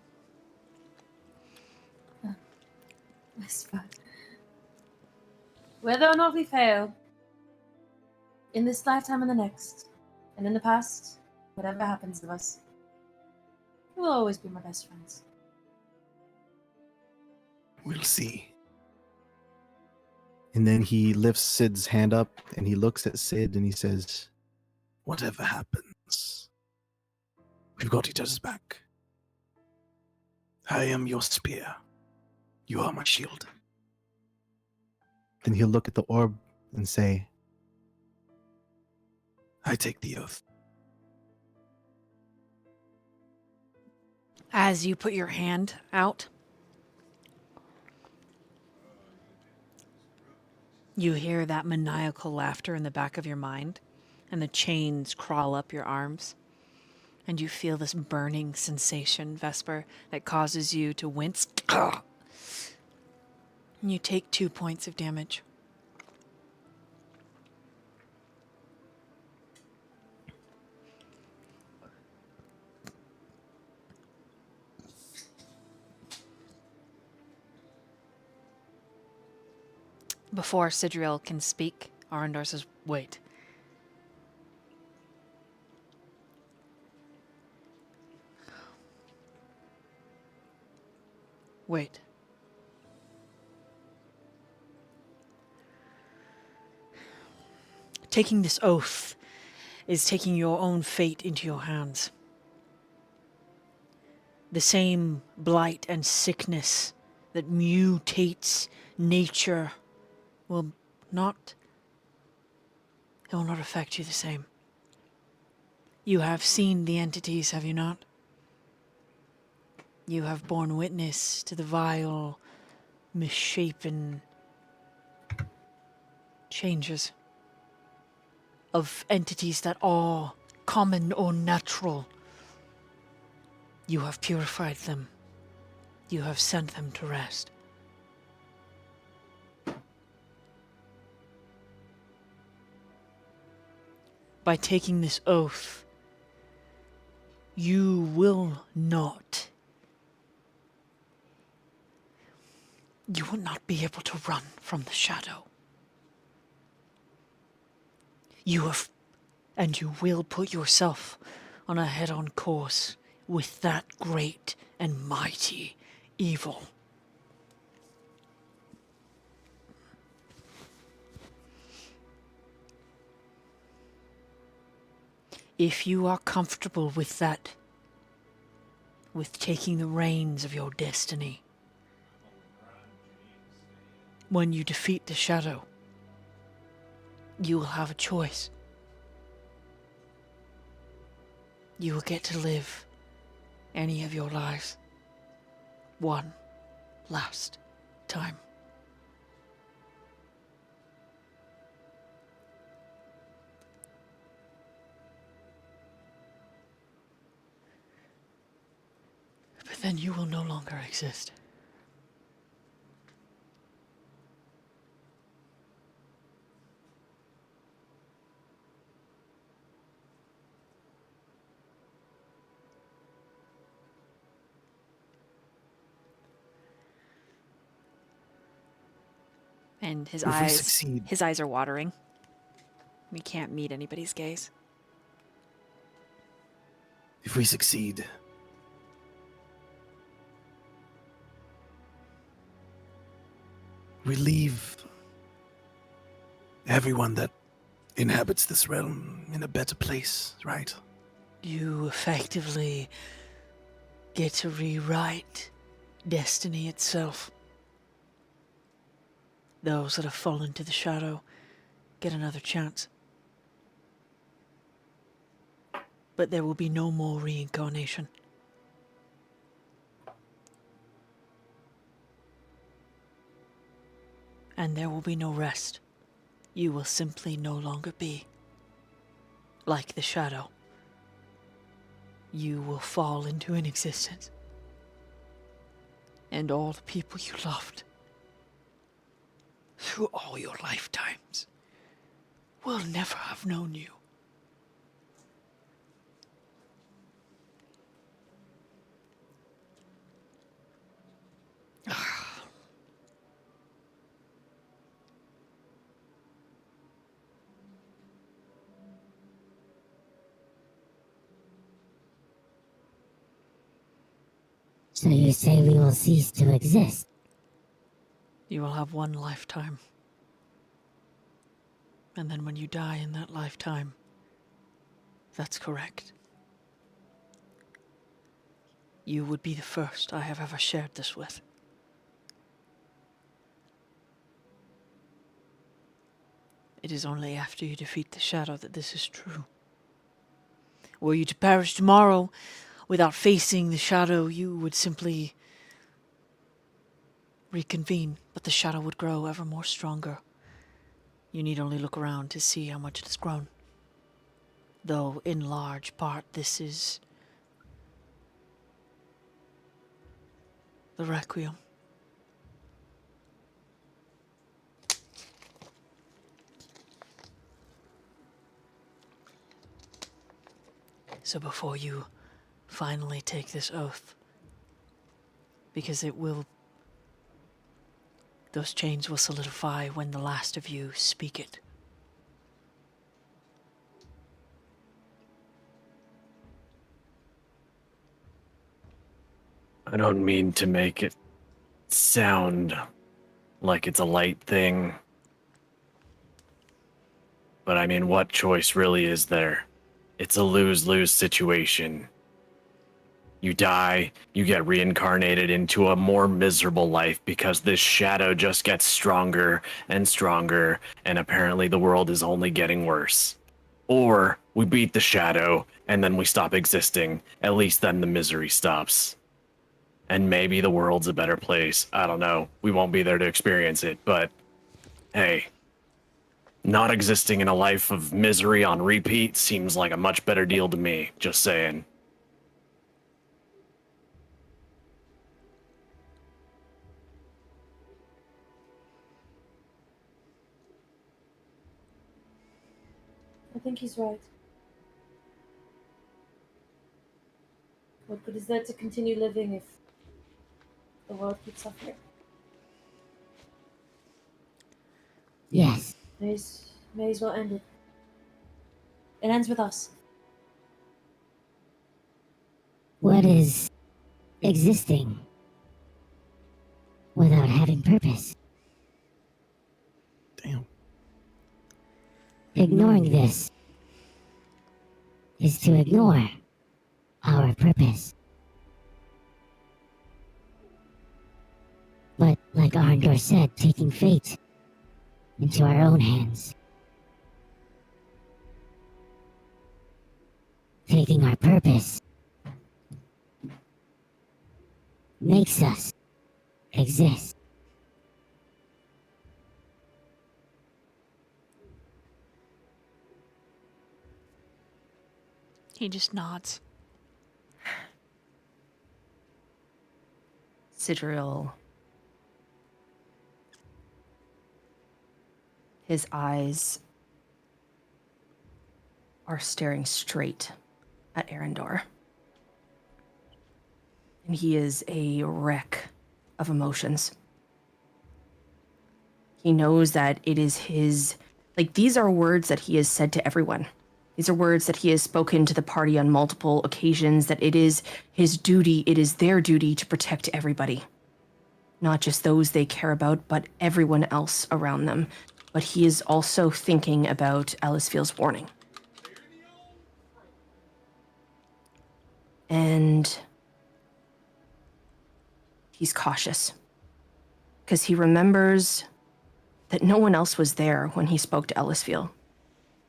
Whisper. Whether or not we fail, in this lifetime and the next, and in the past, whatever happens to us, you will always be my best friends. We'll see. and then he lifts Sid's hand up and he looks at Sid and he says, Whatever happens, we've got each other's back. I am your spear. You are my shield. Then he'll look at the orb and say, I take the oath. As you put your hand out, you hear that maniacal laughter in the back of your mind, and the chains crawl up your arms. And you feel this burning sensation, Vesper, that causes you to wince. And you take 2 points of damage. Before Sidriel can speak, Arendar says, wait. Wait. Taking this oath is taking your own fate into your hands. The same blight and sickness that mutates nature will not affect you the same. You have seen the entities, have you not? You have borne witness to the vile, misshapen changes of entities that are common or natural. You have purified them You have sent them to rest. By taking this oath, you will not be able to run from the shadow. And you will put yourself on a head-on course with that great and mighty evil. If you are comfortable with that, with taking the reins of your destiny, when you defeat the shadow, you will have a choice. You will get to live any of your lives one last time. But then you will no longer exist. And his If we eyes, succeed- his eyes are watering. We can't meet anybody's gaze. If we succeed, we leave everyone that inhabits this realm in a better place, right? You effectively get to rewrite destiny itself. Those that have fallen to the shadow get another chance. But there will be no more reincarnation. And there will be no rest. You will simply no longer be like the shadow. You will fall into inexistence. And all the people you loved through all your lifetimes will never have known you. So you say we will cease to exist? You will have one lifetime. And then when you die in that lifetime, that's correct. You would be the first I have ever shared this with. It is only after you defeat the shadow that this is true. Were you to perish tomorrow without facing the shadow, you would simply reconvene, but the shadow would grow ever more stronger. You need only look around to see how much it has grown. Though, in large part, this is the Requiem. So before you finally take this oath, because those chains will solidify when the last of you speak it. I don't mean to make it sound like it's a light thing. But I mean, what choice really is there? It's a lose-lose situation. You die, you get reincarnated into a more miserable life because this shadow just gets stronger and stronger, and apparently the world is only getting worse. Or we beat the shadow, and then we stop existing. At least then the misery stops. And maybe the world's a better place. I don't know. We won't be there to experience it, but hey, not existing in a life of misery on repeat seems like a much better deal to me. Just saying. think he's right. What good is there to continue living if the world keeps suffering? Yes. May as well end it. It ends with us. What is existing without having purpose? Damn. Ignoring this is to ignore our purpose. But like Arndor said, taking fate into our own hands. Taking our purpose makes us exist. He just nods. Sidriel. His eyes are staring straight at Arendor. And he is a wreck of emotions. He knows that it is his... Like, these are words that he has said to everyone. These are words that he has spoken to the party on multiple occasions, that it is his duty, it is their duty to protect everybody. Not just those they care about, but everyone else around them. But he is also thinking about Ellisfield's warning. And he's cautious. Because he remembers that no one else was there when he spoke to Ellisfield.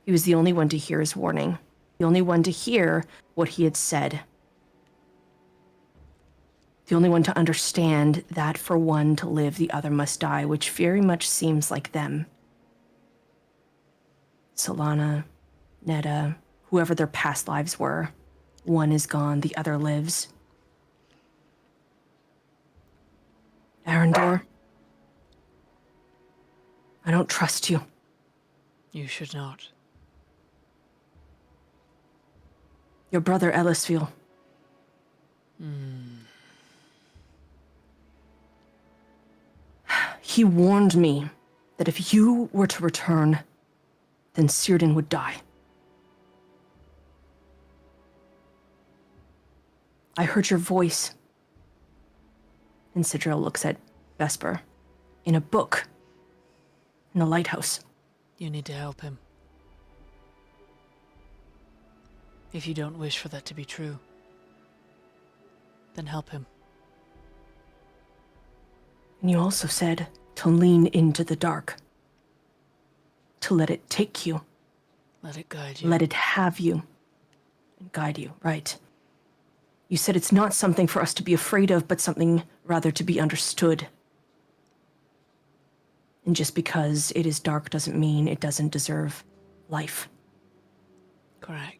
He was the only one to hear his warning. The only one to hear what he had said. The only one to understand that for one to live, the other must die, which very much seems like them. Solana, Netta, whoever their past lives were. One is gone, the other lives. Arendor, I don't trust you. You should not. Your brother Ellisfield. He warned me that if you were to return, then Círdan would die. I heard your voice. And Sidriel looks at Vesper. In a book. In the lighthouse. You need to help him. If you don't wish for that to be true, then help him. And you also said to lean into the dark. To let it take you. Let it guide you. Let it have you. And guide you, right. You said it's not something for us to be afraid of, but something rather to be understood. And just because it is dark doesn't mean it doesn't deserve life. Correct.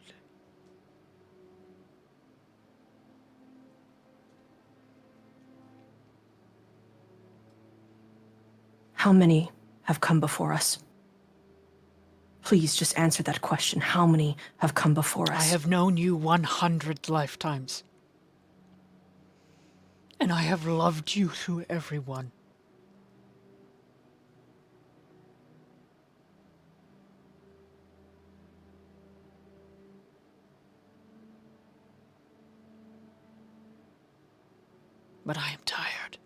How many have come before us? Please just answer that question. How many have come before us? I have known you 100 lifetimes. And I have loved you through every one. But I am tired.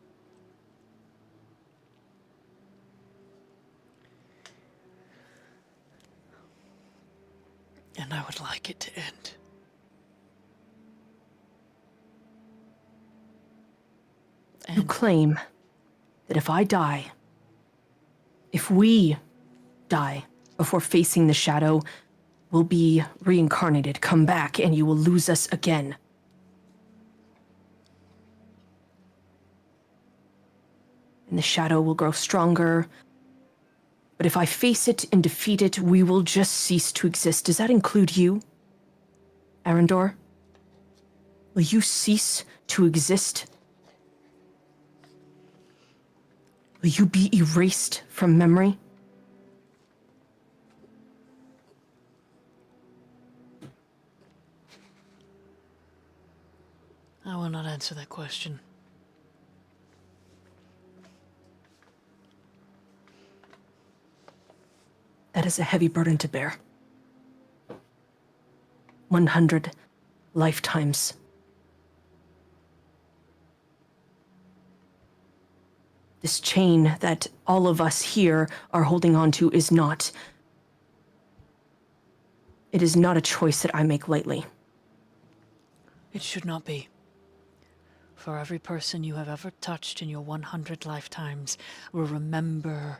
And I would like it to end. You claim that if I die, if we die before facing the shadow, we'll be reincarnated, come back, and you will lose us again. And the shadow will grow stronger. But if I face it and defeat it, we will just cease to exist. Does that include you, Arendor? Will you cease to exist? Will you be erased from memory? answer that question. That is a heavy burden to bear. 100 lifetimes. This chain that all of us here are holding on to is not. It is not a choice that I make lightly. It should not be. For every person you have ever touched in your 100 lifetimes will remember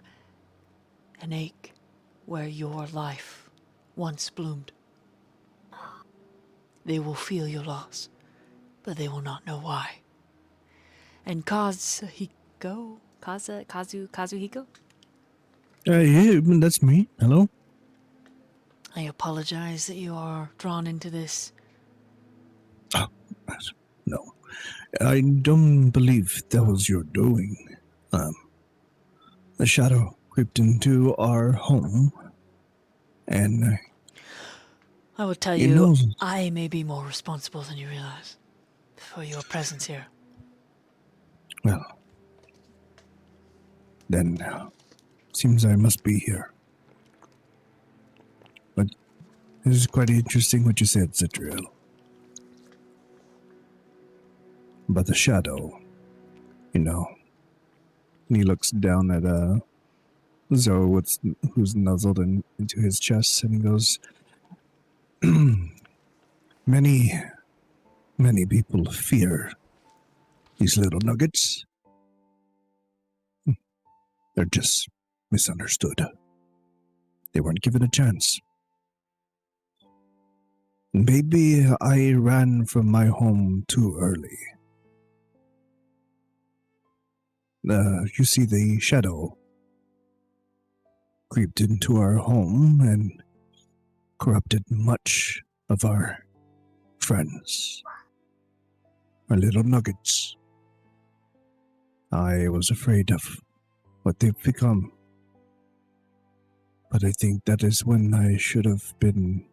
an ache where your life once bloomed. They will feel your loss, but they will not know why. And Kazuhiko? Kazuhiko? Yeah, that's me. Hello? I apologize that you are drawn into this. Oh, no. I don't believe that was your doing. The shadow crept into our home, and I will tell you you, know, I may be more responsible than you realize for your presence here. well, then seems I must be here. But it is quite interesting what you said, Citriel. About the shadow, you know. And he looks down at Zoe, who's nuzzled into his chest, and he goes, many people fear these little nuggets. They're just misunderstood. They weren't given a chance. Maybe I ran from my home too early. You see, the shadow creeped into our home and corrupted much of our friends, our little nuggets. I was afraid of what they've become. But I think that is when I should have been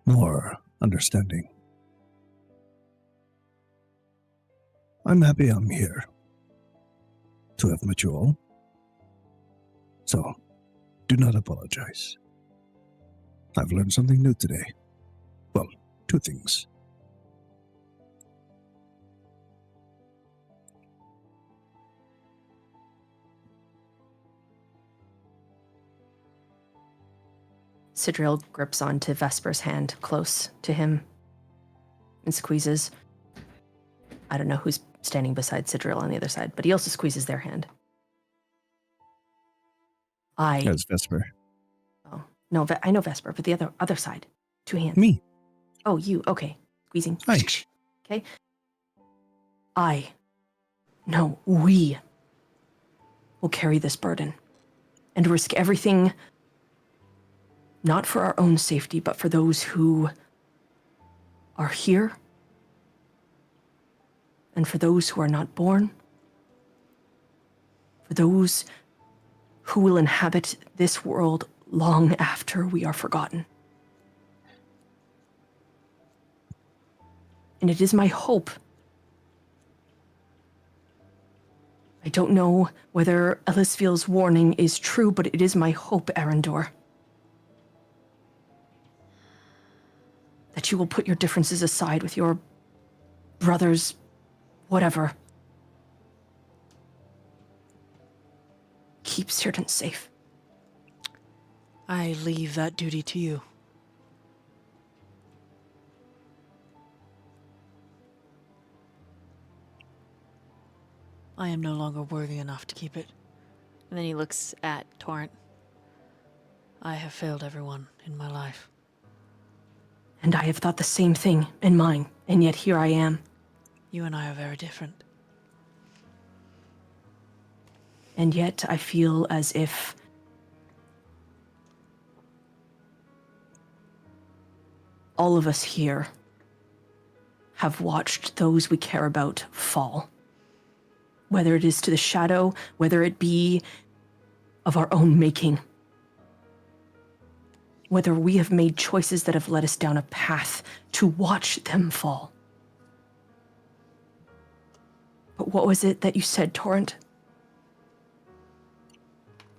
more understanding. I'm happy I'm here to have met you all. So, do not apologize. I've learned something new today. Well, 2 things. Sidriel grips onto Vesper's hand close to him and squeezes. I don't know who's standing beside Sidriel on the other side, but he also squeezes their hand. That's Vesper. Oh, no, I know Vesper, but the other side. 2 hands. Me. Oh, you. Okay. Squeezing. Hi. Okay. We will carry this burden and risk everything, not for our own safety, but for those who are here and for those who are not born, for those who will inhabit this world long after we are forgotten. And it is my hope. I don't know whether Elisfiel's warning is true, but it is my hope, Arendor, that you will put your differences aside with your brothers, whatever. Keep Círdan safe. I leave that duty to you. I am no longer worthy enough to keep it. And then he looks at Torrent. I have failed everyone in my life. And I have thought the same thing in mine, and yet here I am. You and I are very different. And yet I feel as if all of us here have watched those we care about fall. Whether it is to the shadow, whether it be of our own making. Whether we have made choices that have led us down a path to watch them fall. What was it that you said, Torrent?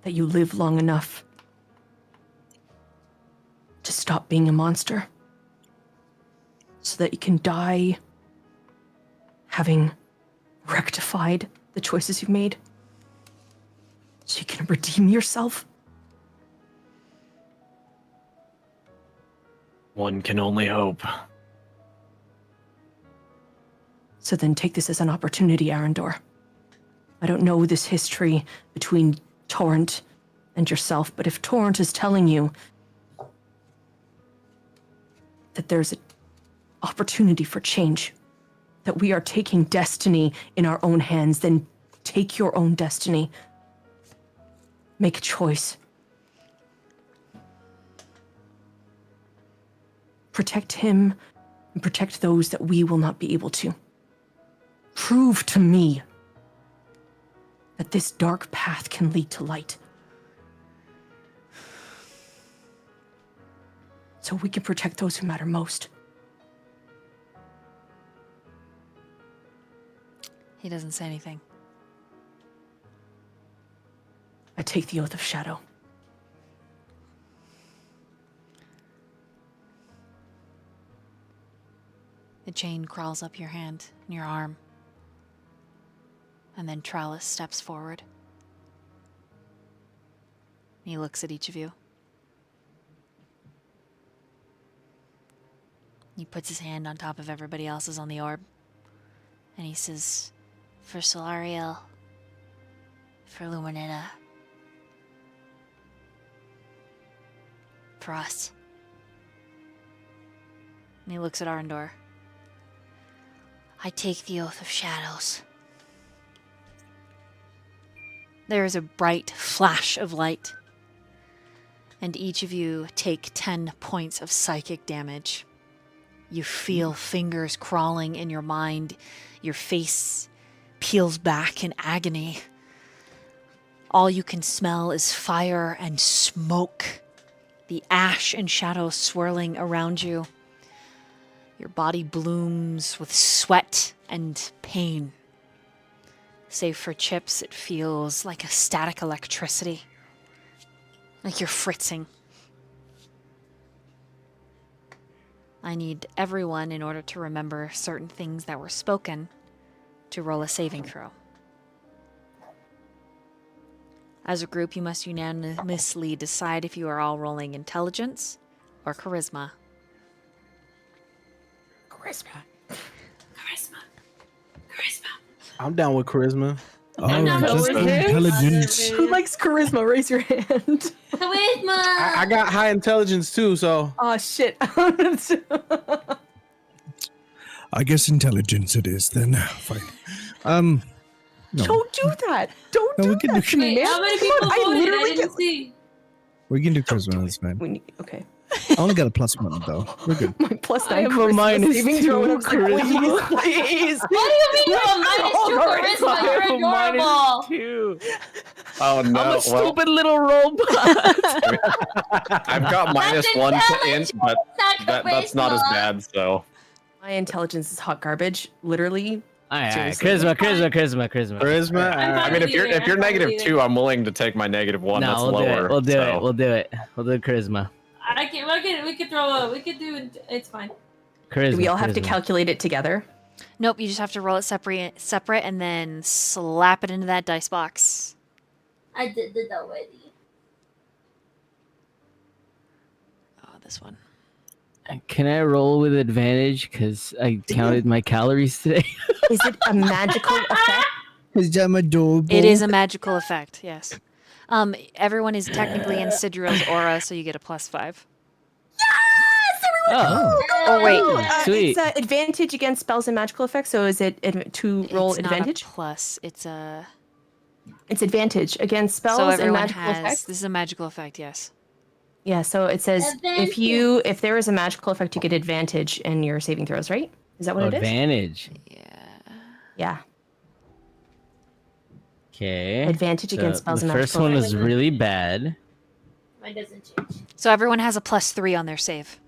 That you live long enough to stop being a monster? So that you can die having rectified the choices you've made? So you can redeem yourself? One can only hope. So then take this as an opportunity, Arendor. I don't know this history between Torrent and yourself, but if Torrent is telling you that there's an opportunity for change, that we are taking destiny in our own hands, then take your own destiny. Make a choice. Protect him and protect those that we will not be able to. Prove to me that this dark path can lead to light. So we can protect those who matter most. He doesn't say anything. I take the oath of shadow. The chain crawls up your hand and your arm. And then Trellis steps forward. He looks at each of you. He puts his hand on top of everybody else's on the orb. And he says, for Solariel, for Luminita, for us. And he looks at Arendor. I take the oath of shadows. There is a bright flash of light, and each of you take 10 points of psychic damage. You feel fingers crawling in your mind. Your face peels back in agony. All you can smell is fire and smoke, the ash and shadows swirling around you. Your body blooms with sweat and pain. Save for Chips, it feels like a static electricity. Like you're fritzing. I need everyone, in order to remember certain things that were spoken, to roll a saving throw. As a group, you must unanimously decide if you are all rolling intelligence or charisma. I'm down with charisma. Oh, not just with him. intelligence. Who likes charisma? Raise your hand. Charisma! I got high intelligence too, so Oh, shit. I guess intelligence it is then. Fine. No. Don't do that. Don't No, do we can that do- to me, man. How many Come people on, I voted? literally I didn't see. We can do charisma. That's fine. Okay. I only got a +1 though. We're good. My plus I 9 have a charisma saving -2 throw, and I was like, charisma. please. What do you mean you have -2 charisma? I You're have a adorable. -2. Oh no! I'm a well, stupid little robot. I've got That's -1 to int, intelligence, but not that's not as charisma. bad. So My intelligence is hot garbage. Literally. All right, Seriously. charisma. charisma. I mean, if you're -2, I'm willing to take my -1. No, That's we'll lower. do it. We'll do so. it. We'll do charisma. We could throw a. We could do. It's fine. Charisma. Do we all have to charisma. calculate it together? Nope, you just have to roll it separate and then slap it into that dice box. I did it already. Oh, this one. Can I roll with advantage? Because I counted my calories today. Is it a magical effect? Is that adorable? It is a magical effect, yes. Everyone is technically in Sidril's aura, so you get a +5. Oh, Oh, wait. Sweet. It's advantage against spells and magical effects. So is it to roll It's advantage? not a plus, it's a... It's advantage against spells So and everyone magical has... effects. This is a magical effect, yes. Yeah. So it says if there is a magical effect, you get advantage in your saving throws, right? Is that what it is? advantage. Yeah. Okay. Advantage against spells the and first magical one effects. was really bad. Mine doesn't change. So everyone has a +3 on their save.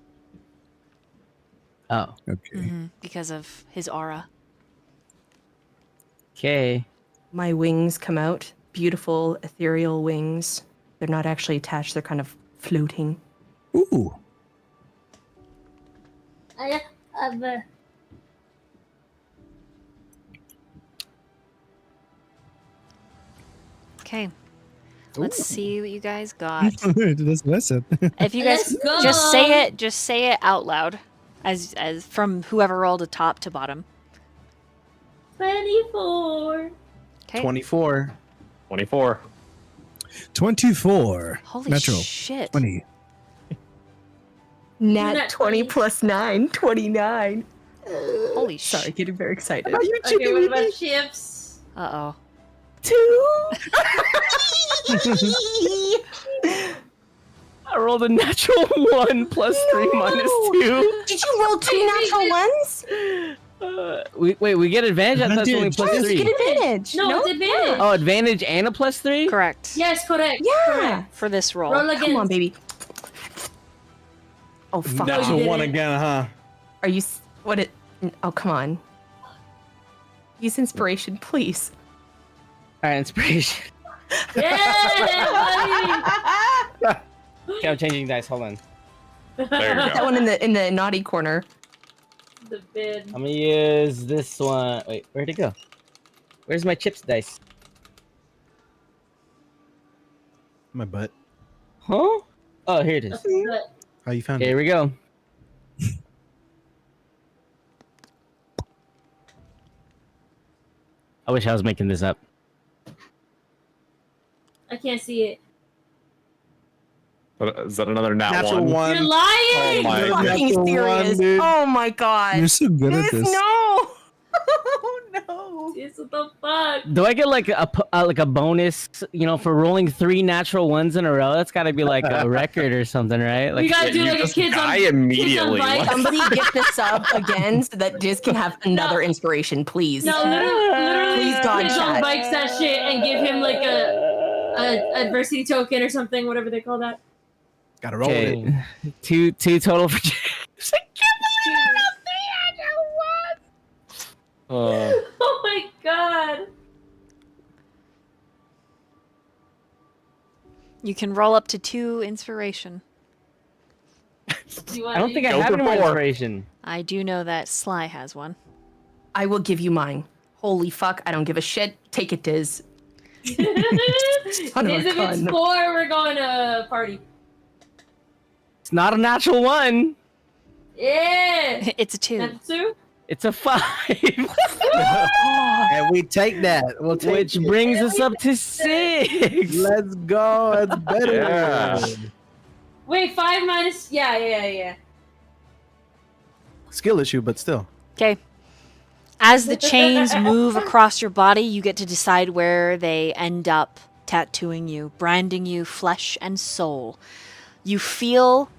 Oh. Okay. Because of his aura. Okay. My wings come out. Beautiful ethereal wings. They're not actually attached, they're kind of floating. Ooh. Okay. Let's see what you guys got. That's what I said. If you guys Let's go. just say it out loud, as from whoever rolled a top to bottom. 24. Okay. 24. 24. 24. Holy Natural. shit! 20. Nat Nat 20 20. plus 9, 29. Holy Sorry, shit! getting very excited. Okay, what about chips? Uh oh. 2. I rolled a natural 1 plus 3 minus 2. Did you roll 2 natural ones? We get advantage? I thought it's only Advantage. plus Yes, 3. you get advantage. No, it's advantage. Oh, advantage and a plus 3? Correct. Yes, correct. Yeah. Correct. For this roll. Roll again. Come on, baby. Oh, fuck. No, you Natural one didn't. again, huh? Are you... What it... Oh, come on. Use inspiration, please. Alright, inspiration. Yeah, buddy. Okay, I'm changing dice. Hold on. There you That go. one in the naughty corner. The bid. I'm gonna use this one. Wait, where'd it go? Where's my chips dice? My butt. Huh? Oh, here it is. How you found Okay, here it? we go. I wish I was making this up. I can't see it. Is that another nat Natural one? one. You're lying. Oh my You're god. Fucking Natural serious. one, dude. Oh my god. You're so good at This, this. no. Oh no. Yes, what the fuck? Do I get like a bonus, for rolling 3 natural ones in a row? That's got to be like a record or something, right? We Like, gotta do you like a just kids on die kids on immediately. bikes. What? Somebody get the sub again so that Diz can have another inspiration, please. No, literally Please, God, kids on chat. bikes that shit and give him like a adversity token or something, whatever they call that. Gotta roll it. okay, two total for chips. I can't believe I rolled 3 natural ones. Oh my god. You can roll up to 2 inspiration. Do you I don't think I Go have for any more 4. inspiration. I do know that Sly has one. I will give you mine. Holy fuck, I don't give a shit. Take it, Diz. Son of a If it's gun. 4, we're going to party. It's not a natural 1. Yeah. It's a 2. That's 2? It's a 5. And we take that. We'll take Which it. brings us up to 6. Let's go. That's better. Yeah. Wait, 5 minus. Yeah. Skill issue, but still. Okay. As the chains move across your body, you get to decide where they end up tattooing you, branding you flesh and soul. You feel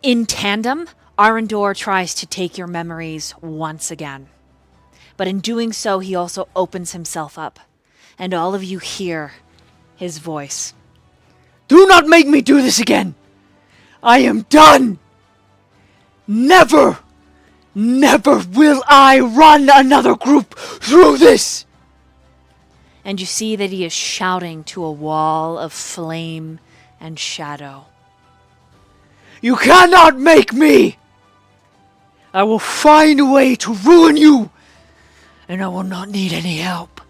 in tandem, Arendor tries to take your memories once again. But in doing so, he also opens himself up, and all of you hear his voice. Do not make me do this again! I am done! Never, never will I run another group through this! And you see that he is shouting to a wall of flame and shadow. You cannot make me! I will find a way to ruin you, and I will not need any help.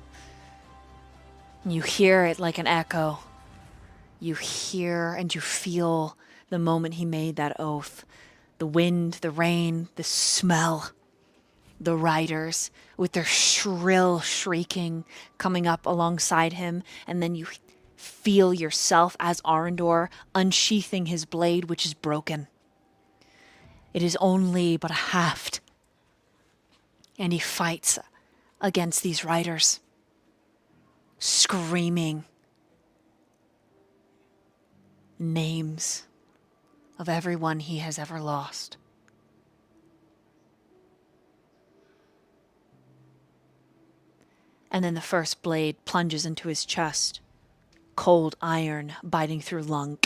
And you hear it like an echo. You hear and you feel the moment he made that oath. The wind, the rain, the smell. The riders with their shrill shrieking coming up alongside him. And then you feel yourself as Arendor unsheathing his blade, which is broken. It is only but a haft. And he fights against these riders, screaming names of everyone he has ever lost. And then the first blade plunges into his chest, cold iron biting through lung,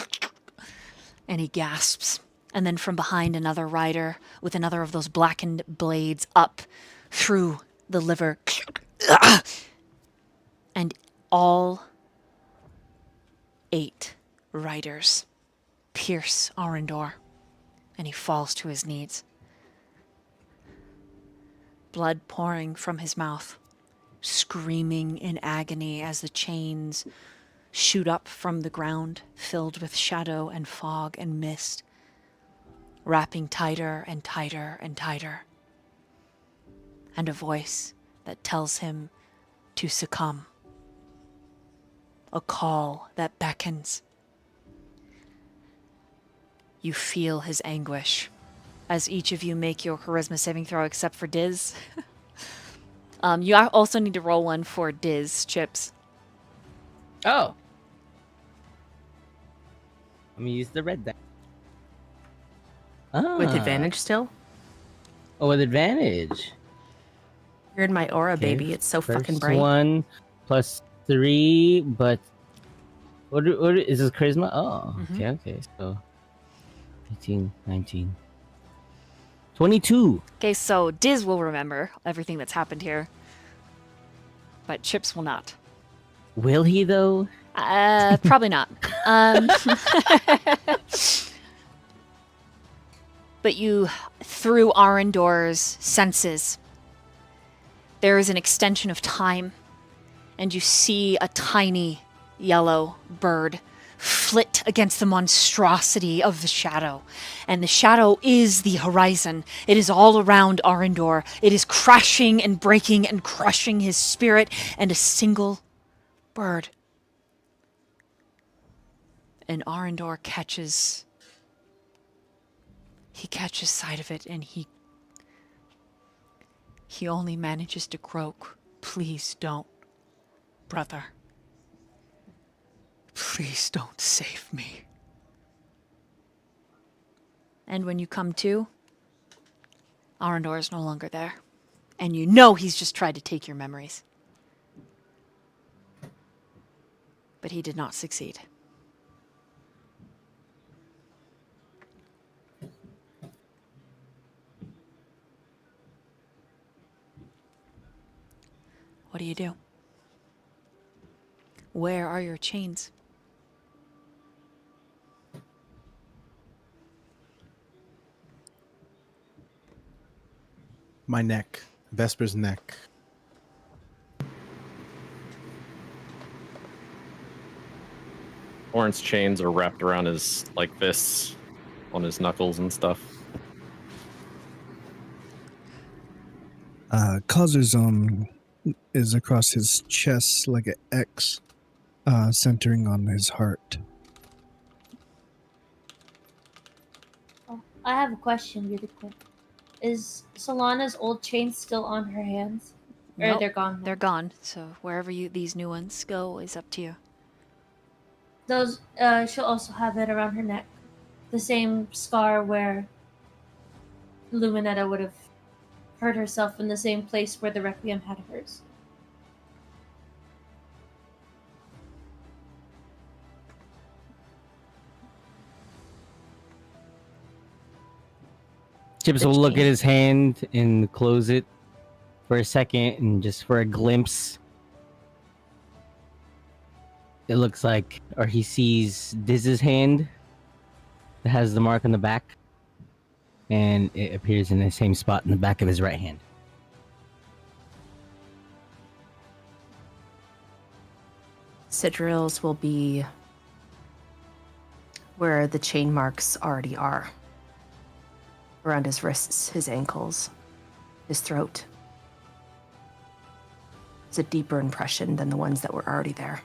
and he gasps. And then from behind, another rider with another of those blackened blades up through the liver, And all 8 riders pierce Arendor, and he falls to his knees. Blood pouring from his mouth, screaming in agony as the chains shoot up from the ground, filled with shadow and fog and mist, wrapping tighter and tighter and tighter. And a voice that tells him to succumb. A call that beckons. You feel his anguish as each of you make your charisma saving throw except for Diz. You also need to roll one for Diz, Chips. Oh. Let me use the red die. With Ah. advantage still? Oh, with advantage. You're in my aura, Okay, baby. It's so fucking first bright. one plus 3, but what is this charisma? Oh, okay. So 18, 19, 22. Okay, so Diz will remember everything that's happened here, but Chips will not. Will he though? Probably not. But you, through Arendor's senses, there is an extension of time, and you see a tiny yellow bird flit against the monstrosity of the shadow. And the shadow is the horizon. It is all around Arendor. It is crashing and breaking and crushing his spirit, and a single bird. And Arendor catches sight of it, and he only manages to croak, "Please don't, brother. Please don't save me." And when you come to, Arendor is no longer there. And you know he's just tried to take your memories. But he did not succeed. What do you do? Where are your chains? My neck. Vesper's neck. Lawrence chains are wrapped around his like fists, on his knuckles and stuff. Kazu's is across his chest like an X, centering on his heart. Oh, I have a question really quick. Is Solana's old chains still on her hands? Or Nope, they're gone now? They're gone. So wherever these new ones go is up to you. Those, she'll also have it around her neck. The same scar where Luminetta would have hurt herself in the same place where the Requiem had hers. Chips will look at his hand and close it for a second, and just for a glimpse, it looks like, or he sees Diz's hand that has the mark on the back, and it appears in the same spot in the back of his right hand. Sidril's will be where the chain marks already are. Around his wrists, his ankles, his throat. It's a deeper impression than the ones that were already there.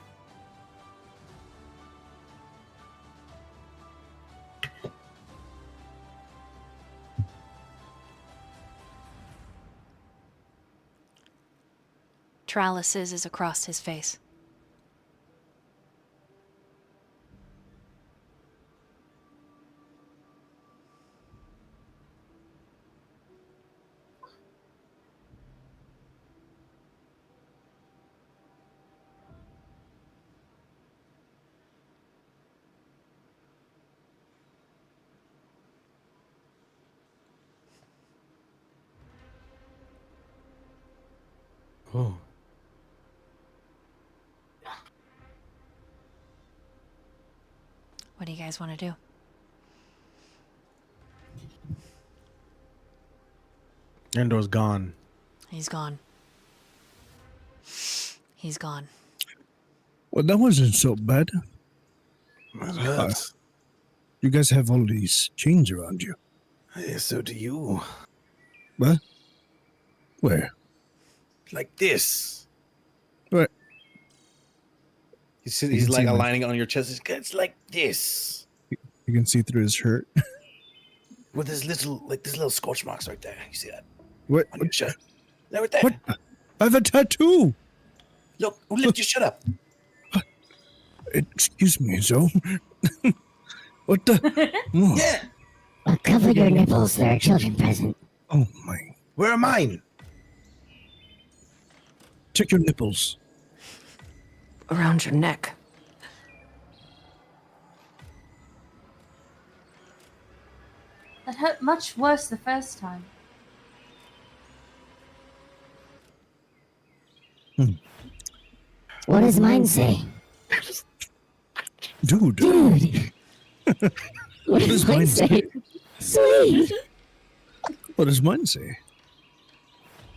Trellises is across his face. Oh, What do you guys want to do? Endor's gone. He's gone. He's gone. Well, that wasn't so bad. That hurts. You guys have all these chains around you. Yeah, so do you. What? Where? Like this. Where? He's can like see my- aligning it on your chest. It's like this. You can see through his shirt. With his little scorch marks right there. You see that? What? On your shirt. There, right there. What? I have a tattoo. Look, lift your shirt up. Excuse me, Zoe. What the? Oh, Yeah. Cover your nipples. There are children present. oh my! Where are mine? Check your nipples. Around your neck. That hurt much worse the first time. What does mine say? Dude. Dude. What does mine say? Sweet. What does mine say?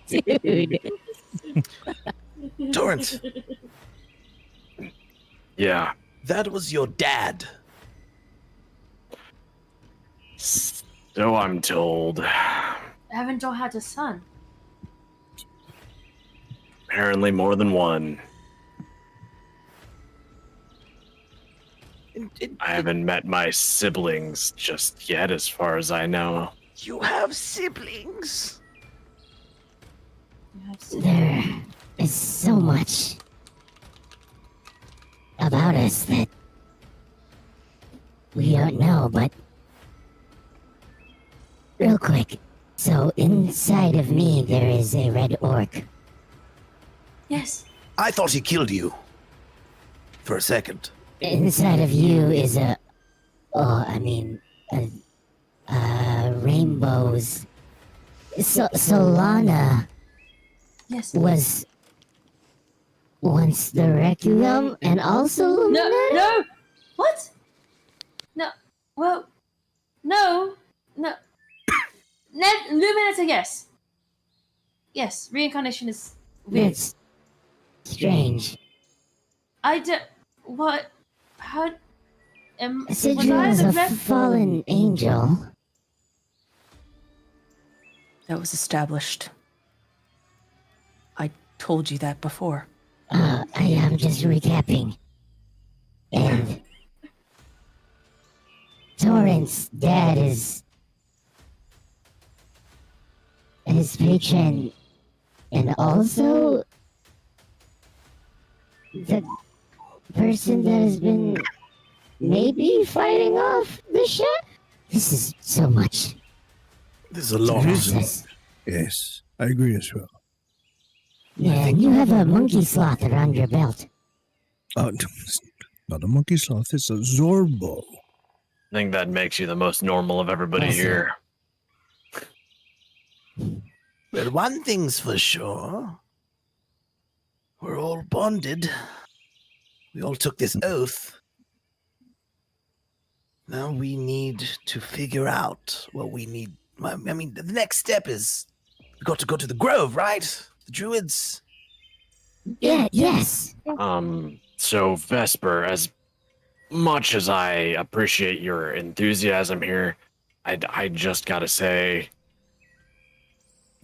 Dude. Torrent, Yeah. that was your dad. So I'm told. Haven't you had a son? Apparently more than one. I haven't met my siblings just yet, as far as I know. You have siblings? You have seen There is so much about us that we don't know, but real quick. So inside of me there is a red orc. Yes. I thought he killed you. For a second. Inside of you is rainbows. Solana Yes. was once the Requiem and also No, Luminata? no! What? No. Well, no. Luminata, yes. Yes, reincarnation is weird. That's strange. I don't. What? How? Was Sidra I was the a left? fallen angel. That was established. I told you that before. I am just recapping. And Torrent's dad is his patron, and also the person that has been maybe fighting off the ship. This is so much. This is a lot. Process. Yes, I agree as well. Yeah, and you have a monkey sloth around your belt. It's not a monkey sloth, it's a Zorbo. I think that makes you the most normal of everybody Yes, sir. here. But one thing's for sure. We're all bonded. We all took this oath. Now we need to figure out what we need. I mean, the next step is we got to go to the grove, right? The druids. Yeah, yes. So Vesper, as much as I appreciate your enthusiasm here, I just gotta say,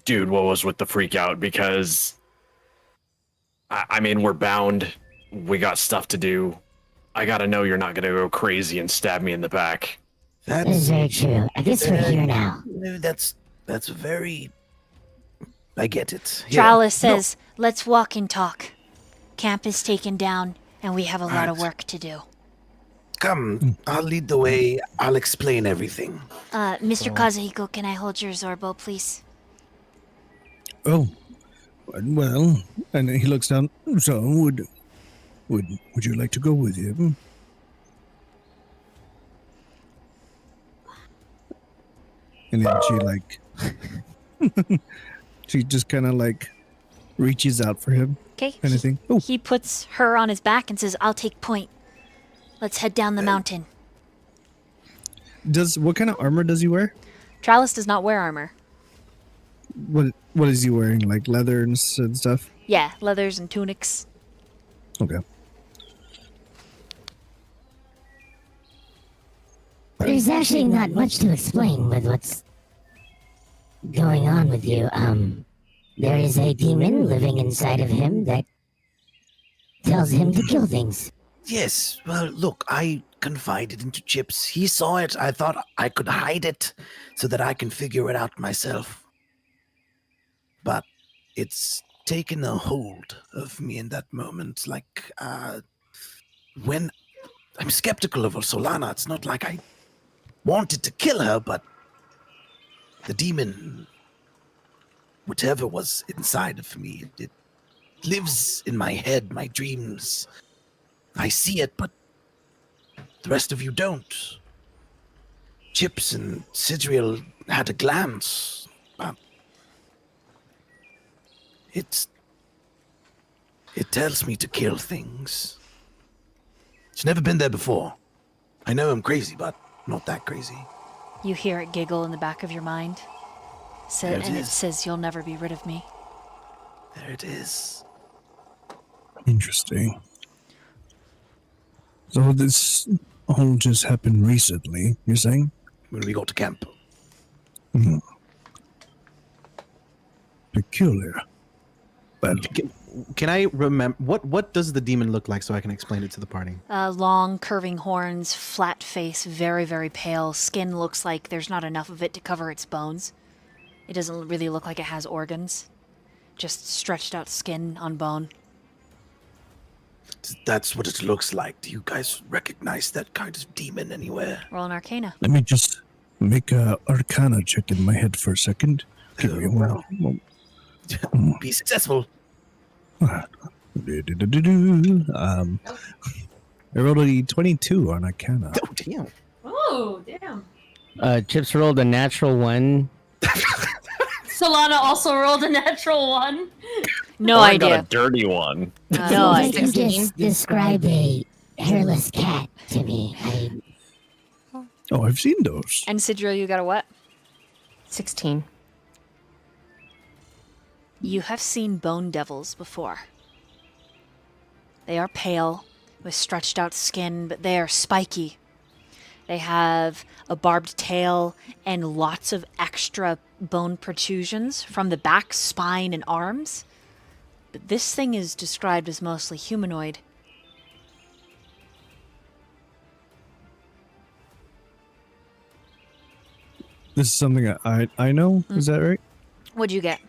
dude, what was with the freak out? Because, I mean, we're bound. We got stuff to do. I gotta know you're not gonna go crazy and stab me in the back. That is very true. I guess we're here now. No, that's very. I get it. Yeah. Trowlis says, let's walk and talk. Camp is taken down, and we have a lot of Right. work to do. Come, I'll lead the way. I'll explain everything. Mr. Kazuhiko, can I hold your Zorbo, please? Oh, well, and he looks down. So, would you like to go with him? And then she just kind of like reaches out for him. Okay. Anything? Oh, He puts her on his back and says, I'll take point. Let's head down the mountain. what kind of armor does he wear? Tralis does not wear armor. What is he wearing? Like leather and stuff? Yeah, leathers and tunics. Okay. There's actually not much to explain with what's going on with you. There is a demon living inside of him that tells him to kill things. Yes, well, look, I confided into Chips. He saw it. I thought I could hide it so that I can figure it out myself. But it's taken a hold of me in that moment. Like, when I'm skeptical of Solana, it's not like I wanted to kill her, but the demon, whatever was inside of me, it lives in my head, my dreams. I see it, but the rest of you don't. Chips and Sidriel had a glance, but it tells me to kill things. It's never been there before. I know I'm crazy, but not that crazy. You hear it giggle in the back of your mind. There it And it is. says, "You'll never be rid of me." There it is. Interesting. So this all just happened recently, you're saying? When we got to camp. Hmm. Peculiar. Well, Can I remember what does the demon look like so I can explain it to the party? Long, curving horns, flat face, very, very pale. Skin looks like there's not enough of it to cover its bones. It doesn't really look like it has organs. Just stretched out skin on bone. That's what it looks like. Do you guys recognize that kind of demon anywhere? Roll an Arcana. let me just make a Arcana check in my head for a second. Give me one. Be successful. I rolled a 22 on Arcana. Oh, damn. Oh, damn. Chips rolled a natural 1. Solana also rolled a natural 1. No I got a idea. dirty one. No Seems like idea. you just described a hairless cat to me. Oh, I've seen those. And Sidriel, you got a what? 16. You have seen bone devils before. They are pale, with stretched out skin, but they are spiky. They have a barbed tail and lots of extra bone protrusions from the back, spine, and arms. But this thing is described as mostly humanoid. This is something I know. Is that right? What'd you get?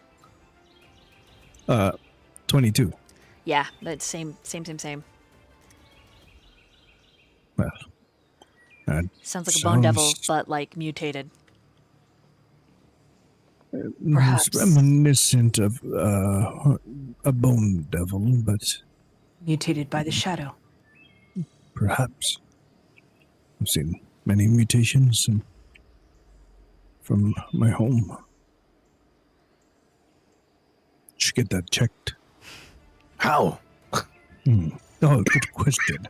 22. Yeah, that's same. Well, that Sounds like a bone devil, sounds- but like mutated. Perhaps. It's reminiscent of a bone devil, but Mutated by the shadow. perhaps. I've seen many mutations from my home. Should get that checked. How? Oh, good question.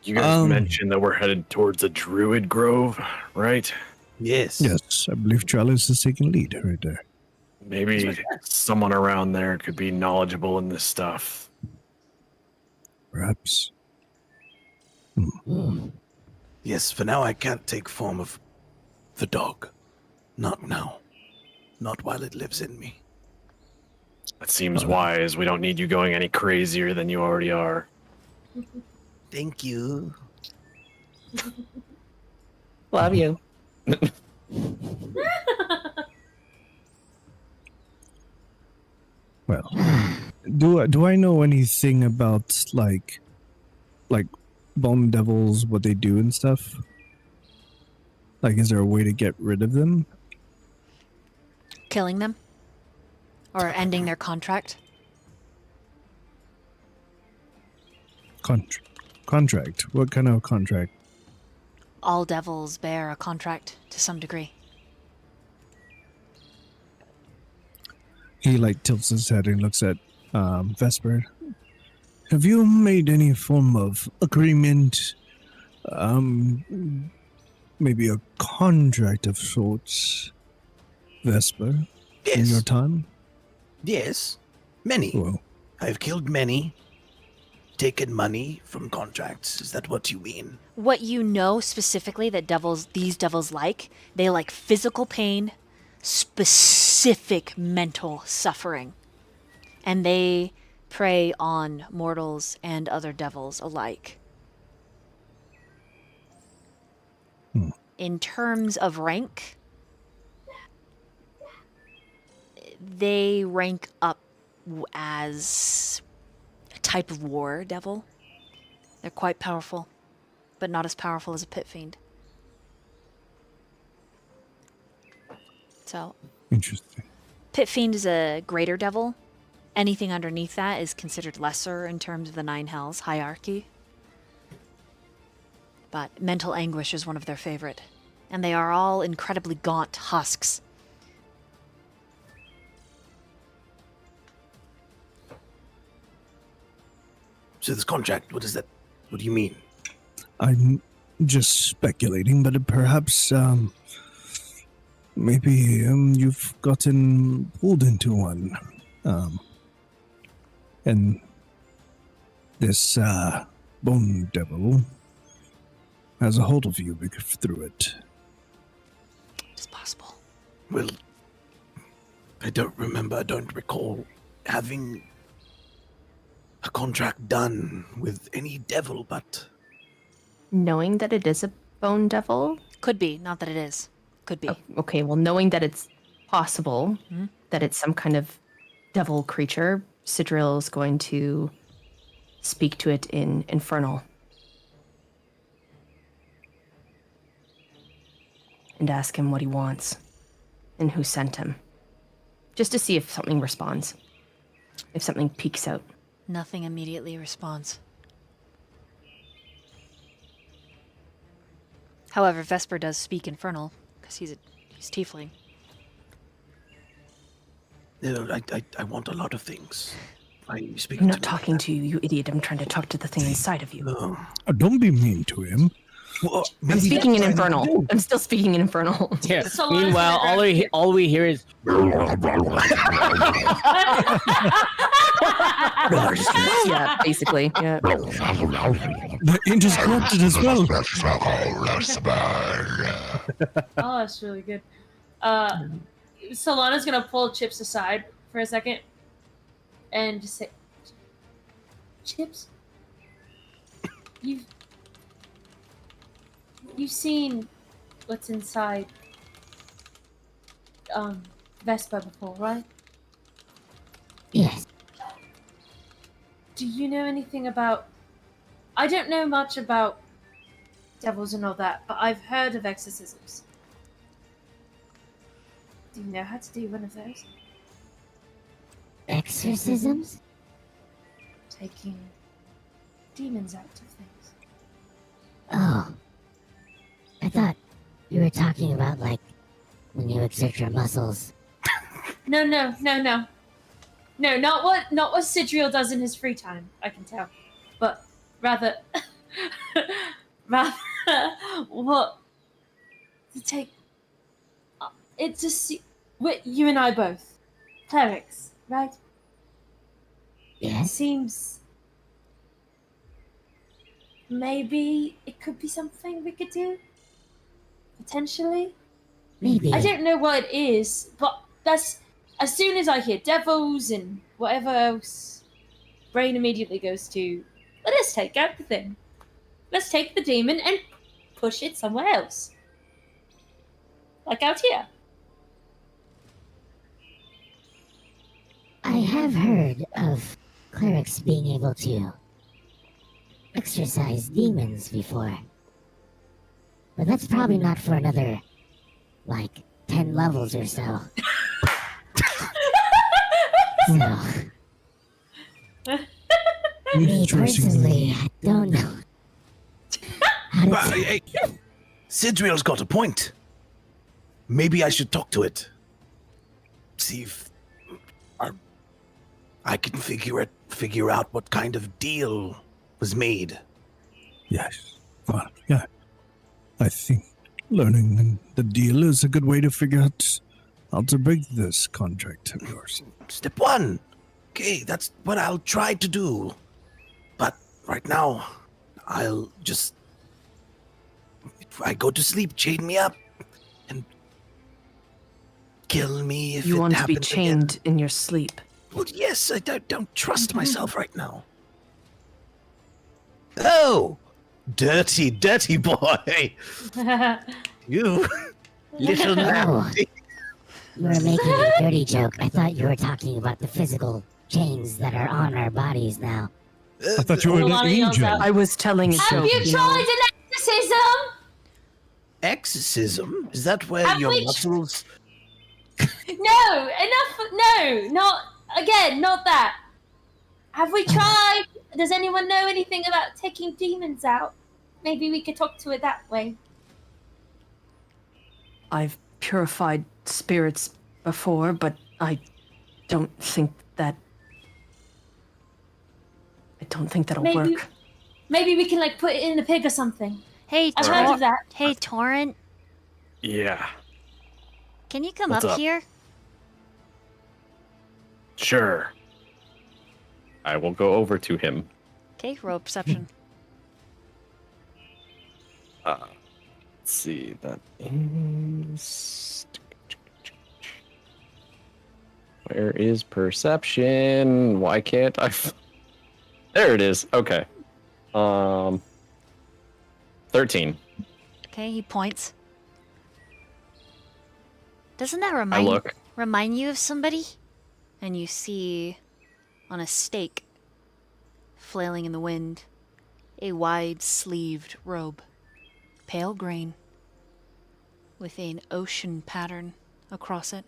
You guys mentioned that we're headed towards a druid grove, right? Yes. Yes, I believe Tralis is taking lead right there. Maybe someone around there could be knowledgeable in this stuff. Perhaps. Yes, for now I can't take form of the dog. Not now. Not while it lives in me. That seems wise. We don't need you going any crazier than you already are. Thank you. Love you. Well, do I know anything about like bone devils, what they do and stuff? Like, is there a way to get rid of them? Killing them? Or ending their contract? Contract? What kind of contract? All devils bear a contract to some degree. He like tilts his head and looks at Vesper. Have you made any form of agreement maybe a contract of sorts, Vesper, in your Yes. time? Yes. Many. Well, I've killed many. Taken money from contracts. Is that what you mean? What you know specifically that these devils like, they like physical pain, specific mental suffering. And they prey on mortals and other devils alike. In terms of rank, they rank up as a type of war devil. They're quite powerful, but not as powerful as a pit fiend. So, interesting. pit fiend is a greater devil. Anything underneath that is considered lesser in terms of the Nine Hells hierarchy. But mental anguish is one of their favorite. And they are all incredibly gaunt husks. So this contract, what is that? What do you mean? I'm just speculating, but perhaps, maybe, you've gotten pulled into one. And this, bone devil has a hold of you through it. It's possible. Well, I don't recall having a contract done with any devil, but Knowing that it is a bone devil? Could be, not that it is. Could be. Oh, okay, well, knowing that it's possible, that it's some kind of devil creature, Sidril is going to speak to it in Infernal. And ask him what he wants and who sent him. Just to see if something responds. If something peeks out. Nothing immediately responds. However, Vesper does speak Infernal, because he's tiefling. I want a lot of things. I speak I'm to not talking to you, you idiot. I'm trying to talk to the thing inside of you. No. Oh, don't be mean to him. Well, I'm maybe speaking in that's what I Infernal. do. I'm still speaking in Infernal. Yeah. So Meanwhile, all we hear is Yeah, basically. Yeah. The Angel's corrupted as well. Oh, that's really good. Solana's gonna pull Chips aside for a second and just say, Chips, you've seen what's inside Vespa before, right? Yes. Do you know anything about... I don't know much about devils and all that, but I've heard of exorcisms. Do you know how to do one of those? Exorcisms? Taking demons out of things. Oh. I thought you were talking about, like, when you exert your muscles. No, not what Sidriel does in his free time, I can tell. But rather what to take it to see you and I both. Clerics, right? Yes? Seems maybe it could be something we could do. Potentially. Maybe. I don't know what it is, but that's as soon as I hear devils and whatever else, brain immediately goes to, let us take out the thing. Let's take the demon and push it somewhere else. Like out here. I have heard of clerics being able to exorcise demons before. But that's probably not for another, like, 10 levels or so. So, me personally, I don't know. But, hey, Sidriel's got a point. Maybe I should talk to it. See if I can figure out what kind of deal was made. Yes. Well, yeah. I think Learning the deal is a good way to figure out how to break this contract of yours. Step one. Okay, that's what I'll try to do. But right now, I'll just. If I go to sleep, chain me up. And kill me if You it want to be happens chained again. in your sleep. Well, yes, I don't trust myself right now. Oh! Dirty, dirty boy! You little Oh, nasty. you were making a dirty joke. I thought you were talking about the physical chains that are on our bodies now. I thought you were an Solana yells angel. out. I was telling a Have joke. you you know? tried an exorcism? Exorcism? Is that where Have your we- muscles... No, enough. No, not again. Not that. Have we tried? Does anyone know anything about taking demons out? Maybe we could talk to it that way. I've purified spirits before, but I don't think that. I don't think that'll Maybe- work. Maybe we can like put it in a pig or something. Hey, I've heard of that. Hey, Torrent. Yeah, Can you come What's up up? here? sure. I will go over to him. Okay, roll perception. Let's see, that is... Where is perception? Why can't I... There it is. Okay. 13. Okay, he points. Doesn't that I remind look. you of somebody? And you see on a stake, flailing in the wind, a wide-sleeved robe, pale green, with an ocean pattern across it.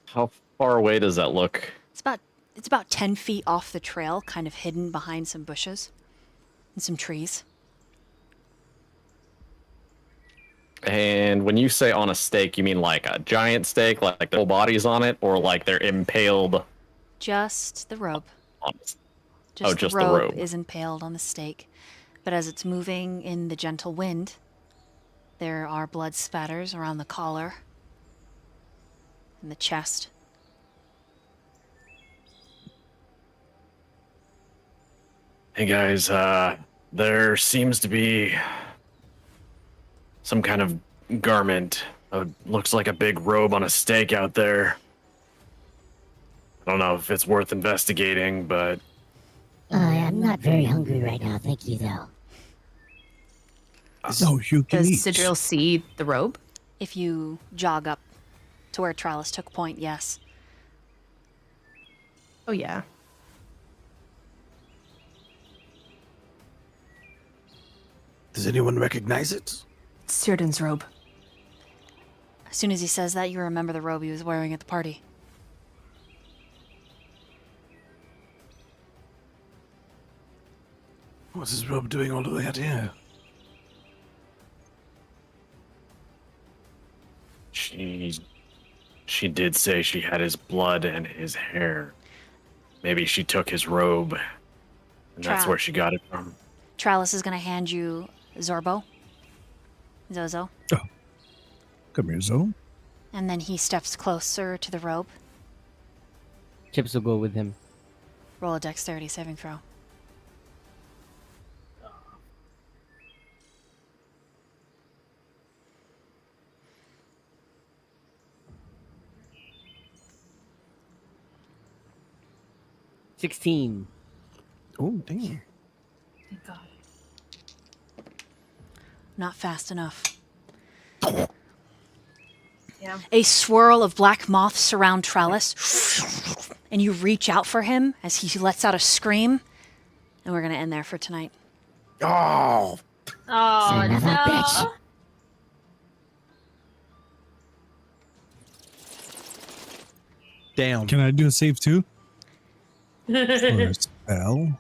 How far away does that look? It's about 10 feet off the trail, kind of hidden behind some bushes and some trees. And when you say on a stake, you mean like a giant stake, like the whole body's on it, or like they're impaled Just the robe. on Just, just the the robe robe. is impaled on the stake. But as it's moving in the gentle wind, there are blood spatters around the collar and the chest. Hey guys, there seems to be some kind of garment. Looks like a big robe on a stake out there. I don't know if it's worth investigating, but I'm not very hungry right now, thank you, though. No, you can Does eat. Sidril see the robe? If you jog up to where Tralis took point, yes. Oh, yeah. Does anyone recognize it? It's Círdan's robe. As soon as he says that, you remember the robe he was wearing at the party. What's his robe doing all the way out here? she did say she had his blood and his hair. Maybe she took his robe, and that's Tra- where she got it from. Tralis is going to hand you Zorbo. Zozo. Come here, Zoe. And then he steps closer to the robe. Chips will go with him. Roll a dexterity saving throw. $16. Oh, damn. Thank God. Not fast enough. Yeah. A swirl of black moths surround Tralis, and you reach out for him as he lets out a scream. And we're going to end there for tonight. Oh, Oh Son of a bitch. no. Damn. Can I do a save too? For a spell?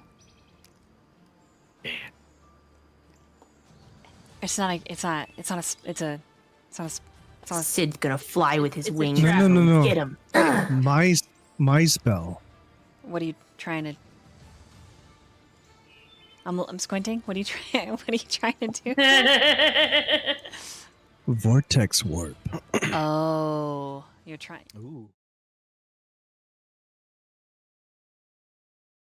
It's not a Sid's gonna fly with his It's a wings. trap. No. Get him. My my spell. What are you trying to? I'm squinting. What are you trying? What are you trying to do? Vortex warp. Oh, you're trying. Ooh.